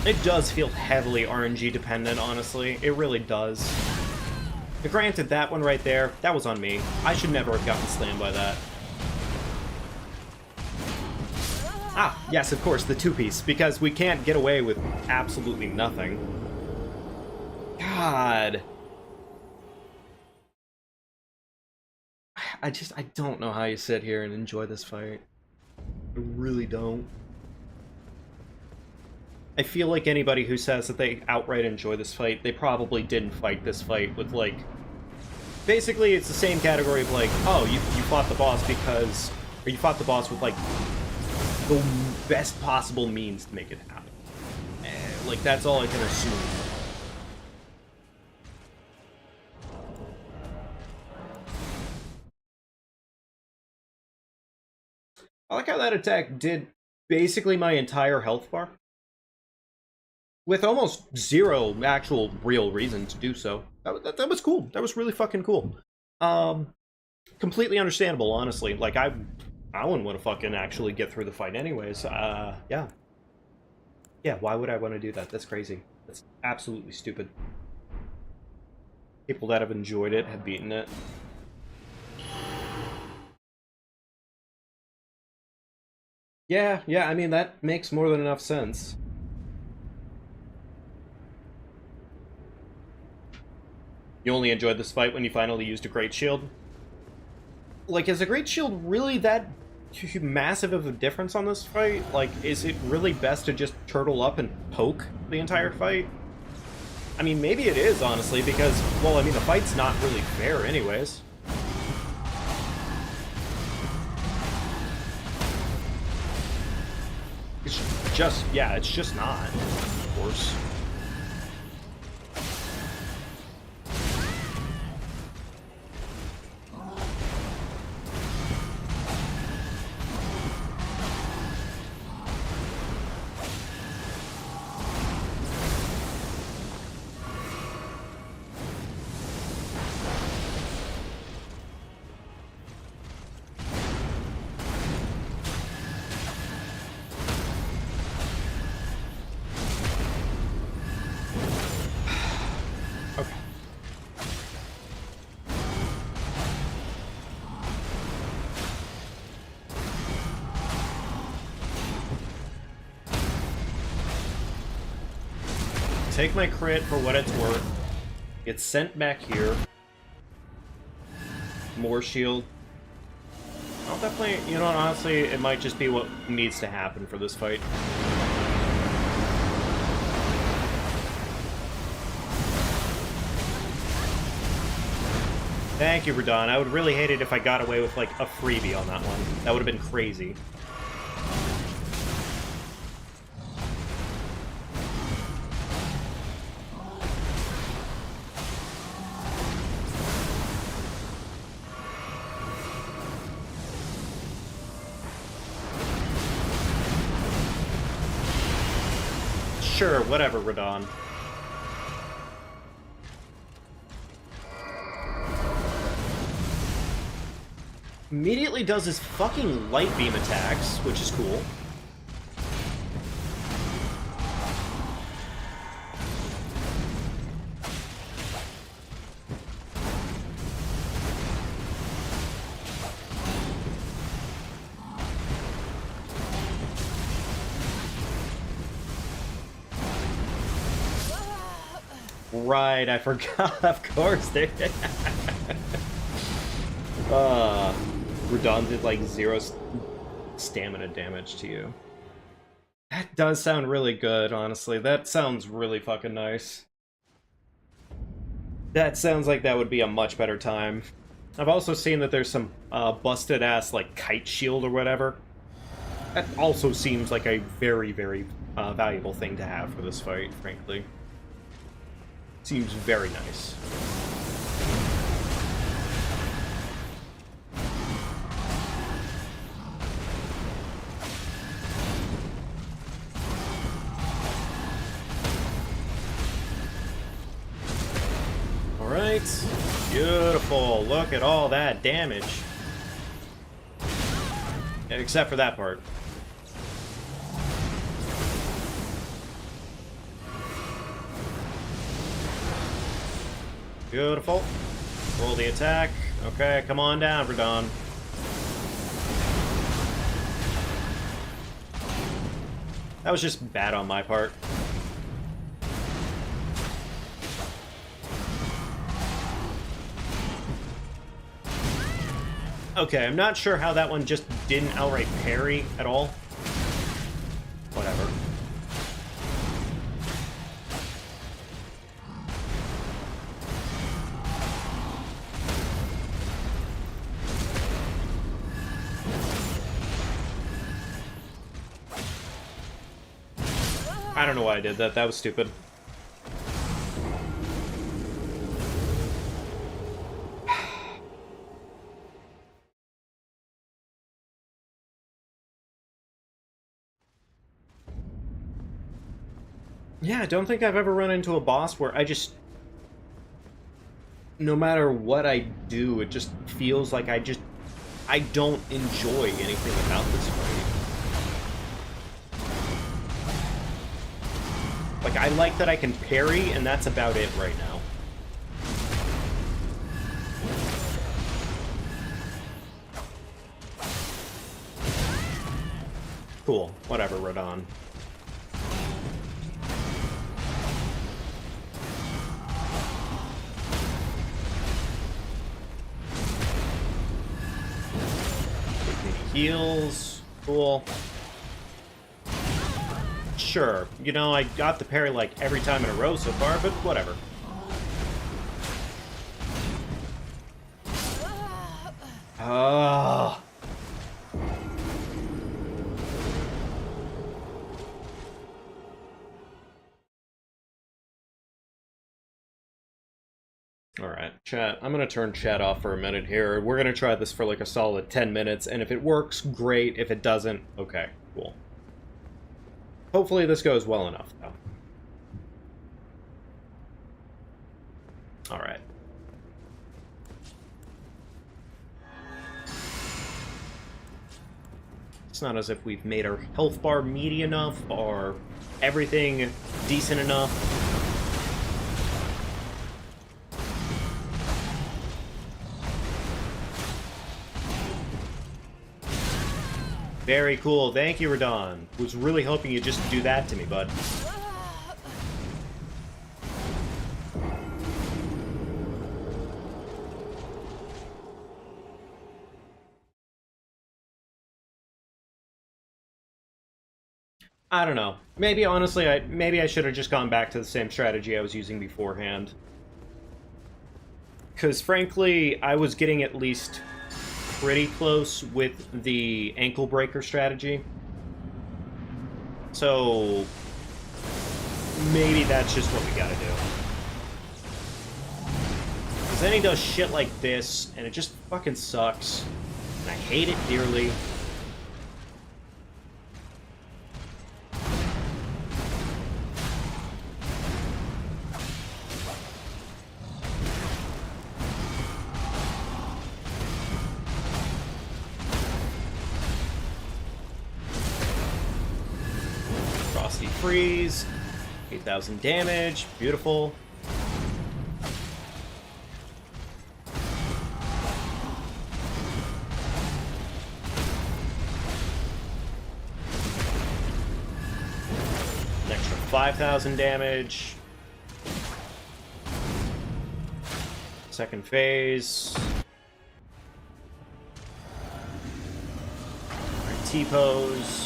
It does feel heavily RNG dependent, honestly. It really does. But granted, that one right there, that was on me. I should never have gotten slammed by that. Ah, yes, of course, the two-piece, because we can't get away with absolutely nothing. God. I don't know how you sit here and enjoy this fight. I really don't. I feel like anybody who says that they outright enjoy this fight, they probably didn't fight this fight with, like... Basically, it's the same category of, like, oh, you fought the boss because... Or you fought the boss with, like... the best possible means to make it happen. Like, that's all I can assume. I like how that attack did basically my entire health bar. With almost zero actual real reason to do so. That was cool. That was really fucking cool. Completely understandable, honestly. Like, I wouldn't want to fucking actually get through the fight anyways. Yeah. Yeah, why would I want to do that? That's crazy. That's absolutely stupid. People that have enjoyed it have beaten it. Yeah, I mean, that makes more than enough sense. You only enjoyed this fight when you finally used a Great Shield? Like, is a Great Shield really that massive of a difference on this fight? Like, is it really best to just turtle up and poke the entire fight? I mean, maybe it is, honestly, because, well, I mean, the fight's not really fair anyways. It's just, yeah, it's just not, of course. take my crit for what it's worth. Get sent back here. More shield. I'll definitely, you know, honestly, it might just be what needs to happen for this fight. Thank you, Radon. I would really hate it if I got away with, like, a freebie on that one. That would have been crazy. Sure, whatever, Radon. Immediately does his fucking light beam attacks, which is cool. Right, I forgot, of course. Radon did like 0 stamina damage to you. That does sound really good, honestly. That sounds really fucking nice. That sounds like that would be a much better time. I've also seen that there's some busted ass like kite shield or whatever. That also seems like a very, very valuable thing to have for this fight, frankly. Seems very nice. Alright. Beautiful. Look at all that damage. Except for that part. Beautiful. Roll the attack. Okay, come on down, Radon. That was just bad on my part. Okay, I'm not sure how that one just didn't outright parry at all. Whatever. I don't know why I did that. That was stupid. Yeah, I don't think I've ever run into a boss where I just... No matter what I do, it just feels like I don't enjoy anything about this fight. Like, I like that I can parry, and that's about it right now. Cool. Whatever, Radon. Heals. Cool. Sure. You know, I got the parry like every time in a row so far, but whatever. Ah. Alright, chat. I'm gonna turn chat off for a minute here. We're gonna try this for like a solid 10 minutes, and if it works, great. If it doesn't, okay, cool. Hopefully this goes well enough, though. Alright. It's not as if we've made our health bar meaty enough, or everything decent enough. Very cool. Thank you, Radon. Was really hoping you'd just do that to me, bud. I don't know. Maybe, honestly, maybe I should have just gone back to the same strategy I was using beforehand. Because, frankly, I was getting at least pretty close with the ankle breaker strategy. So, maybe that's just what we gotta do. Because then he does shit like this, and it just fucking sucks. And I hate it dearly. Frosty Freeze. 8,000 damage. Beautiful. An extra 5,000 damage. Second phase. Alright, T-pose.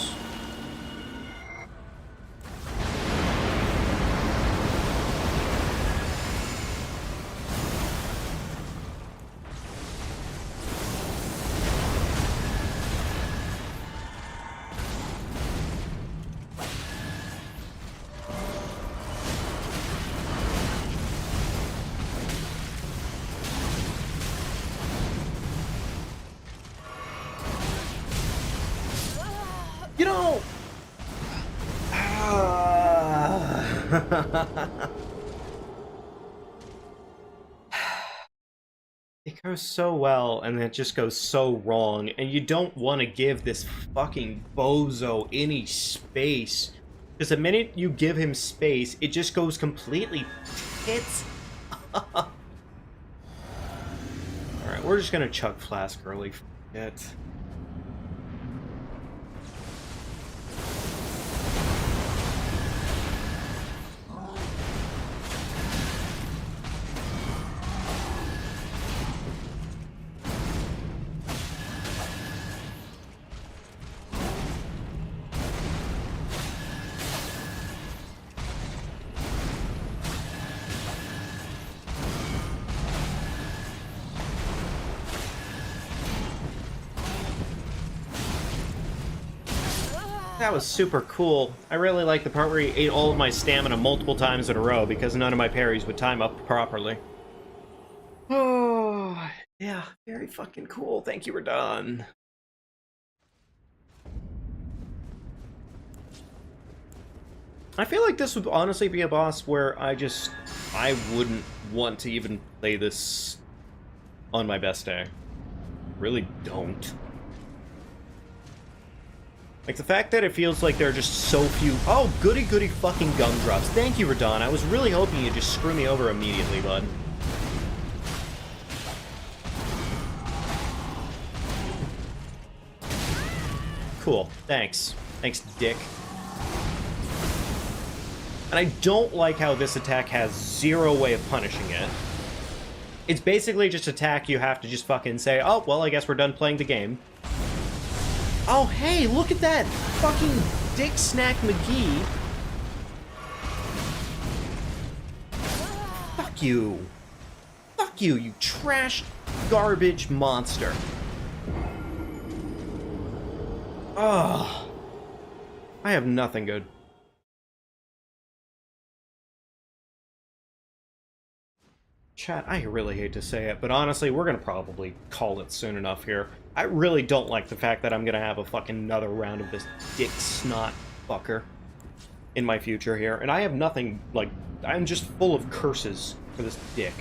You know... It goes so well, and then it just goes so wrong, and you don't want to give this fucking bozo any space. Because the minute you give him space, it just goes completely tits. Alright, we're just gonna Chug Flask early. Forget. That was super cool. I really like the part where he ate all of my stamina multiple times in a row because none of my parries would time up properly. Oh, yeah, very fucking cool. Thank you, we're done. I feel like this would honestly be a boss where I wouldn't want to even play this on my best day. Really don't. Like, the fact that it feels like there are just so few... Oh, goody goody fucking gumdrops. Thank you, Radon. I was really hoping you'd just screw me over immediately, bud. Cool. Thanks. Thanks, dick. And I don't like how this attack has zero way of punishing it. It's basically just attack you have to just fucking say, oh, well, I guess we're done playing the game. Oh, hey, look at that! Fucking Dick Snack McGee! Fuck you! Fuck you, you trash garbage monster! Ugh. I have nothing good. Chat, I really hate to say it, but honestly, we're gonna probably call it soon enough here. I really don't like the fact that I'm gonna have a fucking another round of this dick snot fucker in my future here, and I have nothing, like, I'm just full of curses for this dick.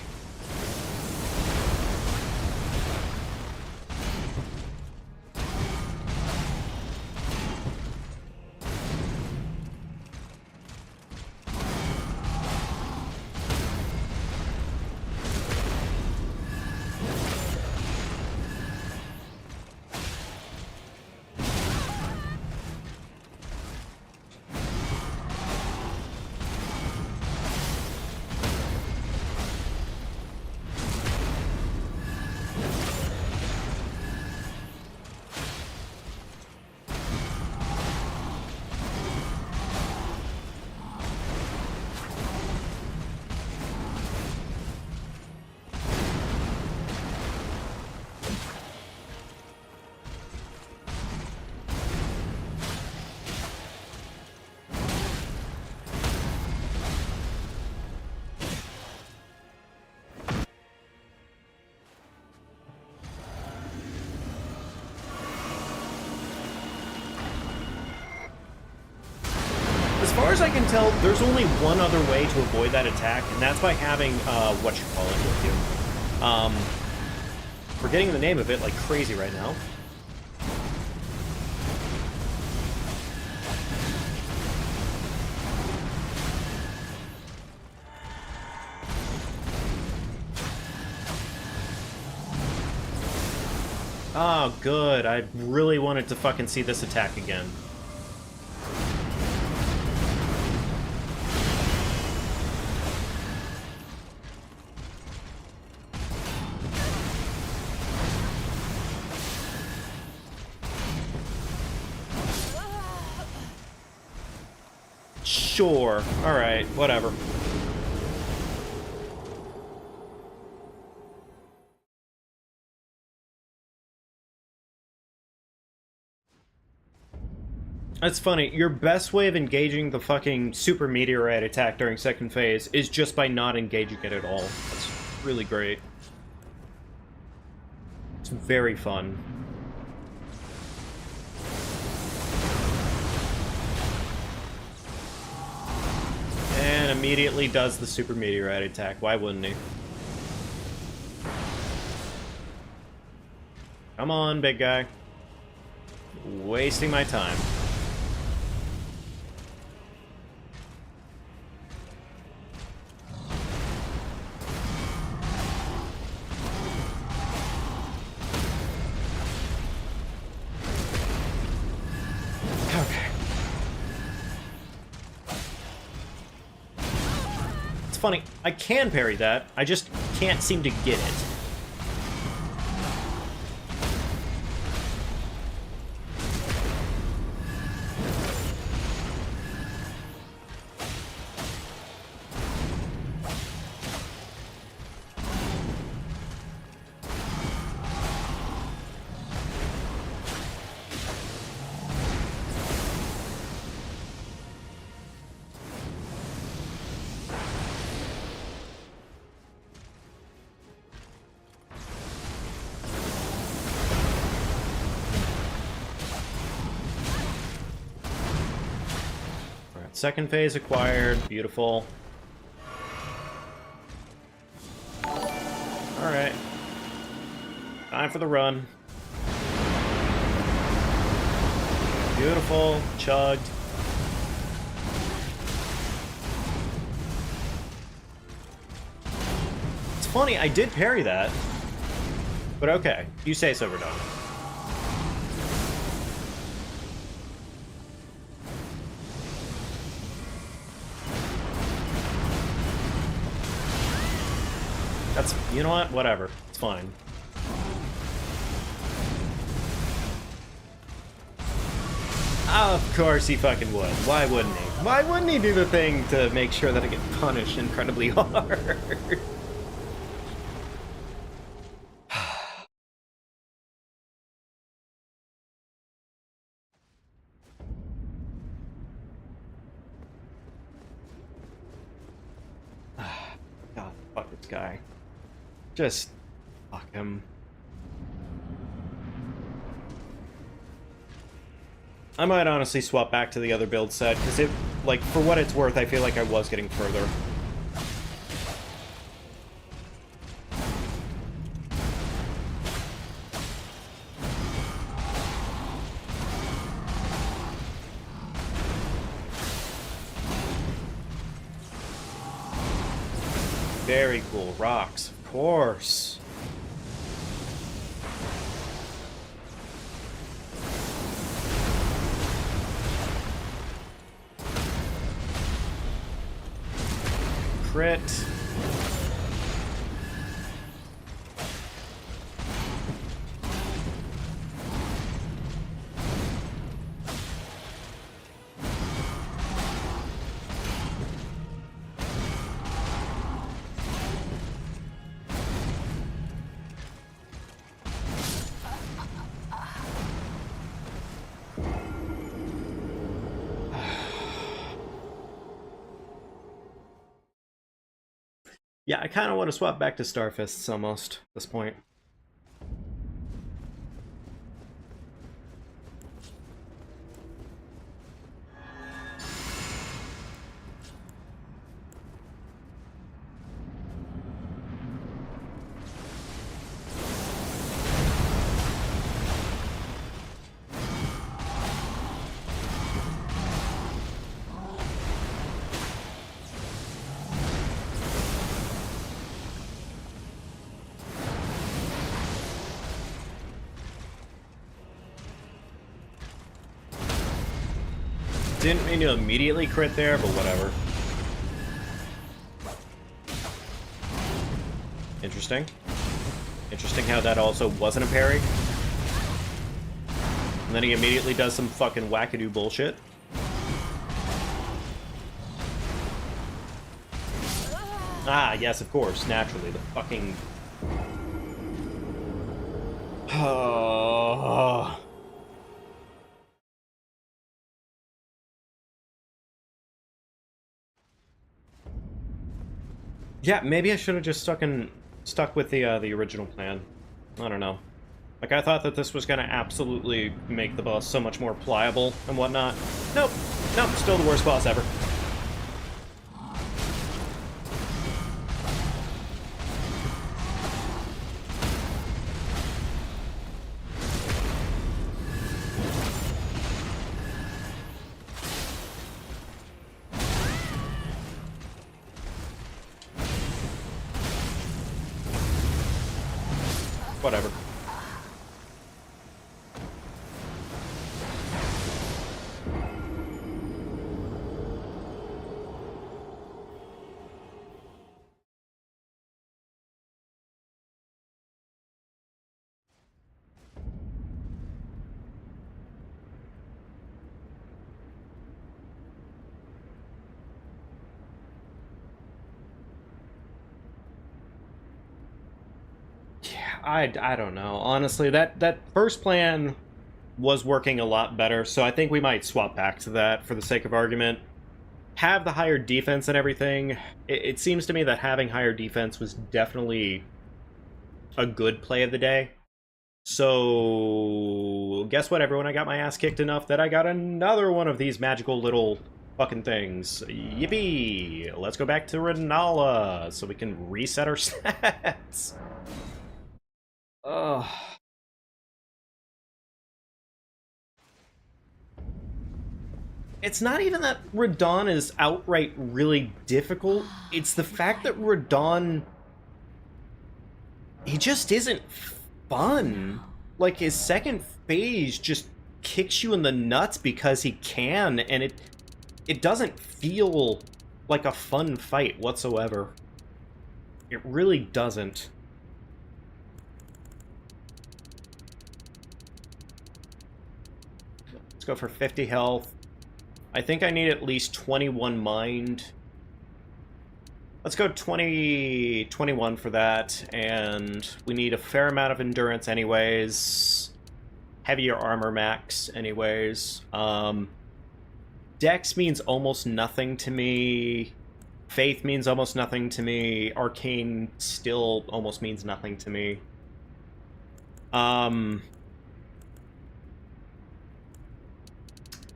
far as I can tell, there's only one other way to avoid that attack, and that's by having, whatchamacallit with you. Forgetting the name of it like crazy right now. Oh, good. I really wanted to fucking see this attack again. Sure. Alright, whatever. That's funny. Your best way of engaging the fucking super meteorite attack during second phase is just by not engaging it at all. That's really great. It's very fun. And immediately does the super meteorite attack. Why wouldn't he? Come on, big guy. Wasting my time. Funny, I can parry that, I just can't seem to get it. Second phase acquired. Beautiful. Alright. Time for the run. Beautiful. Chugged. It's funny, I did parry that. But okay. You say so, Verdun. That's, you know what? Whatever. It's fine. Of course he fucking would. Why wouldn't he? Why wouldn't he do the thing to make sure that I get punished incredibly hard? God, fuck this guy. Just fuck him. I might honestly swap back to the other build set, because it, like, for what it's worth, I feel like I was getting further. Very cool. Rocks, of course. Crit. Yeah, I kind of want to swap back to Starfists almost at this point. Didn't mean to immediately crit there, but whatever. Interesting. Interesting how that also wasn't a parry. And then he immediately does some fucking wackadoo bullshit. Ah, yes, of course, naturally, the fucking... Yeah, maybe I should have just stuck with the original plan. I don't know. Like, I thought that this was gonna absolutely make the boss so much more pliable and whatnot. Nope. Nope, still the worst boss ever. Whatever. I don't know. Honestly, that first plan was working a lot better, so I think we might swap back to that for the sake of argument. Have the higher defense and everything. It seems to me that having higher defense was definitely a good play of the day. So, guess what, everyone? I got my ass kicked enough that I got another one of these magical little fucking things. Yippee! Let's go back to Renala so we can reset our stats. Ugh. It's not even that Radon is outright really difficult. It's the fact that Radon... he just isn't fun. Like, his second phase just kicks you in the nuts because he can, and it doesn't feel like a fun fight whatsoever. It really doesn't. Let's go for 50 health. I think I need at least 21 mind. Let's go 21 for that, and we need a fair amount of endurance anyways. Heavier armor max anyways. Dex means almost nothing to me. Faith means almost nothing to me. Arcane still almost means nothing to me.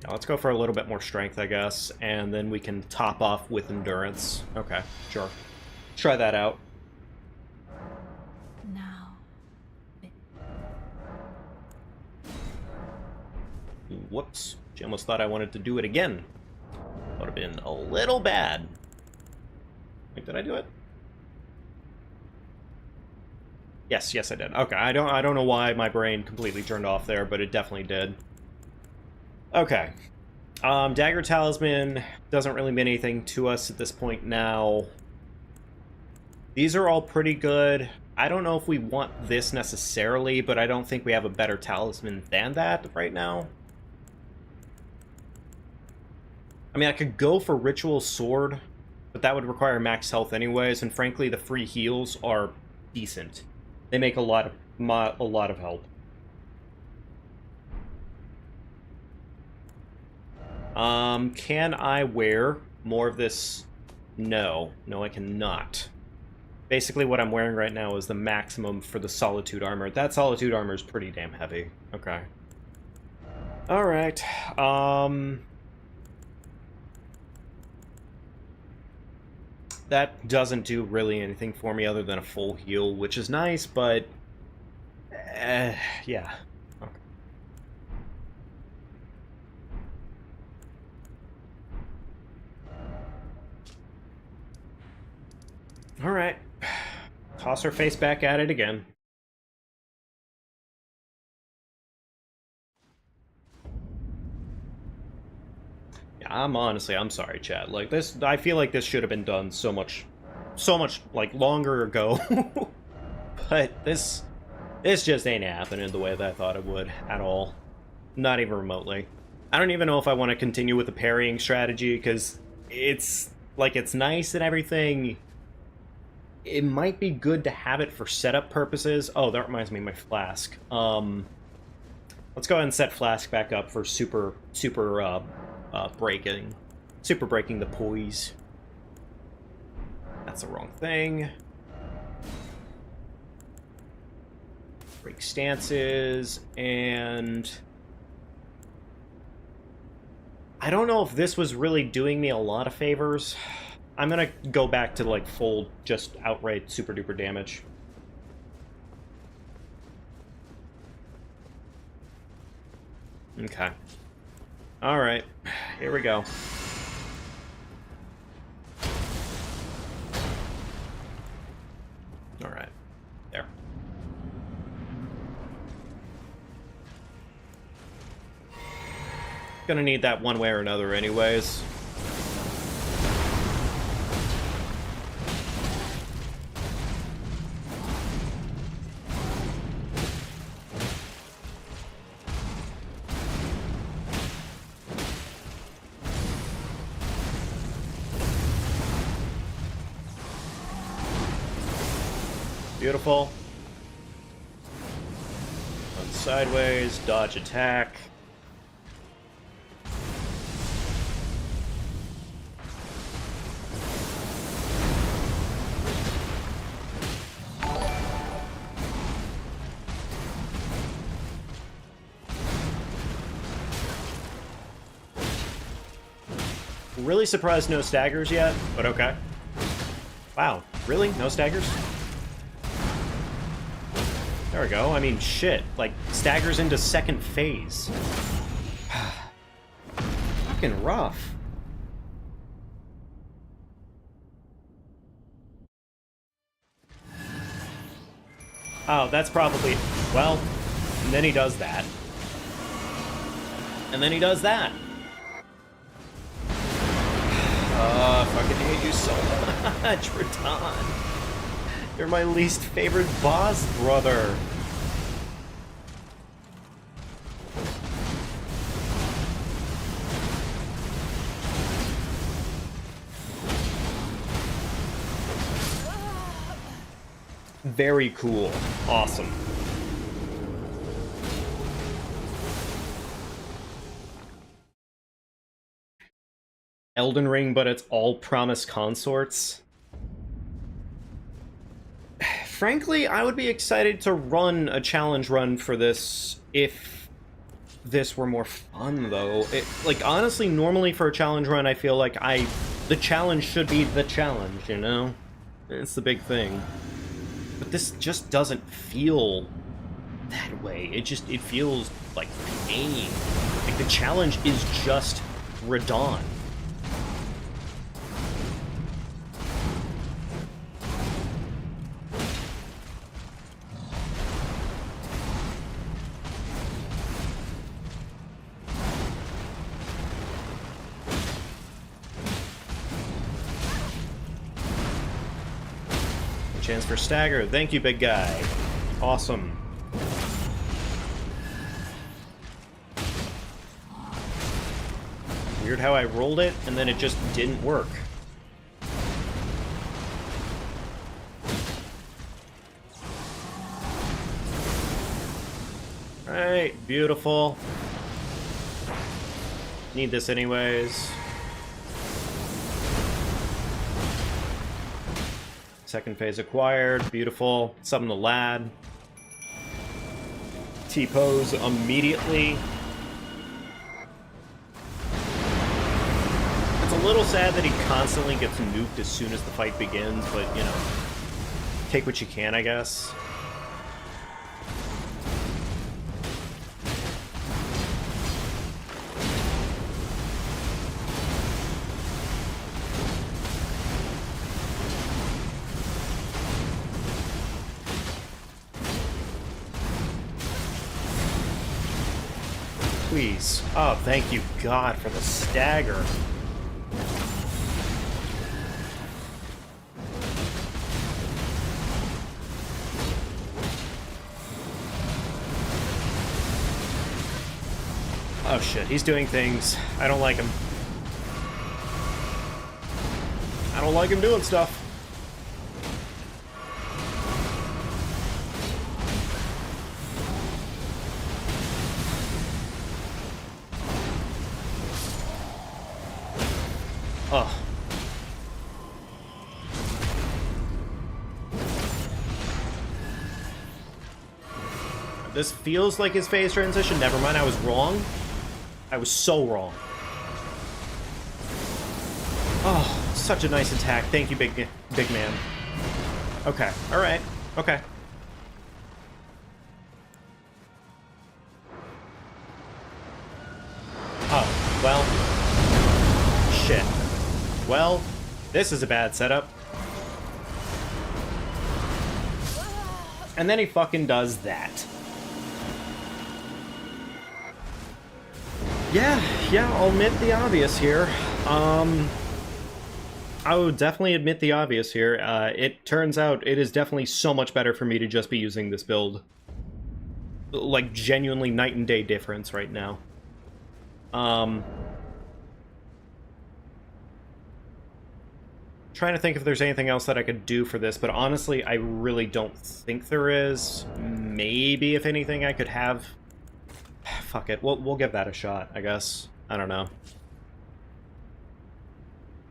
Let's go for a little bit more strength, I guess, and then we can top off with endurance. Okay, sure. Let's try that out. Now. Whoops. She almost thought I wanted to do it again. Would have been a little bad. Wait, did I do it? Yes, yes I did. Okay, I don't know why my brain completely turned off there, but it definitely did. Okay. Dagger Talisman doesn't really mean anything to us at this point now. These are all pretty good. I don't know if we want this necessarily, but I don't think we have a better talisman than that right now. I mean, I could go for Ritual Sword, but that would require max health anyways, and frankly, the free heals are decent. They make a lot of help. Can I wear more of this? No. No, I cannot. Basically, what I'm wearing right now is the maximum for the Solitude armor. That Solitude armor is pretty damn heavy. Okay. Alright. That doesn't do really anything for me other than a full heal, which is nice, but... yeah. Okay. Alright. Toss her face back at it again. I'm sorry, chat. Like, this, I feel like this should have been done so much, like, longer ago. But this just ain't happening the way that I thought it would at all. Not even remotely. I don't even know if I want to continue with the parrying strategy, because it's, like, it's nice and everything. It might be good to have it for setup purposes. Oh, that reminds me of my flask. Let's go ahead and set flask back up for super breaking the poise. That's the wrong thing. Break stances, and I don't know if this was really doing me a lot of favors. I'm gonna go back to, like, full, just outright super duper damage. Okay. Alright. Here we go. Alright. There. Gonna need that one way or another anyways. Beautiful. Run sideways, dodge attack. Really surprised no staggers yet, but okay. Wow, really? No staggers? There we go. I mean, shit. Like, staggers into second phase. Fucking rough. Oh, that's probably... Well, and then he does that. And then he does that. I fucking hate you so much, Radon. You're my least favorite boss, brother. Very cool. Awesome. Elden Ring, but it's all promised consorts. Frankly, I would be excited to run a challenge run for this if this were more fun, though. Like, honestly, normally for a challenge run, I feel like the challenge should be the challenge, you know? It's the big thing. But this just doesn't feel that way. It feels like pain. Like, the challenge is just Radon. Chance for stagger. Thank you, big guy. Awesome. Weird how I rolled it, and then it just didn't work. Alright, beautiful. Need this anyways. Second phase acquired. Beautiful. Summon the lad. T-pose immediately. It's a little sad that he constantly gets nuked as soon as the fight begins, but, you know, take what you can, I guess. please. Oh, thank you, God, for the stagger. Oh shit, he's doing things. I don't like him. I don't like him doing stuff. Ugh. This feels like his phase transition. Never mind, I was wrong. I was so wrong. Oh, such a nice attack. Thank you, big man. Okay, alright. Okay. Oh, well. Shit. Well, this is a bad setup. And then he fucking does that. Yeah, I'll admit the obvious here. I would definitely admit the obvious here. It turns out it is definitely so much better for me to just be using this build. Like, genuinely night and day difference right now. Trying to think if there's anything else that I could do for this, but honestly, I really don't think there is. Maybe, if anything, I could have... Fuck it, we'll give that a shot, I guess. I don't know.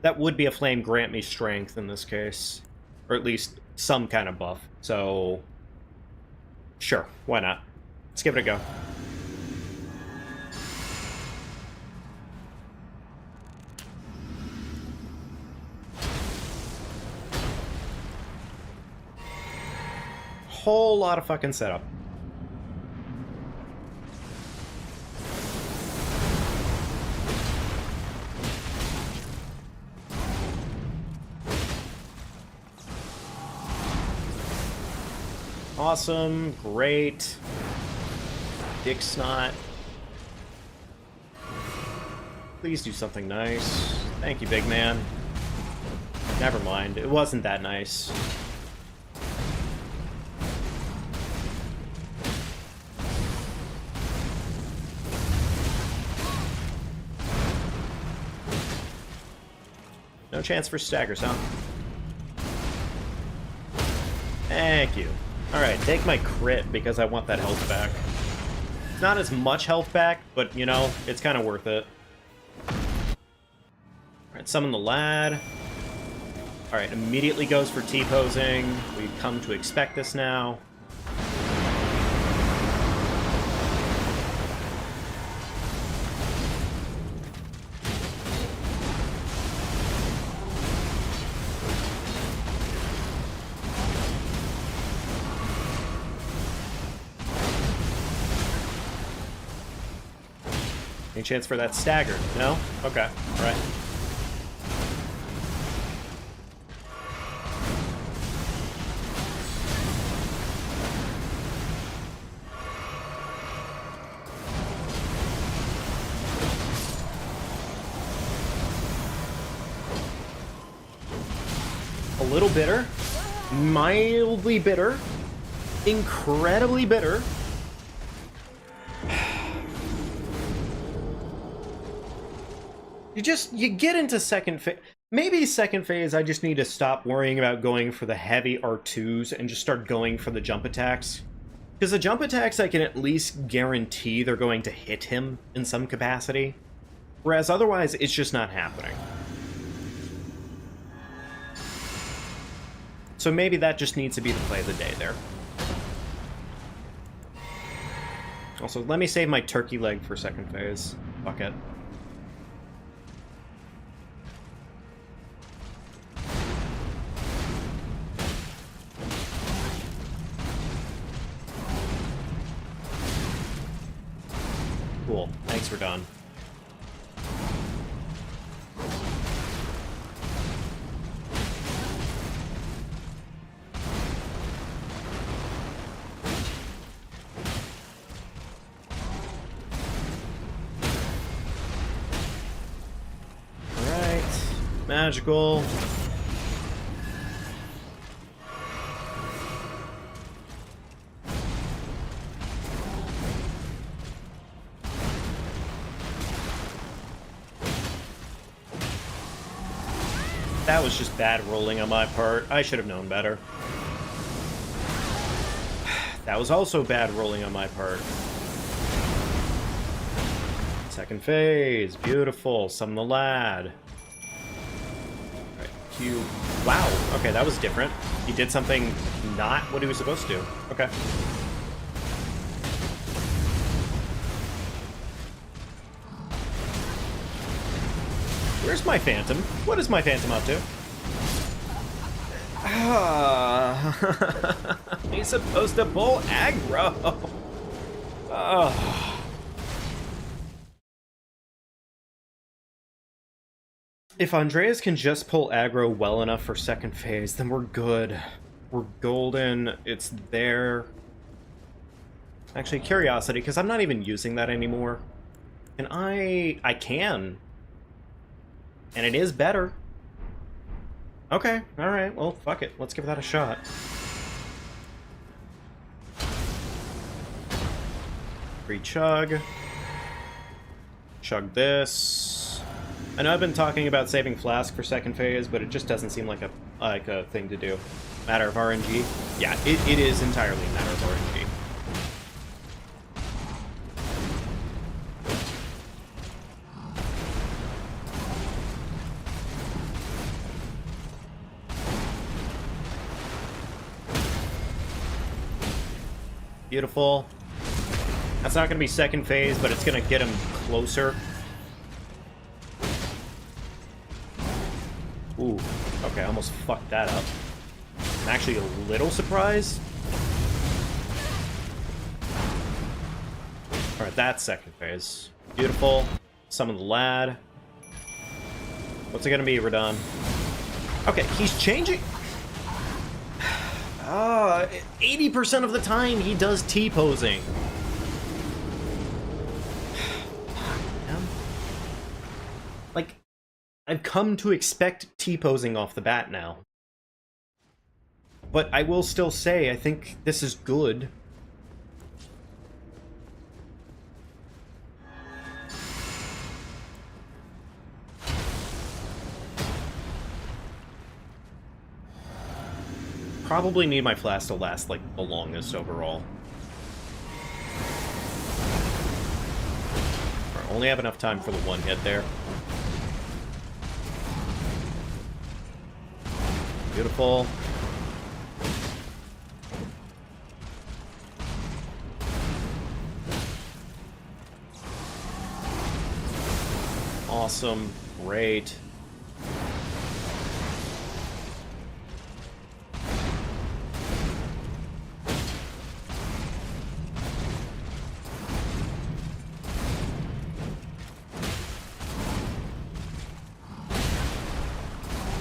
That would be a flame grant me strength in this case. Or at least some kind of buff. So, sure, why not? Let's give it a go. Whole lot of fucking setup. Awesome, great. Dick snot. Please do something nice. Thank you, big man. Never mind, it wasn't that nice. No chance for staggers, huh? Thank you. Alright, take my crit because I want that health back. Not as much health back, but, you know, it's kind of worth it. Alright, summon the lad. Alright, immediately goes for T-posing. We've come to expect this now. Any chance for that stagger? No? Okay. Alright. A little bitter. Mildly bitter. Incredibly bitter. You get into second phase. Maybe second phase, I just need to stop worrying about going for the heavy R2s and just start going for the jump attacks. Because the jump attacks, I can at least guarantee they're going to hit him in some capacity. Whereas otherwise, it's just not happening. So maybe that just needs to be the play of the day there. Also, let me save my turkey leg for second phase. Fuck it. Cool. Thanks, we're done. Magical. That was just bad rolling on my part. I should have known better. That was also bad rolling on my part. Second phase. Beautiful. Summon the lad. Alright, Q. Wow. Okay, that was different. He did something not what he was supposed to do. Okay. Where's my Phantom? What is my Phantom up to? He's supposed to pull aggro. If Andreas can just pull aggro well enough for second phase, then we're good. We're golden. It's there. Actually, curiosity, because I'm not even using that anymore. And I can. And it is better. Okay, alright, well, fuck it. Let's give that a shot. Free chug. Chug this. I know I've been talking about saving Flask for second phase, but it just doesn't seem like a thing to do. Matter of RNG? Yeah, it is entirely a matter of RNG. Beautiful. That's not going to be second phase, but it's going to get him closer. Ooh, okay, I almost fucked that up. I'm actually a little surprised. Alright, that's second phase. Beautiful. Summon the lad. What's it going to be, Radon? Okay, he's changing... 80% of the time he does T-posing. Like, I've come to expect T-posing off the bat now. But I will still say, I think this is good. Probably need my Flask to last, like, the longest overall. Right, only have enough time for the one hit there. Beautiful. Awesome. Great.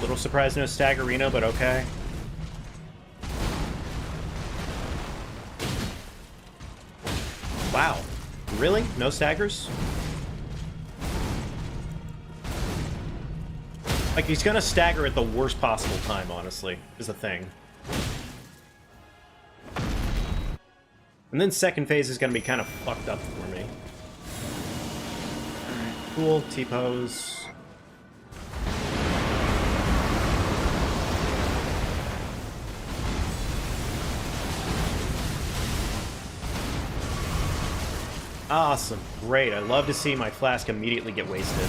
Little surprised no Staggerino, but okay. Wow. Really? No staggers? Like, he's gonna stagger at the worst possible time, honestly, is the thing. And then second phase is gonna be kind of fucked up for me. Cool, T-pose. Awesome. Great. I love to see my Flask immediately get wasted.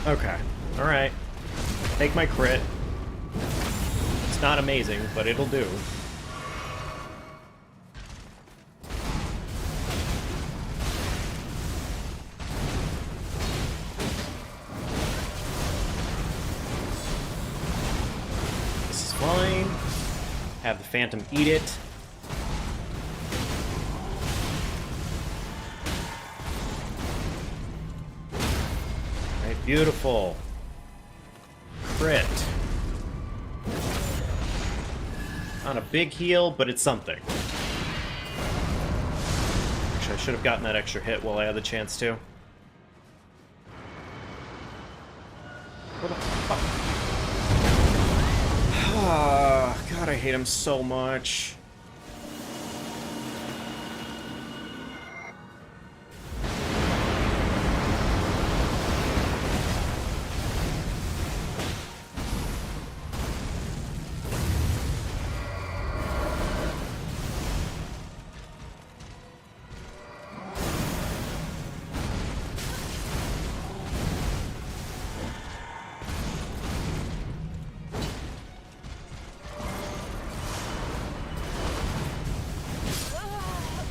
Okay. Alright. Take my crit. It's not amazing, but it'll do. Have the Phantom eat it. Beautiful. Crit. Not a big heal, but it's something. Actually, I should have gotten that extra hit while I had the chance to. What the fuck? God, I hate him so much.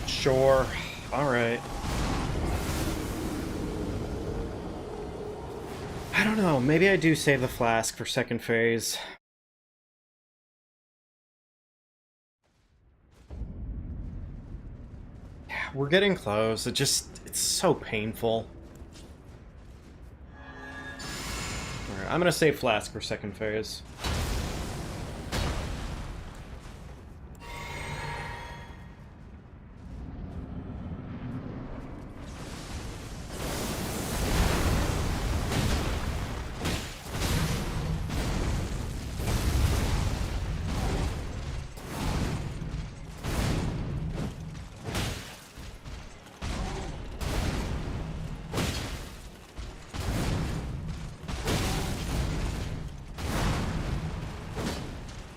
Sure. Alright. I don't know. Maybe I do save the flask for second phase. Yeah, we're getting close. It's so painful. Alright, I'm gonna save flask for second phase.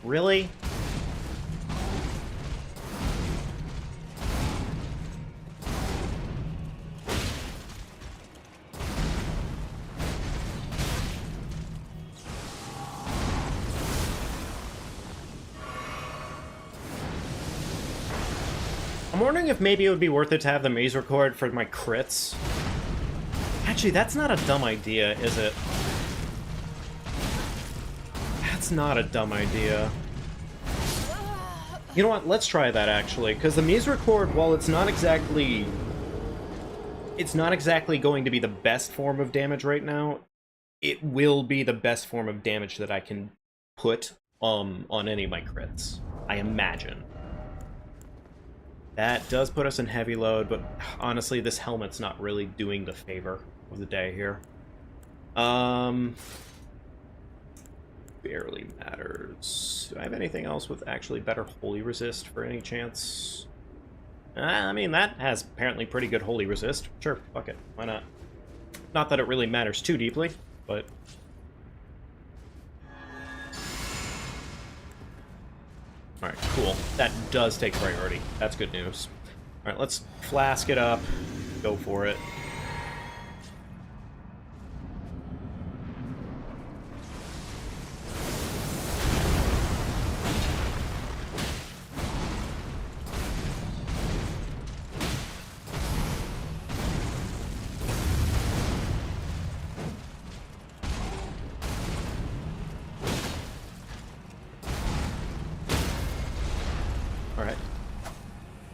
Really? I'm wondering if maybe it would be worth it to have the maze record for my crits. Actually, that's not a dumb idea, is it? That's not a dumb idea. You know what? Let's try that, actually, because the maze record, while it's not exactly going to be the best form of damage right now, it will be the best form of damage that I can put on any of my crits, I imagine. That does put us in heavy load, but honestly, this helmet's not really doing the favor of the day here. Barely matters. Do I have anything else with actually better holy resist for any chance? I mean, that has apparently pretty good holy resist. Sure, fuck it. Why not? Not that it really matters too deeply, but... Alright, cool. That does take priority. That's good news. Alright, let's flask it up. Go for it.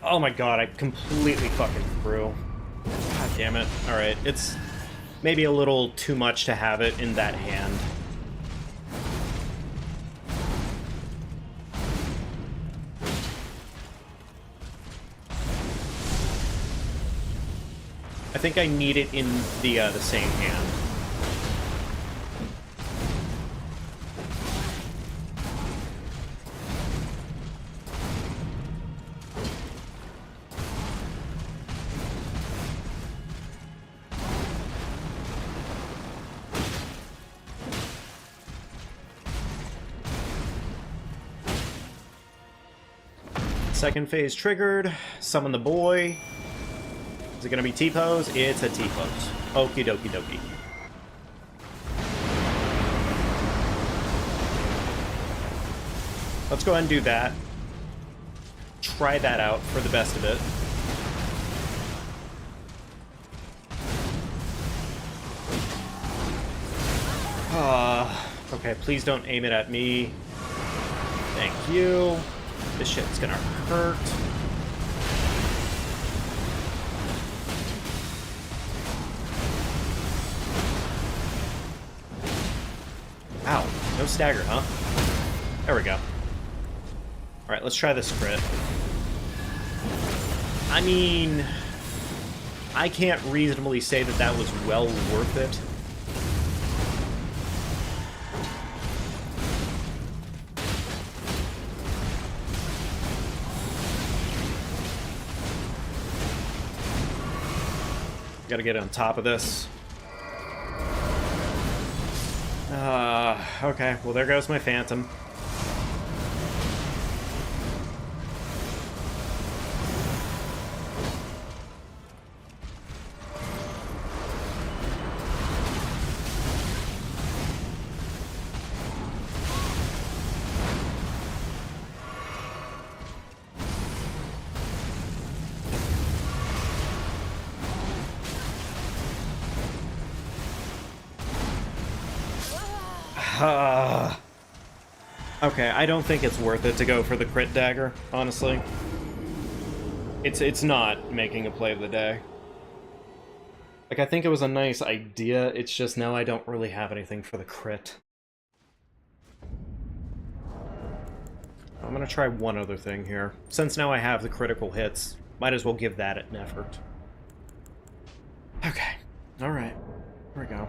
Oh my god, I completely fucking threw. God damn it. Alright, it's maybe a little too much to have it in that hand. I think I need it in the same hand. Second phase triggered. Summon the boy. Is it gonna be T-pose? It's a T-pose. Okie dokie dokie. Let's go ahead and do that. Try that out for the best of it. Okay, please don't aim it at me. Thank you. This shit's gonna hurt. stagger, huh? There we go. Alright, let's try this crit. I mean, I can't reasonably say that that was well worth it. Gotta get on top of this. Okay, well there goes my phantom. Okay, I don't think it's worth it to go for the crit dagger, honestly. It's not making a play of the day. Like, I think it was a nice idea, it's just now I don't really have anything for the crit. I'm gonna try one other thing here. Since now I have the critical hits, might as well give that an effort. Okay, alright. Here we go.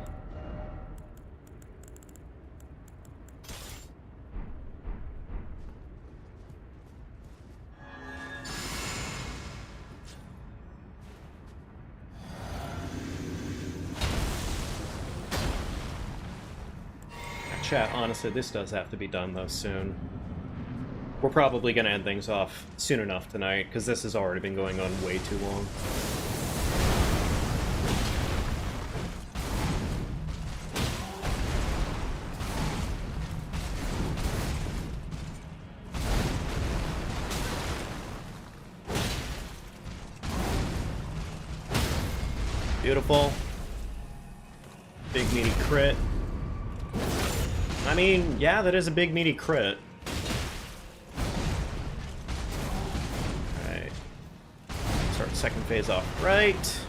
Chat, honestly, this does have to be done, though, soon. We're probably going to end things off soon enough tonight, because this has already been going on way too long. Beautiful. Big meaty crit. I mean, yeah, that is a big meaty crit. Alright. Start the second phase off right.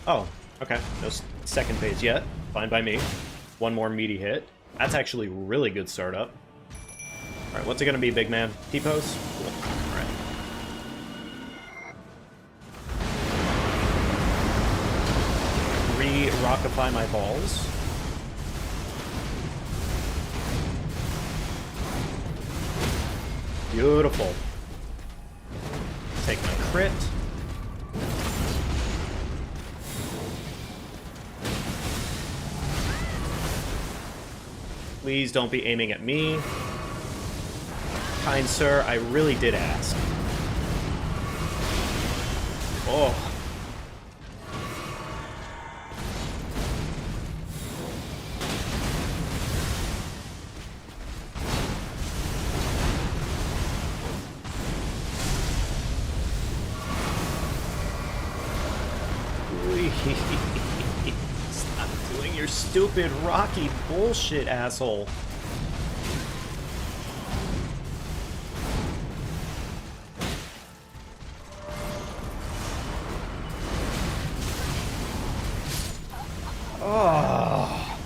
Oh, okay. No second phase yet. Fine by me. One more meaty hit. That's actually really good startup. Alright, what's it gonna be, big man? T-pose? Cool. Alright. Re-rockify my balls. Beautiful. Take my crit. Please don't be aiming at me. Kind sir, I really did ask. Oh. Stop doing your stupid rocky bullshit, asshole. Oh.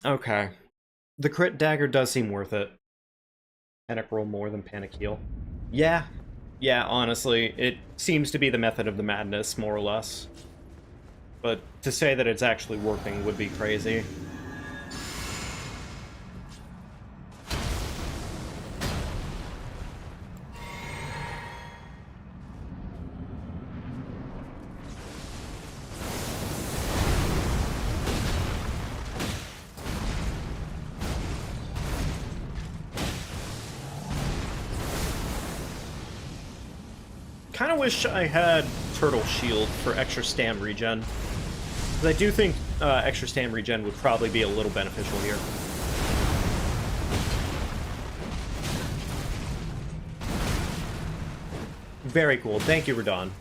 Okay. The crit dagger does seem worth it. Panic roll more than panic heal. Yeah, honestly, it seems to be the method of the madness, more or less. But to say that it's actually working would be crazy. Kind of wish I had Turtle Shield for extra stam regen. Because I do think extra stam regen would probably be a little beneficial here. Very cool. Thank you, Radon.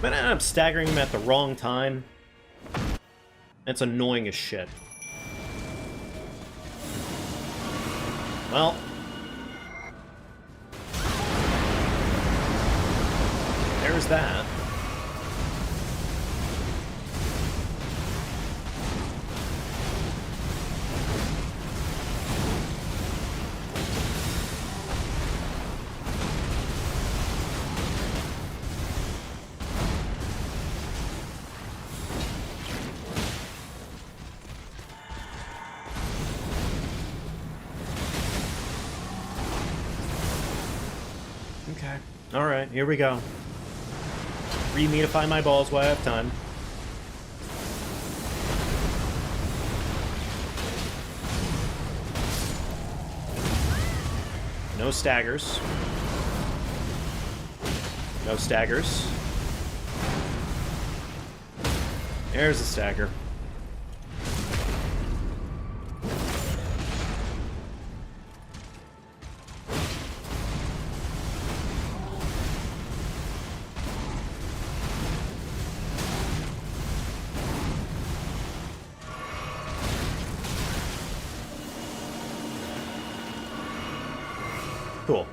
I'm gonna end up staggering him at the wrong time. It's annoying as shit. Well. There's that. Okay. Alright, here we go. Re-meatify my balls while I have time. No staggers. No staggers. There's a stagger. Cool.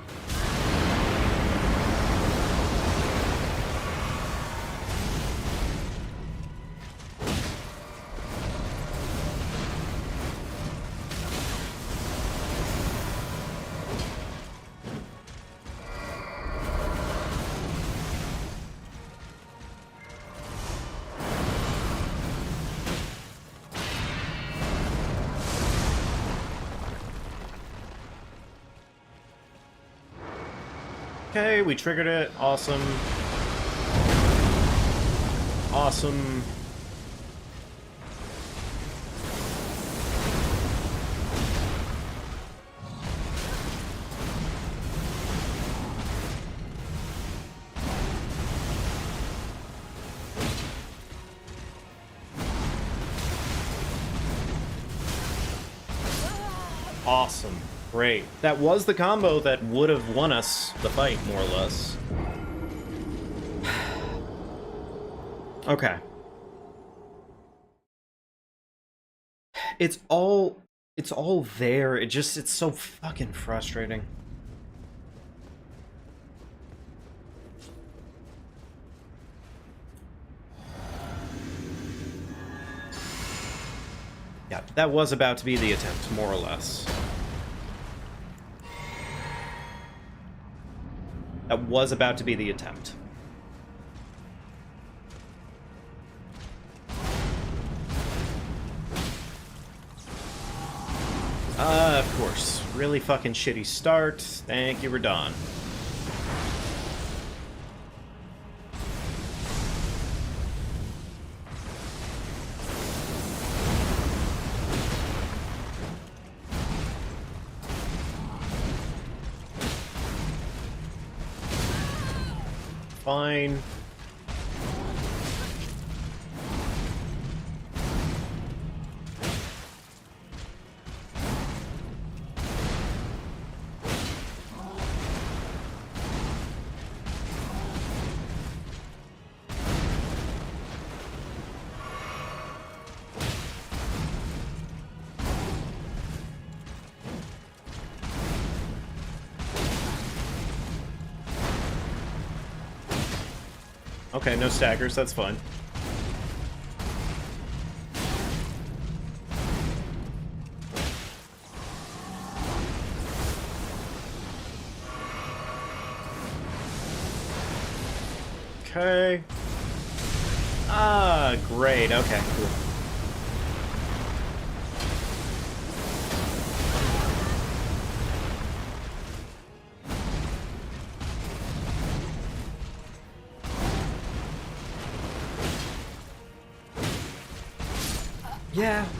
Okay, we triggered it. Awesome. Awesome. Awesome. Great. That was the combo that would have won us the fight, more or less. Okay. It's all there. It's so fucking frustrating. Yeah, that was about to be the attempt, more or less. That was about to be the attempt. Of course. Really fucking shitty start. Thank you, Radon. Fine. Okay, no staggers, that's fine. Okay. Ah, great. Okay, cool.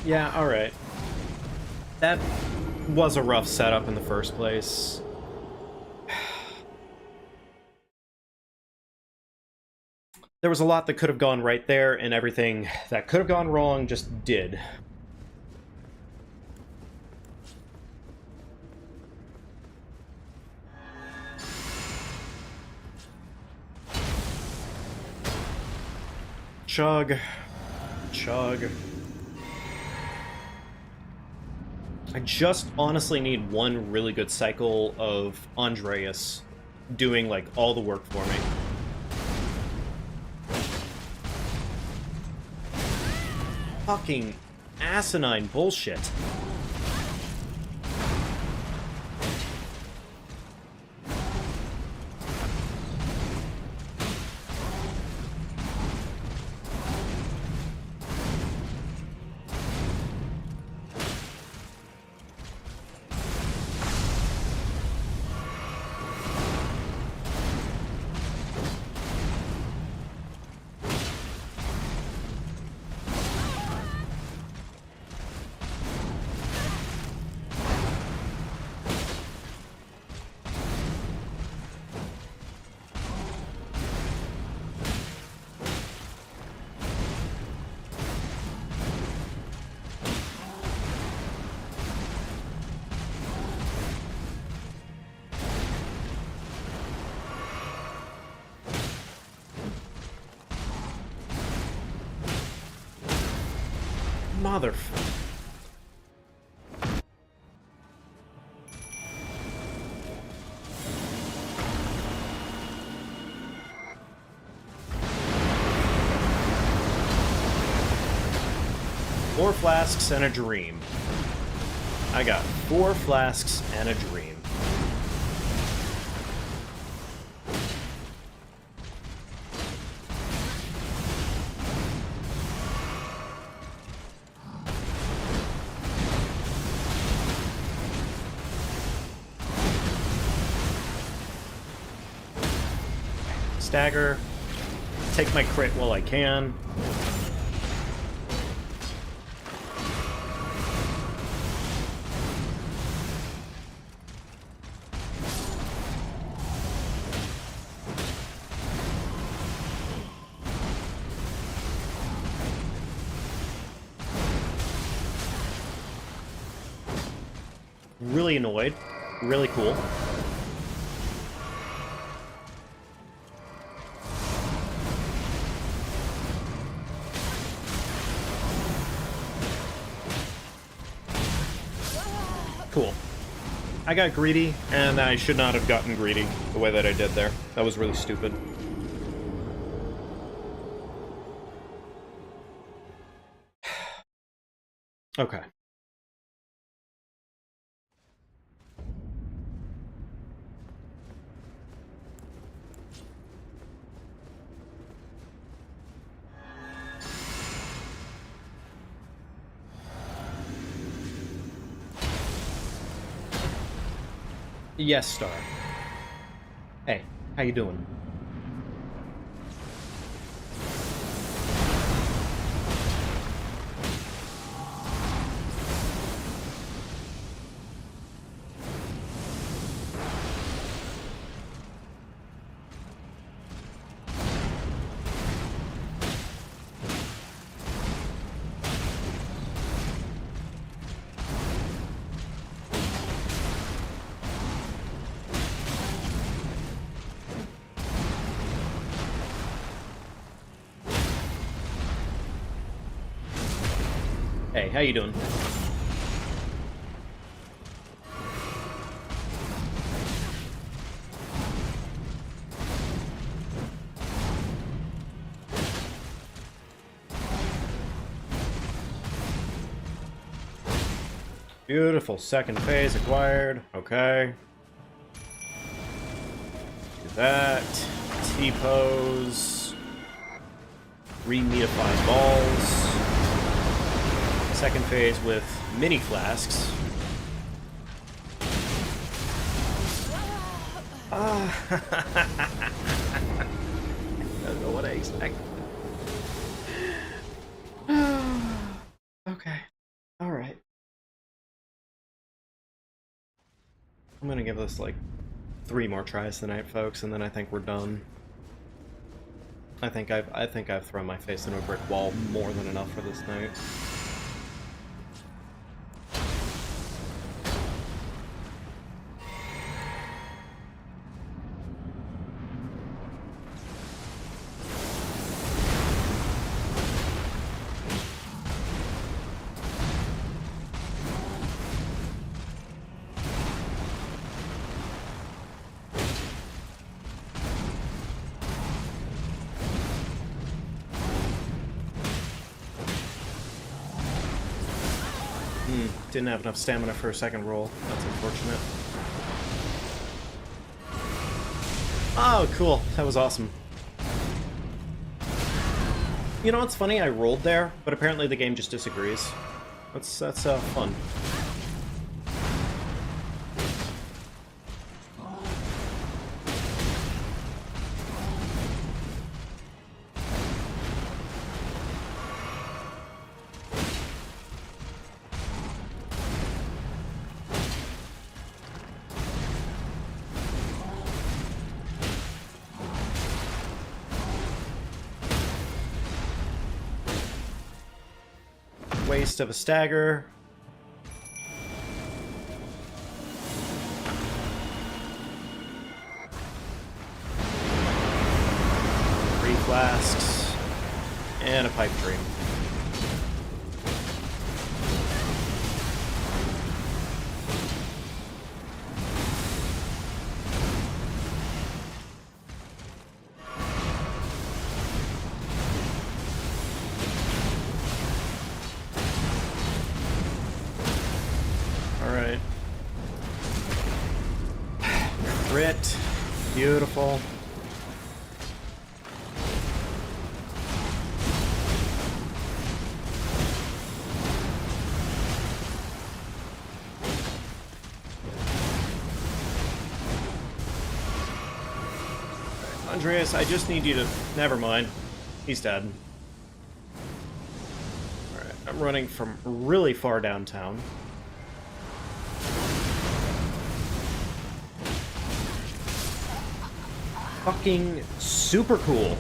Yeah, alright. That was a rough setup in the first place. There was a lot that could have gone right there, and everything that could have gone wrong just did. Chug. Chug. I just honestly need one really good cycle of Andreas doing, like, all the work for me. Fucking asinine bullshit. Mother... Four flasks and a dream. I got 4 flasks and a dream. Stagger. Take my crit while I can. Really annoyed. Really cool. Cool. I got greedy, and I should not have gotten greedy the way that I did there. That was really stupid. Okay. Yes, Star. Hey, how you doing? Hey, how you doing? Beautiful. Second phase acquired. Okay. Do that. T-pose. Re-meatify balls. Second phase with mini flasks. I don't know what I expected. Okay. Alright. I'm gonna give this like 3 more tries tonight, folks, and then I think we're done. I think I've thrown my face into a brick wall more than enough for this night. Didn't have enough stamina for a second roll. That's unfortunate. Oh, cool. That was awesome. You know what's funny? I rolled there, but apparently the game just disagrees. That's fun. Waste of a stagger. Three flasks. And a pipe dream. Crit. Beautiful. Andreas, I just need you to... Never mind. He's dead. Alright, I'm running from really far downtown. Fucking super cool.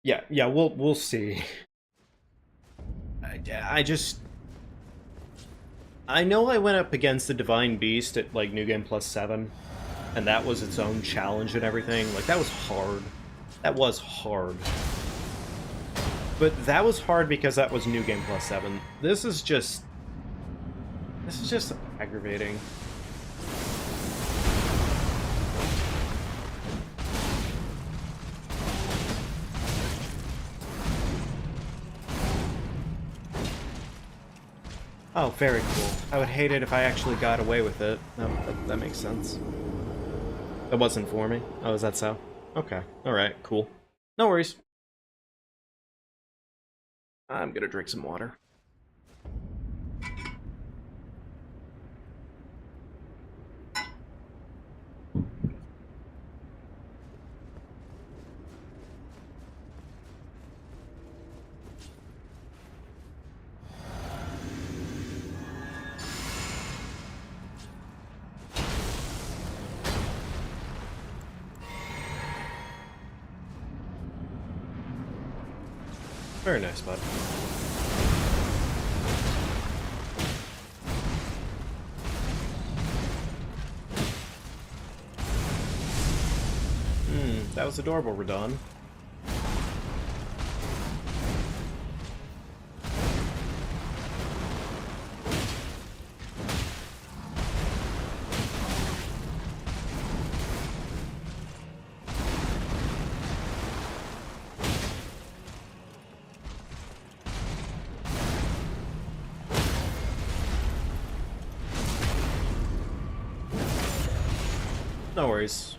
Yeah, we'll see. I know I went up against the Divine Beast at, like, New Game Plus 7, and that was its own challenge and everything. Like, that was hard. That was hard. But that was hard because that was New Game Plus 7. This is just aggravating. Oh, very cool. I would hate it if I actually got away with it. No, that makes sense. That wasn't for me. Oh, is that so? Okay. Alright, cool. No worries. I'm gonna drink some water. Very nice, bud. That was adorable, Radon. No worries.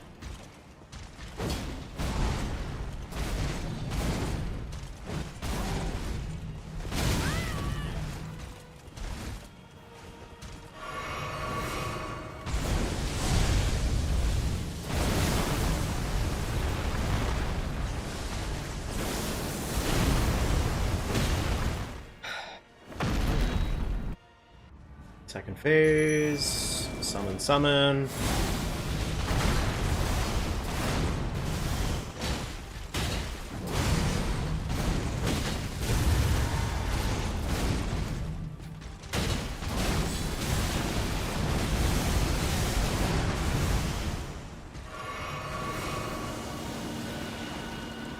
Second phase. Summon.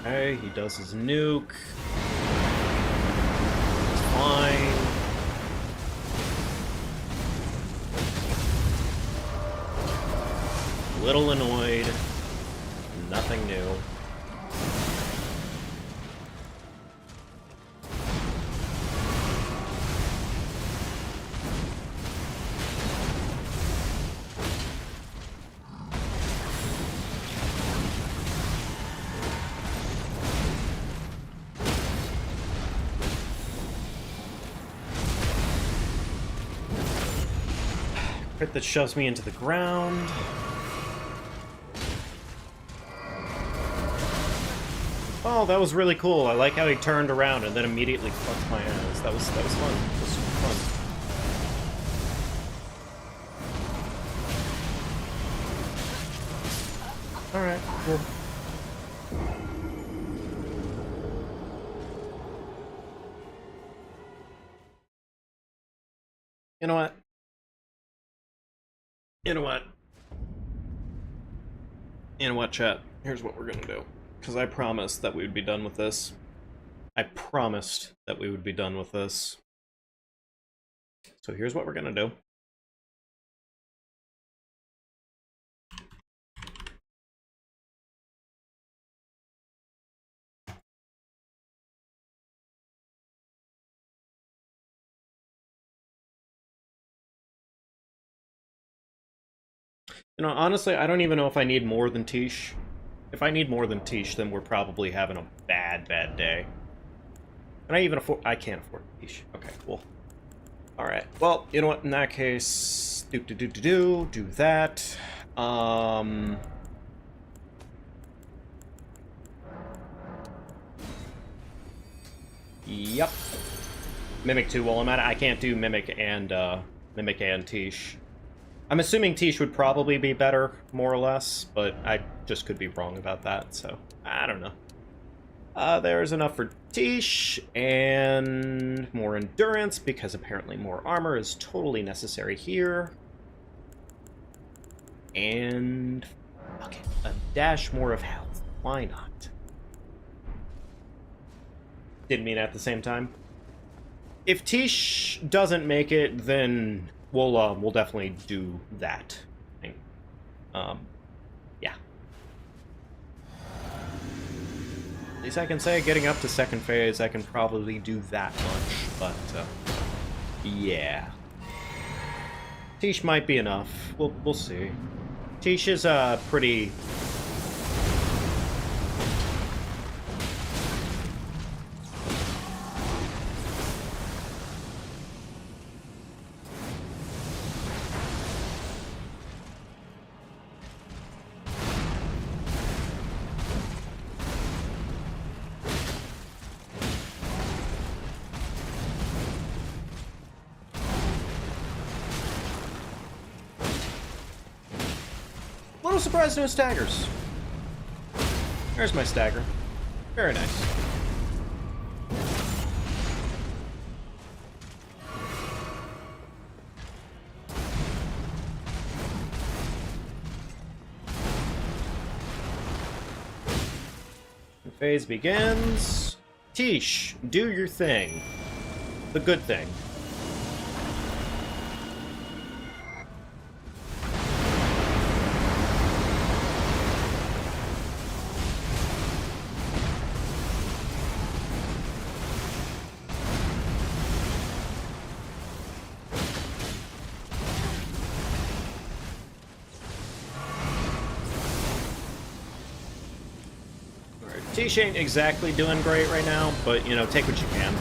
Okay, he does his nuke. It's fine. little annoyed. Nothing new. Crit that shoves me into the ground. Oh, that was really cool. I like how he turned around and then immediately fucked my ass. That was fun. That was super fun. Alright, cool. You know what? You know what? You know what, chat? Here's what we're gonna do. Because I promised that we would be done with this. I promised that we would be done with this. So here's what we're gonna do. You know, honestly, I don't even know if I need more than Tish. If I need more than Tish, then we're probably having a bad day. Can I even afford... I can't afford Tish. Okay, cool. Alright, well, you know what, in that case... Do that. Yep. Mimic 2, well, I can't do Mimic and Tish. I'm assuming Tish would probably be better, more or less, but I just could be wrong about that, so I don't know. There's enough for Tish, and more endurance, because apparently more armor is totally necessary here. And... okay, a dash more of health. Why not? Didn't mean at the same time. If Tish doesn't make it, then... we'll definitely do that thing. Yeah. At least I can say, getting up to second phase, I can probably do that much, but, yeah. Tish might be enough. We'll see. Tish is, pretty... little surprised no staggers. There's my stagger. Very nice. The phase begins. Tish, do your thing. The good thing. Tish ain't exactly doing great right now, but, you know, take what you can.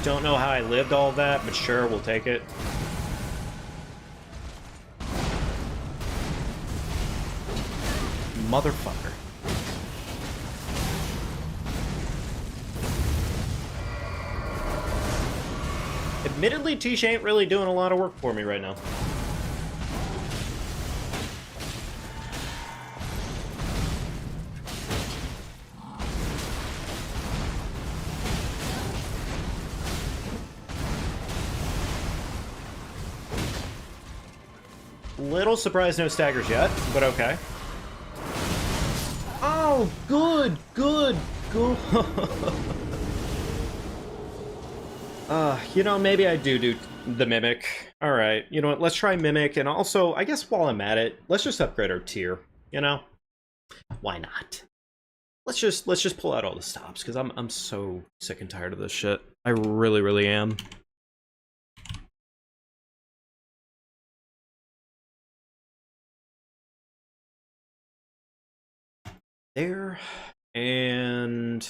Don't know how I lived all of that, but sure, we'll take it. Motherfucker. Admittedly, Tish ain't really doing a lot of work for me right now. Little surprised no staggers yet, but okay. Oh, good. You know, maybe I do The Mimic. Alright, you know what, let's try Mimic, and also, I guess while I'm at it, let's just upgrade our tier, you know? Why not? Let's just pull out all the stops, because I'm so sick and tired of this shit. I really, really am. There, and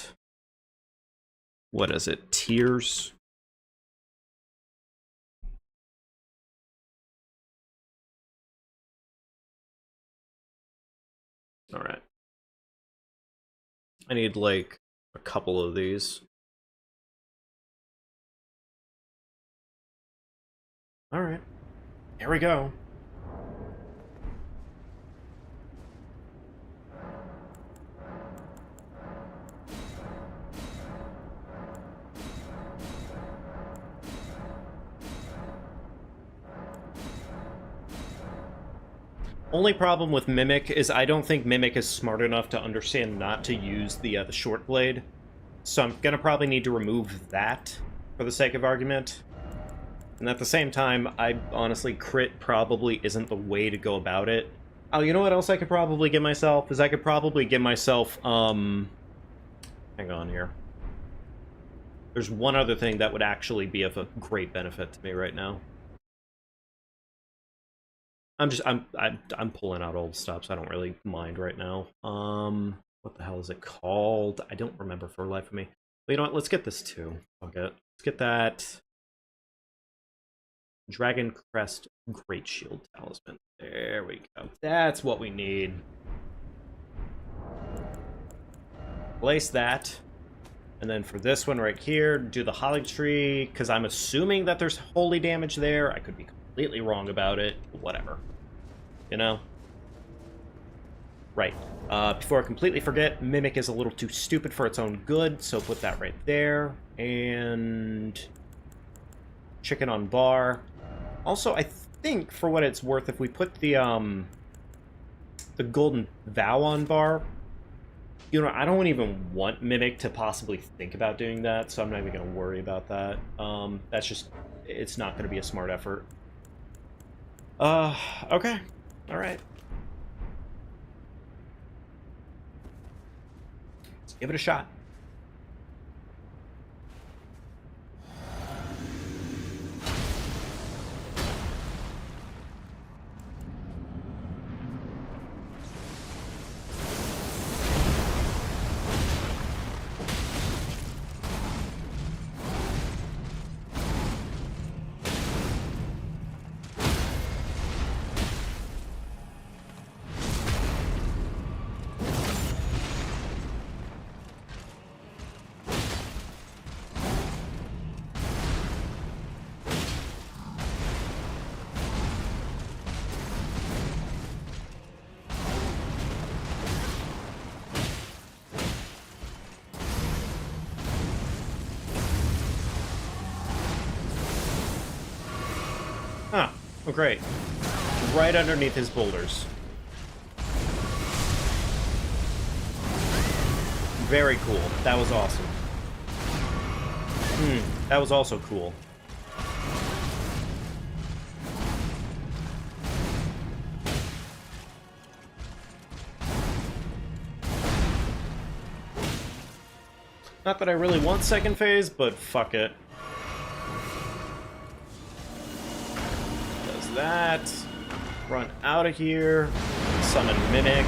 what is it? Tiers? Alright. I need, like, a couple of these. Alright. Here we go. Only problem with Mimic is I don't think Mimic is smart enough to understand not to use the short blade. So I'm gonna probably need to remove that for the sake of argument. And at the same time, I honestly, crit probably isn't the way to go about it. Oh, you know what else I could probably give myself? Is I could probably give myself, hang on here. There's one other thing that would actually be of a great benefit to me right now. I'm pulling out old stops. I don't really mind right now. What the hell is it called? I don't remember for the life of me. But you know what? Let's get this too. Okay, let's get that. Dragon Crest Great Shield Talisman. There we go. That's what we need. Place that. And then for this one right here, do the Erdtree, because I'm assuming that there's holy damage there. I could be completely wrong about it. Whatever. You know? Right. Before I completely forget, Mimic is a little too stupid for its own good, so put that right there. And chicken on bar. Also, I think, for what it's worth, if we put the golden vow on bar, you know, I don't even want Mimic to possibly think about doing that, so I'm not even going to worry about that. That's just, it's not going to be a smart effort. Okay. Alright. Let's give it a shot. Huh. Oh, great. Right underneath his boulders. Very cool. That was awesome. That was also cool. Not that I really want second phase, but fuck it. Does that. Run out of here. Summon Mimic.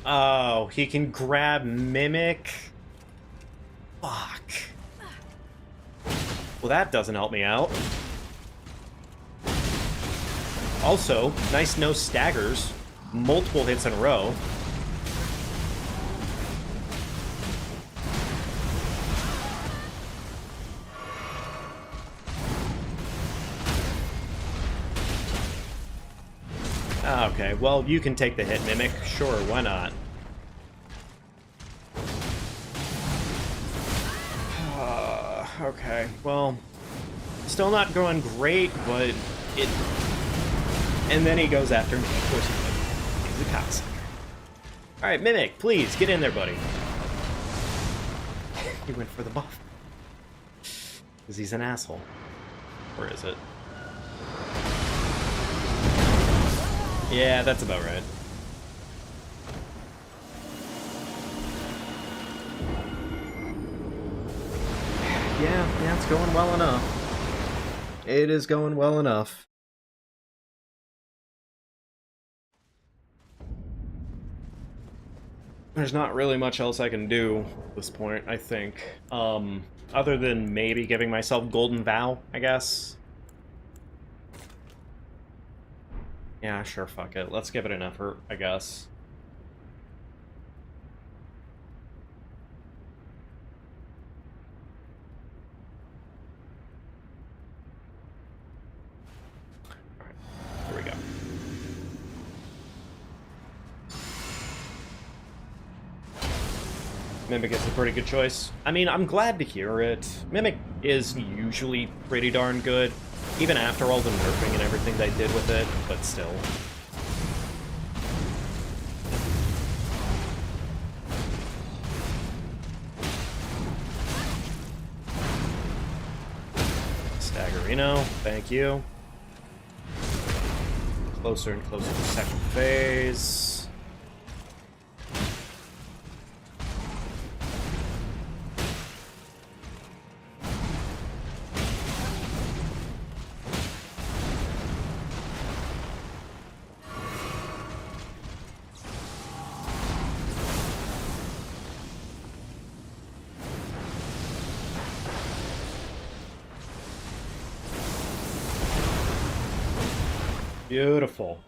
Oh, he can grab Mimic? Fuck. Well, that doesn't help me out. Also, nice no staggers. Multiple hits in a row. Okay, well, you can take the hit, Mimic. Sure, why not? Okay, well, still not going great, but And then he goes after me. Of course he would. He's a cocksucker. Alright, Mimic, please, get in there, buddy. He went for the buff. Because he's an asshole. Or is it? Yeah, that's about right. Yeah, it's going well enough. It is going well enough. There's not really much else I can do at this point, I think. Other than maybe giving myself Golden Vow, I guess. Yeah, sure, fuck it. Let's give it an effort, I guess. Alright, here we go. Mimic is a pretty good choice. I mean, I'm glad to hear it. Mimic is usually pretty darn good, even after all the nerfing and everything they did with it, but still. Staggerino, thank you. Closer and closer to second phase. Beautiful.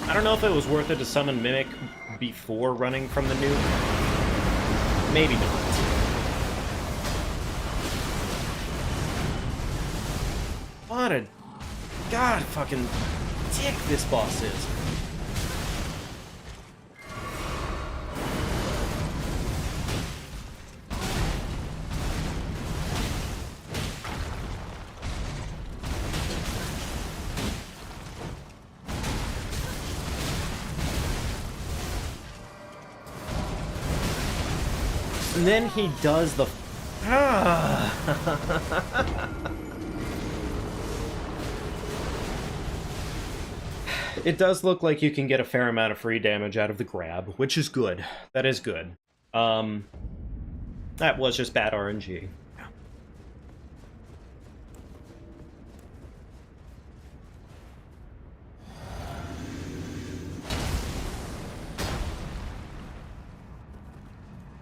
I don't know if it was worth it to summon Mimic before running from the nuke. Maybe not. What a god fucking dick this boss is. And then he does the... It does look like you can get a fair amount of free damage out of the grab, which is good. That is good. That was just bad RNG.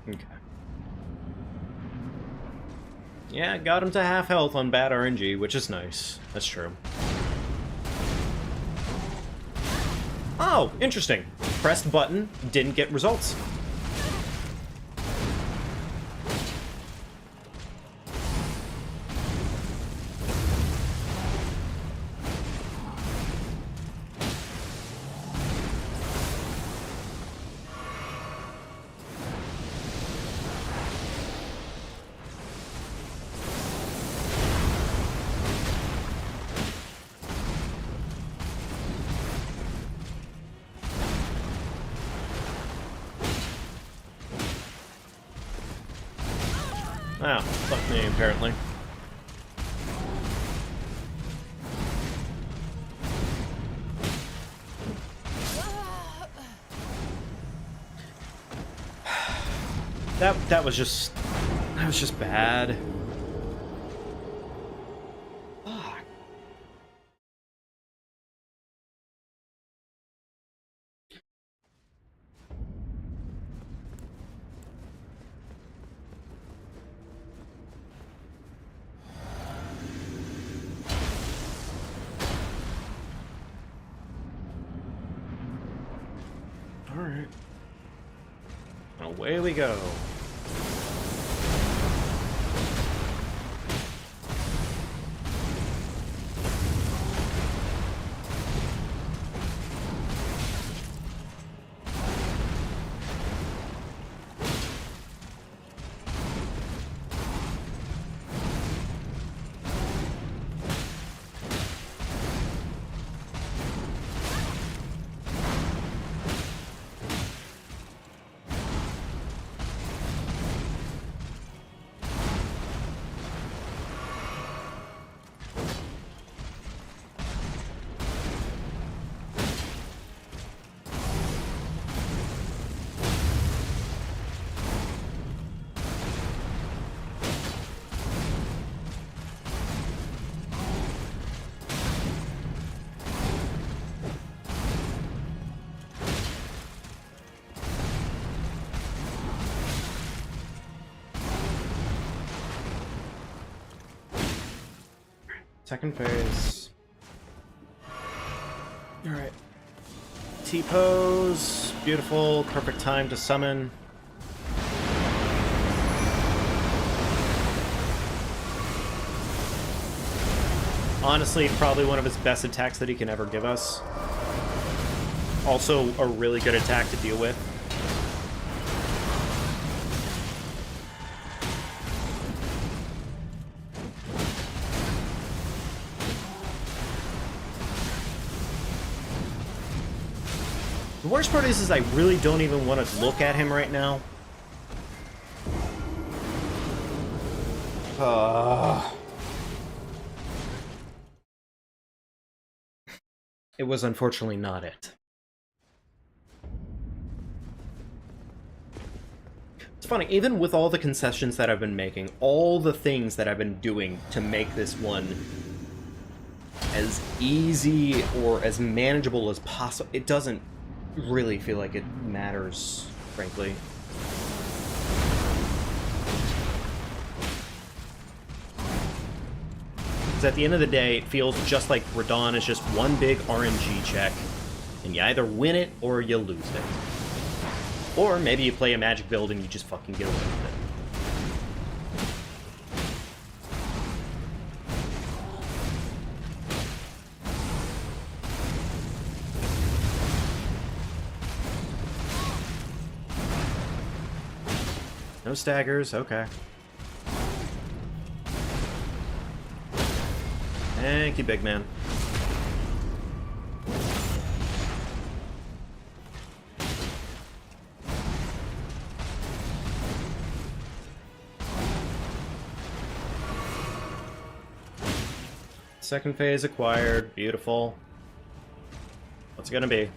Okay. Yeah, got him to half health on bad RNG, which is nice. That's true. Oh, interesting. Pressed button, didn't get results. Oh, fuck me, apparently. That was just bad. Fuck. All right. Away we go. Second phase. Alright. T-pose. Beautiful. Perfect time to summon. Honestly, probably one of his best attacks that he can ever give us. Also, a really good attack to deal with. The worst part is I really don't even want to look at him right now. It was unfortunately not it. It's funny, even with all the concessions that I've been making, all the things that I've been doing to make this one as easy or as manageable as possible, it doesn't really feel like it matters, frankly. Because at the end of the day, it feels just like Radahn is just one big RNG check, and you either win it or you lose it. Or maybe you play a magic build and you just fucking get away with it. No staggers, okay. Thank you, big man. Second phase acquired. Beautiful. What's it gonna be?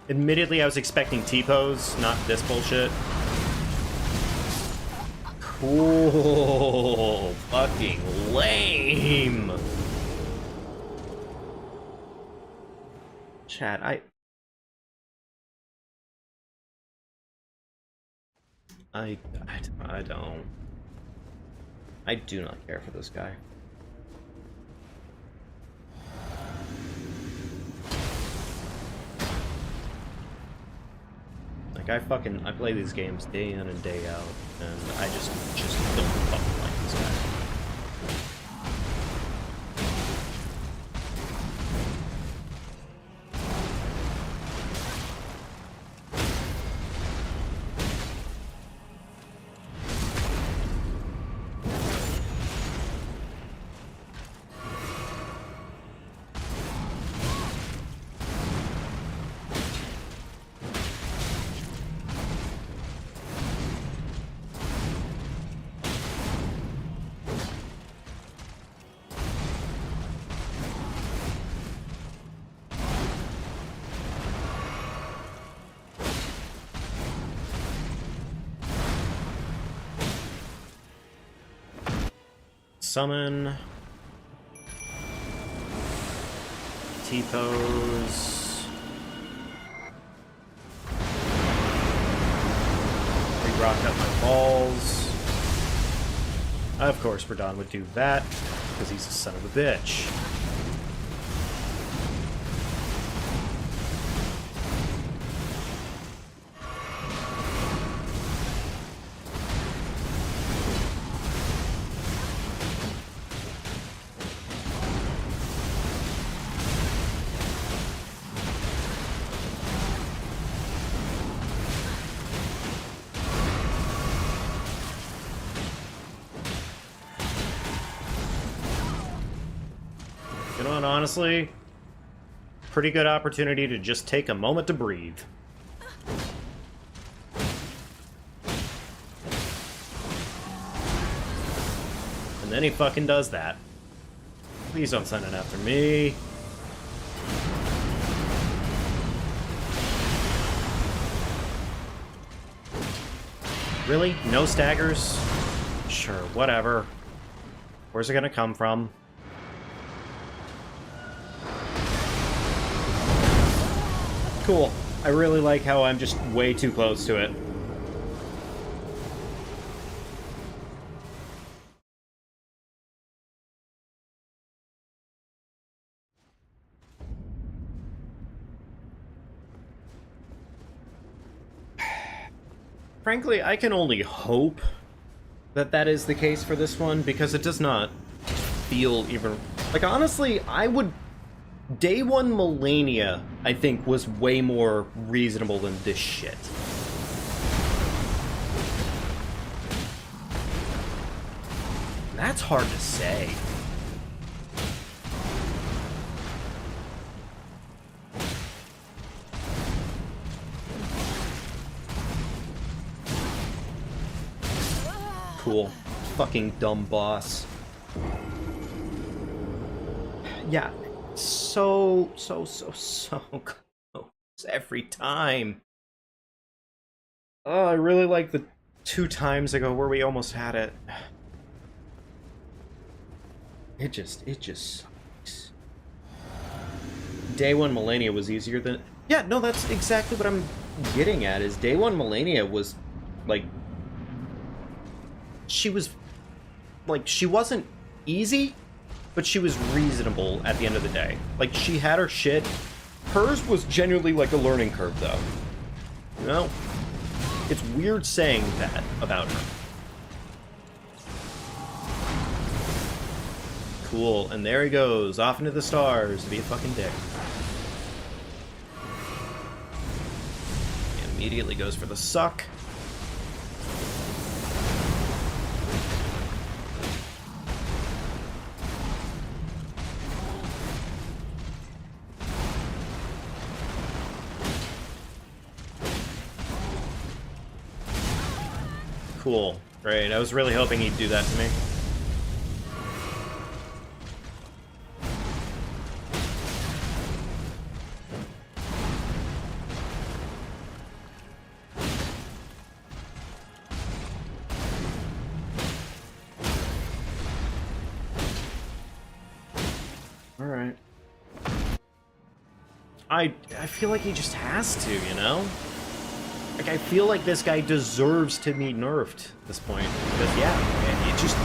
Admittedly, I was expecting T-pose, not this bullshit. Cool. Fucking lame. Chat, I don't. I do not care for this guy. Like, I play these games day in and day out, and I just don't fucking like this guy. Summon. T-pose. Re-rock up my balls. Of course, Radahn would do that, because he's a son of a bitch. Honestly, pretty good opportunity to just take a moment to breathe. And then he fucking does that. Please don't send it after me. Really? No staggers? Sure, whatever. Where's it gonna come from? Cool. I really like how I'm just way too close to it. frankly, I can only hope that that is the case for this one, because it does not feel even... Like, honestly, I would... Day 1 Melania, I think, was way more reasonable than this shit. That's hard to say. Cool. Fucking dumb boss. Yeah. So close every time. Oh, I really like the 2 times ago where we almost had it. It just sucks. Day 1 Melania was easier than... Yeah, no, that's exactly what I'm getting at, is Day 1 Melania was, like... She was... Like, she wasn't easy, but she was reasonable at the end of the day. Like, she had her shit. Hers was genuinely like a learning curve, though. You know? It's weird saying that about her. Cool, and there he goes, off into the stars to be a fucking dick. He immediately goes for the suck. Cool. Great. I was really hoping he'd do that to me. Alright. I feel like he just has to, you know? Like, I feel like this guy deserves to be nerfed at this point. Because, yeah, man, it just...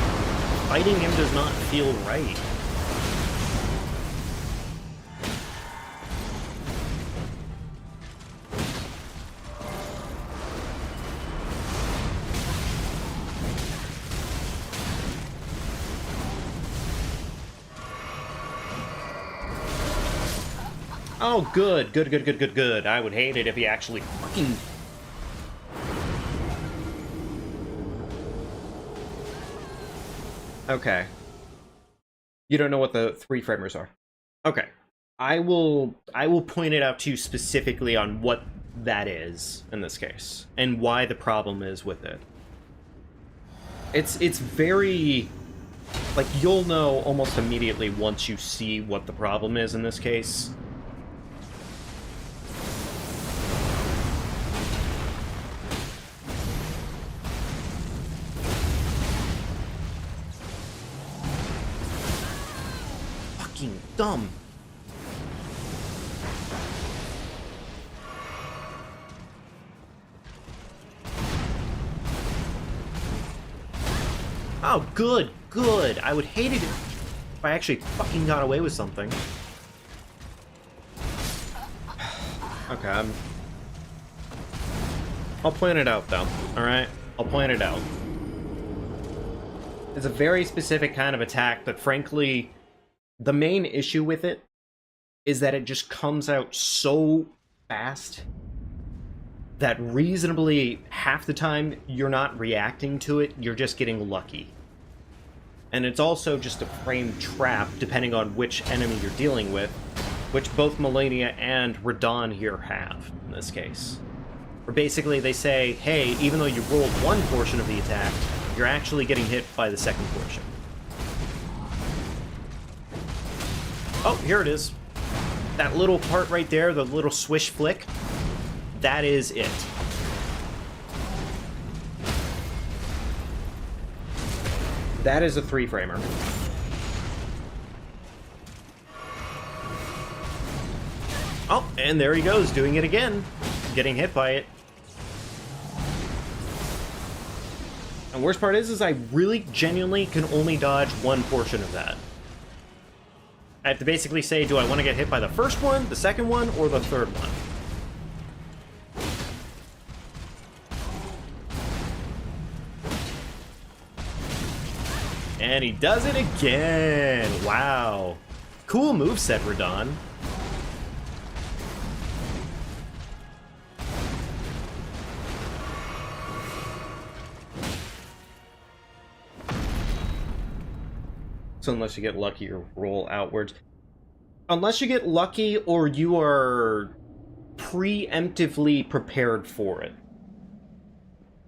Fighting him does not feel right. Oh, good. Good. I would hate it if he actually fucking... Okay. You don't know what the 3 framers are. Okay. I will point it out to you specifically on what that is in this case and why the problem is with it. It's very, like, you'll know almost immediately once you see what the problem is in this case. Dumb. Oh, good. I would hate it if I actually fucking got away with something. Okay, I'll point it out, though. Alright? I'll point it out. It's a very specific kind of attack, but frankly... The main issue with it is that it just comes out so fast that reasonably half the time you're not reacting to it, you're just getting lucky. And it's also just a frame trap depending on which enemy you're dealing with, which both Melania and Radon here have in this case. Where basically they say, hey, even though you rolled one portion of the attack, you're actually getting hit by the second portion. Oh, here it is. That little part right there, the little swish flick, that is it. That is a 3-framer. Oh, and there he goes, doing it again. Getting hit by it. And worst part is I really genuinely can only dodge one portion of that. I have to basically say, do I want to get hit by the first one, the second one, or the third one? And he does it again! Wow. Cool moveset, Radon. So unless you get lucky or roll outwards. Unless you get lucky or you are preemptively prepared for it.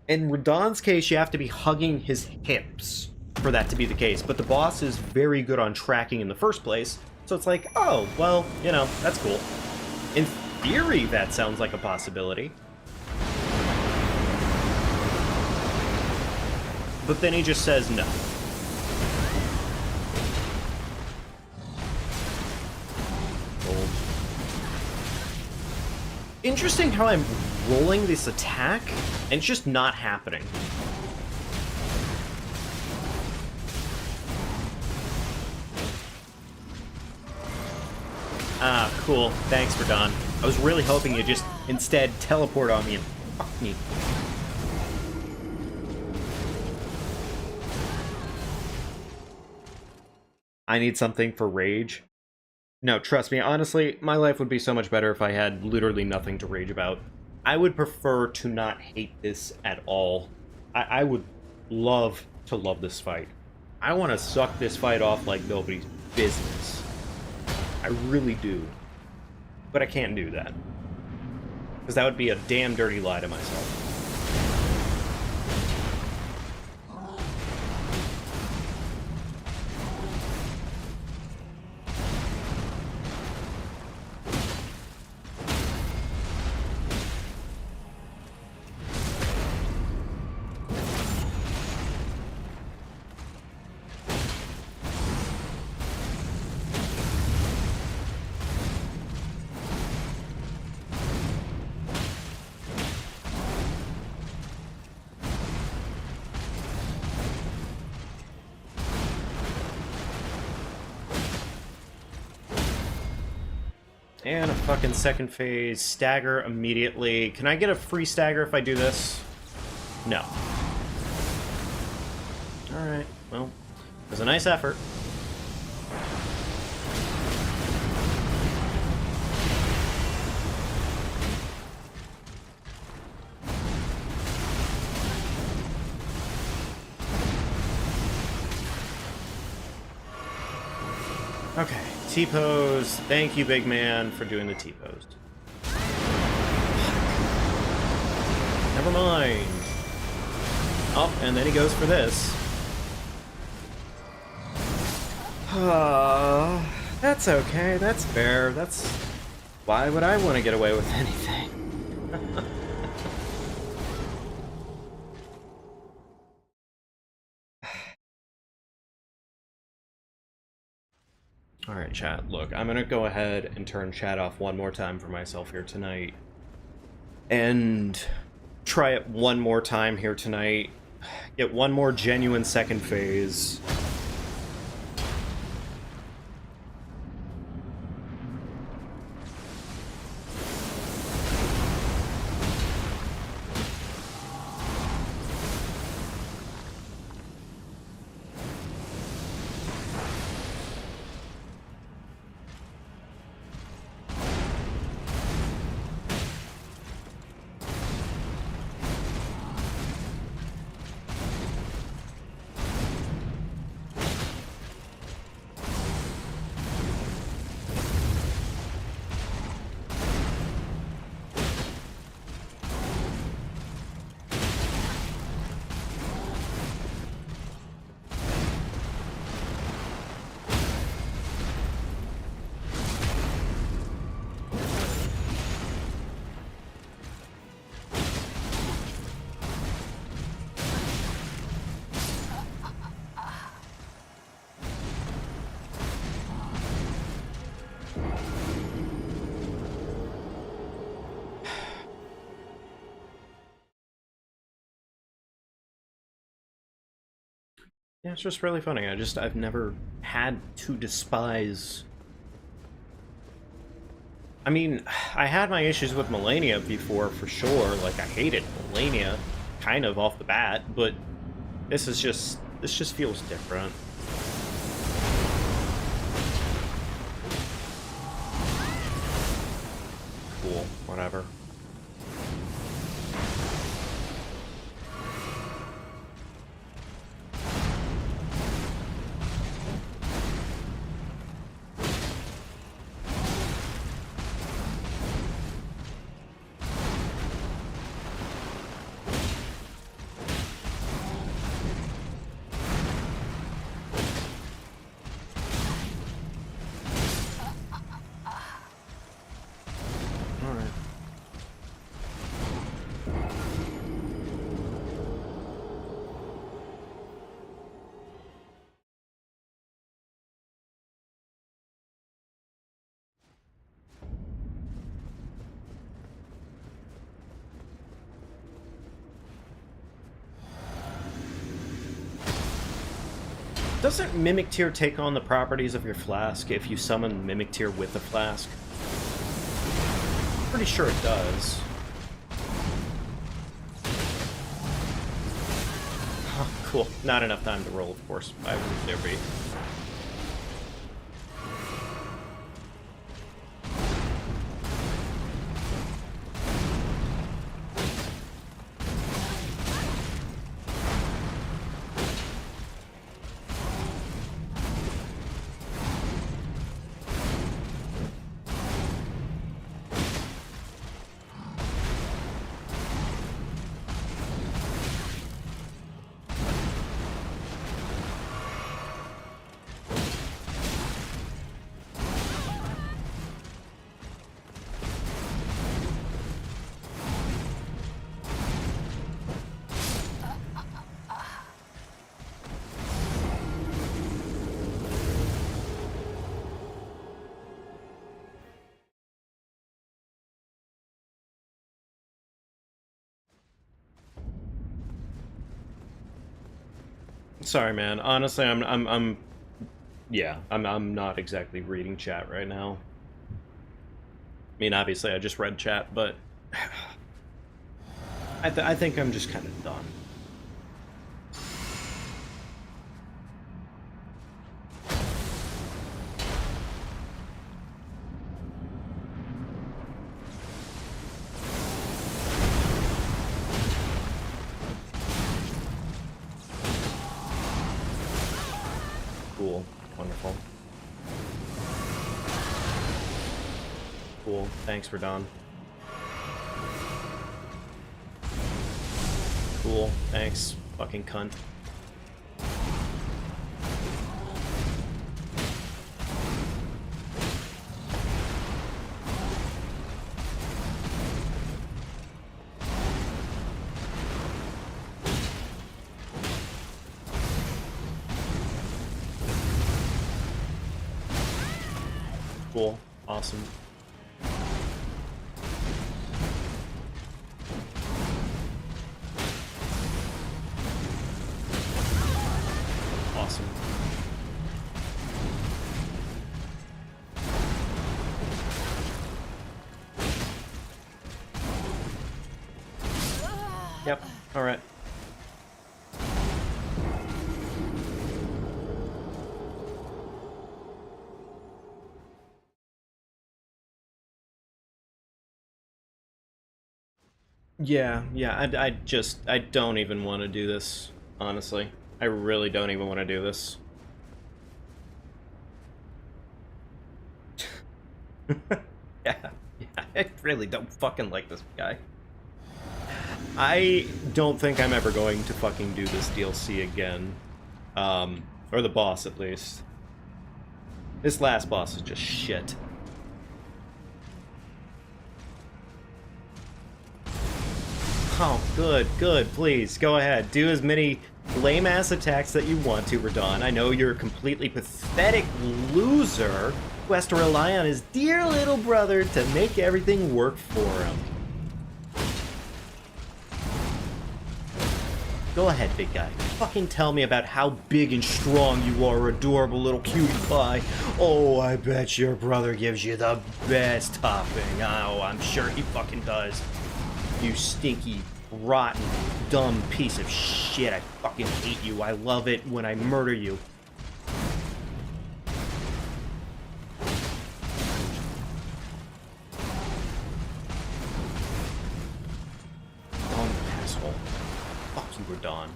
In Radon's case, you have to be hugging his hips for that to be the case. But the boss is very good on tracking in the first place. So it's like, oh, well, you know, that's cool. In theory, that sounds like a possibility. But then he just says no. Interesting how I'm rolling this attack, and it's just not happening. Ah, cool. Thanks, Verdon. I was really hoping you'd just instead teleport on me and fuck me. I need something for rage. No, trust me, honestly, my life would be so much better if I had literally nothing to rage about. I would prefer to not hate this at all. I would love to love this fight. I want to suck this fight off like nobody's business. I really do. But I can't do that. Because that would be a damn dirty lie to myself. And a fucking second phase. Stagger immediately. Can I get a free stagger if I do this? No. Alright, well, it was a nice effort. Okay, T-pose. Thank you, big man, for doing the T-pose. Never mind. Oh, and then he goes for this. That's okay. That's fair. That's... Why would I want to get away with anything? Alright, chat, look, I'm gonna go ahead and turn chat off one more time for myself here tonight. And try it one more time here tonight. Get one more genuine second phase. Yeah, it's just really funny. I've never had to despise... I mean, I had my issues with Melania before, for sure. Like, I hated Melania, kind of, off the bat, but this is just This just feels different. Cool, whatever. Doesn't Mimic Tear take on the properties of your flask if you summon Mimic Tear with the flask? Pretty sure it does. Oh, cool. Not enough time to roll, of course. Why would there be? Sorry, man. Honestly, I'm not exactly reading chat right now. I mean, obviously, I just read chat, but I think I'm just kind of done. Cool. Wonderful. Cool. Thanks, Radon. Cool. Thanks, fucking cunt. Cool. Awesome. Awesome. Yep. All right. Yeah, I don't even want to do this, honestly. I really don't even want to do this. Yeah, I really don't fucking like this guy. I don't think I'm ever going to fucking do this DLC again. Or the boss, at least. This last boss is just shit. Oh, good, please, go ahead. Do as many lame-ass attacks that you want to, Radon. I know you're a completely pathetic loser who has to rely on his dear little brother to make everything work for him. Go ahead, big guy. Fucking tell me about how big and strong you are, adorable little cutie pie. Oh, I bet your brother gives you the best topping. Oh, I'm sure he fucking does. You stinky rotten, dumb piece of shit. I fucking hate you. I love it when I murder you. Dumb asshole. Fuck you, we're done.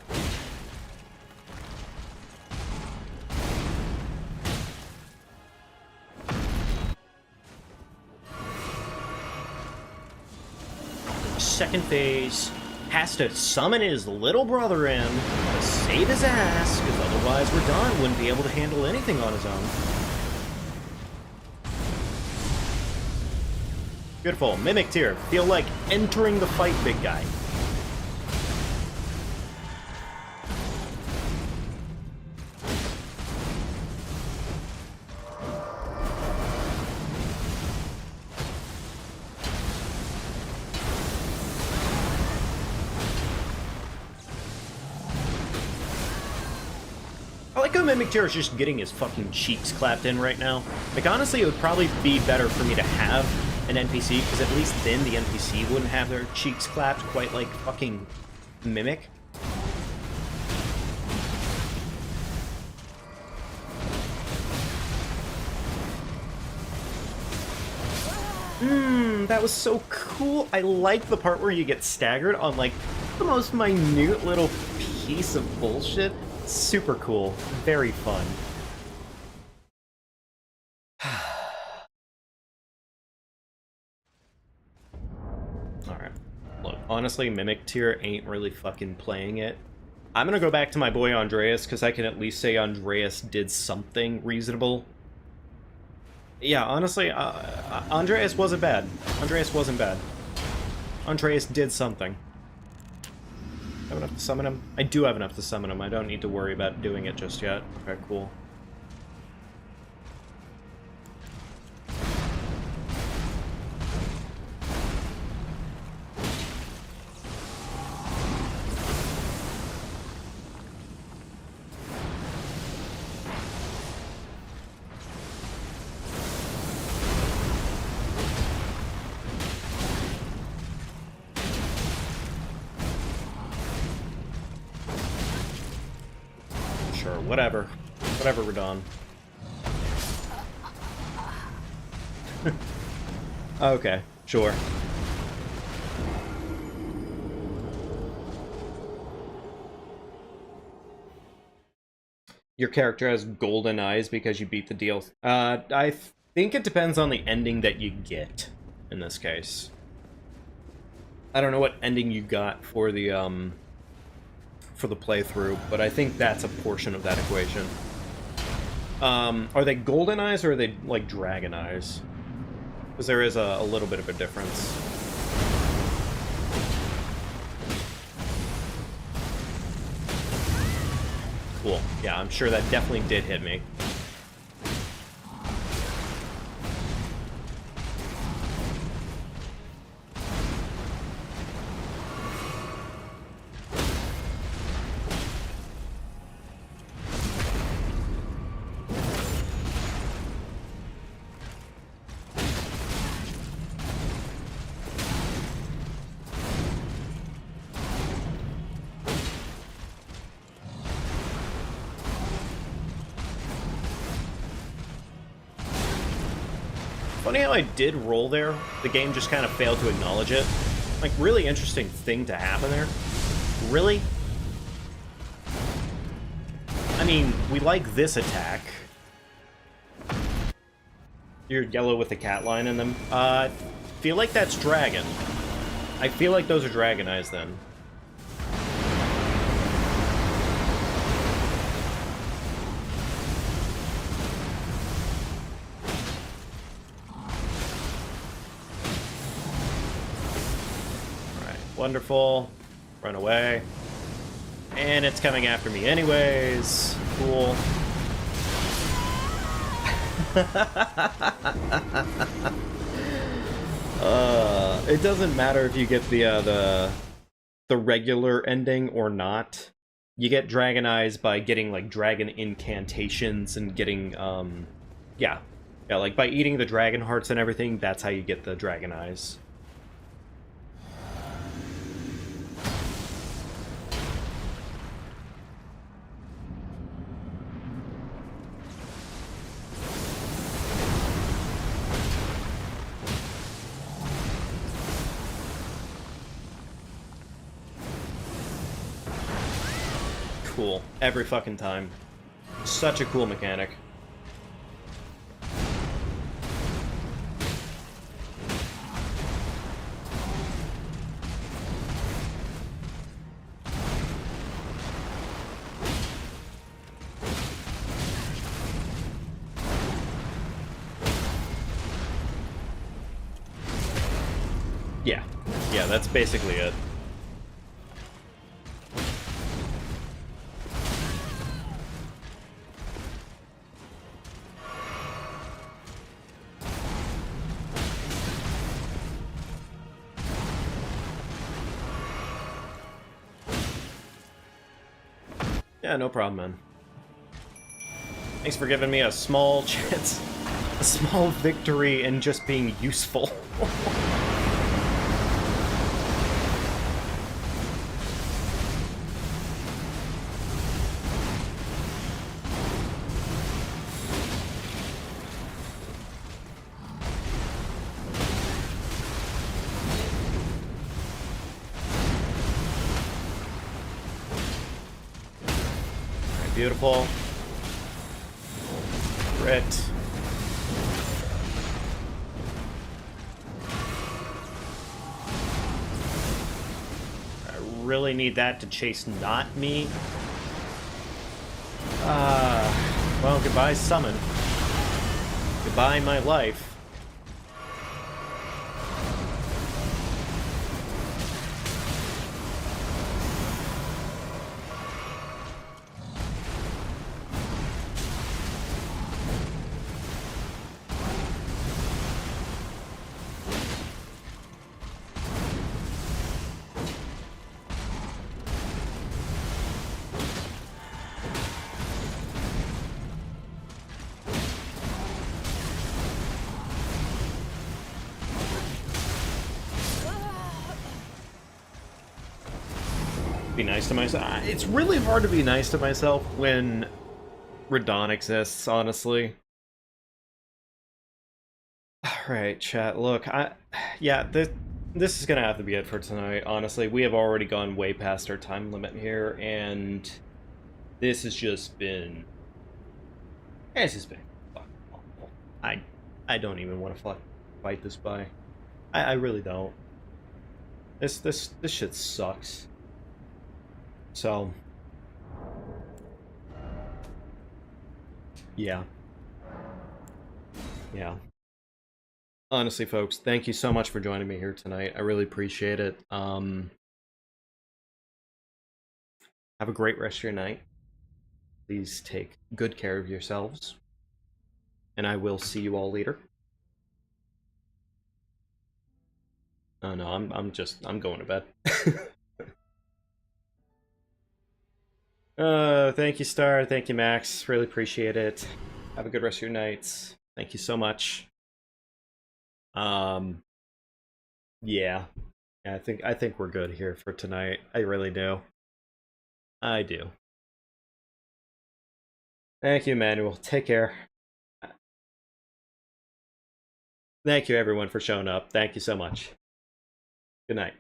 Second phase, has to summon his little brother in to save his ass, because otherwise we're done. Wouldn't be able to handle anything on his own. Beautiful. Mimic tier. Feel like entering the fight, big guy. I like how Mimic Tier is just getting his fucking cheeks clapped in right now. Like, honestly, it would probably be better for me to have an NPC, because at least then the NPC wouldn't have their cheeks clapped quite like fucking Mimic. That was so cool. I like the part where you get staggered on, like, the most minute little piece of bullshit. Super cool. Very fun. Alright. Look, honestly, Mimic Tier ain't really fucking playing it. I'm gonna go back to my boy Andreas, because I can at least say Andreas did something reasonable. Yeah, honestly, Andreas wasn't bad. Andreas wasn't bad. Andreas did something. Have enough to summon him? I do have enough to summon him. I don't need to worry about doing it just yet. Okay, cool. Sure, whatever. Whatever, Radon. Okay, sure. Your character has golden eyes because you beat the deal. I think it depends on the ending that you get in this case. I don't know what ending you got for the playthrough, but I think that's a portion of that equation. Are they golden eyes or are they like dragon eyes? Because there is a little bit of a difference. Cool. Yeah, I'm sure that definitely did hit me. Funny how I did roll there. The game just kind of failed to acknowledge it. Like, really interesting thing to happen there. Really? I mean, we like this attack. You're yellow with the cat line in them. Feel like that's dragon. I feel like those are dragon eyes then. Wonderful. Run away. And it's coming after me anyways. Cool. It doesn't matter if you get the regular ending or not. You get dragon eyes by getting like dragon incantations and getting yeah, like by eating the dragon hearts and everything. That's how you get the dragon eyes. cool every fucking time. Such a cool mechanic. Yeah, that's basically it. Yeah, no problem, man. Thanks for giving me a small chance, a small victory in just being useful. Beautiful. Crit. I really need that to chase not me. Well, goodbye, summon. Goodbye, my life. Be nice to myself. It's really hard to be nice to myself when Radon exists, honestly. Alright, chat, look, yeah, this is gonna have to be it for tonight, honestly. We have already gone way past our time limit here, and this has just been... It's just been fucking awful. I don't even want to fight this by. I really don't. This shit sucks. So, yeah. Yeah. Honestly, folks, thank you so much for joining me here tonight. I really appreciate it. Have a great rest of your night. Please take good care of yourselves. And I will see you all later. Oh no, I'm going to bed. Thank you, Star. Thank you, Max. Really appreciate it. Have a good rest of your nights. Thank you so much. Yeah. Yeah, I think we're good here for tonight. I really do. I do. Thank you, Emmanuel. Take care. Thank you, everyone, for showing up. Thank you so much. Good night.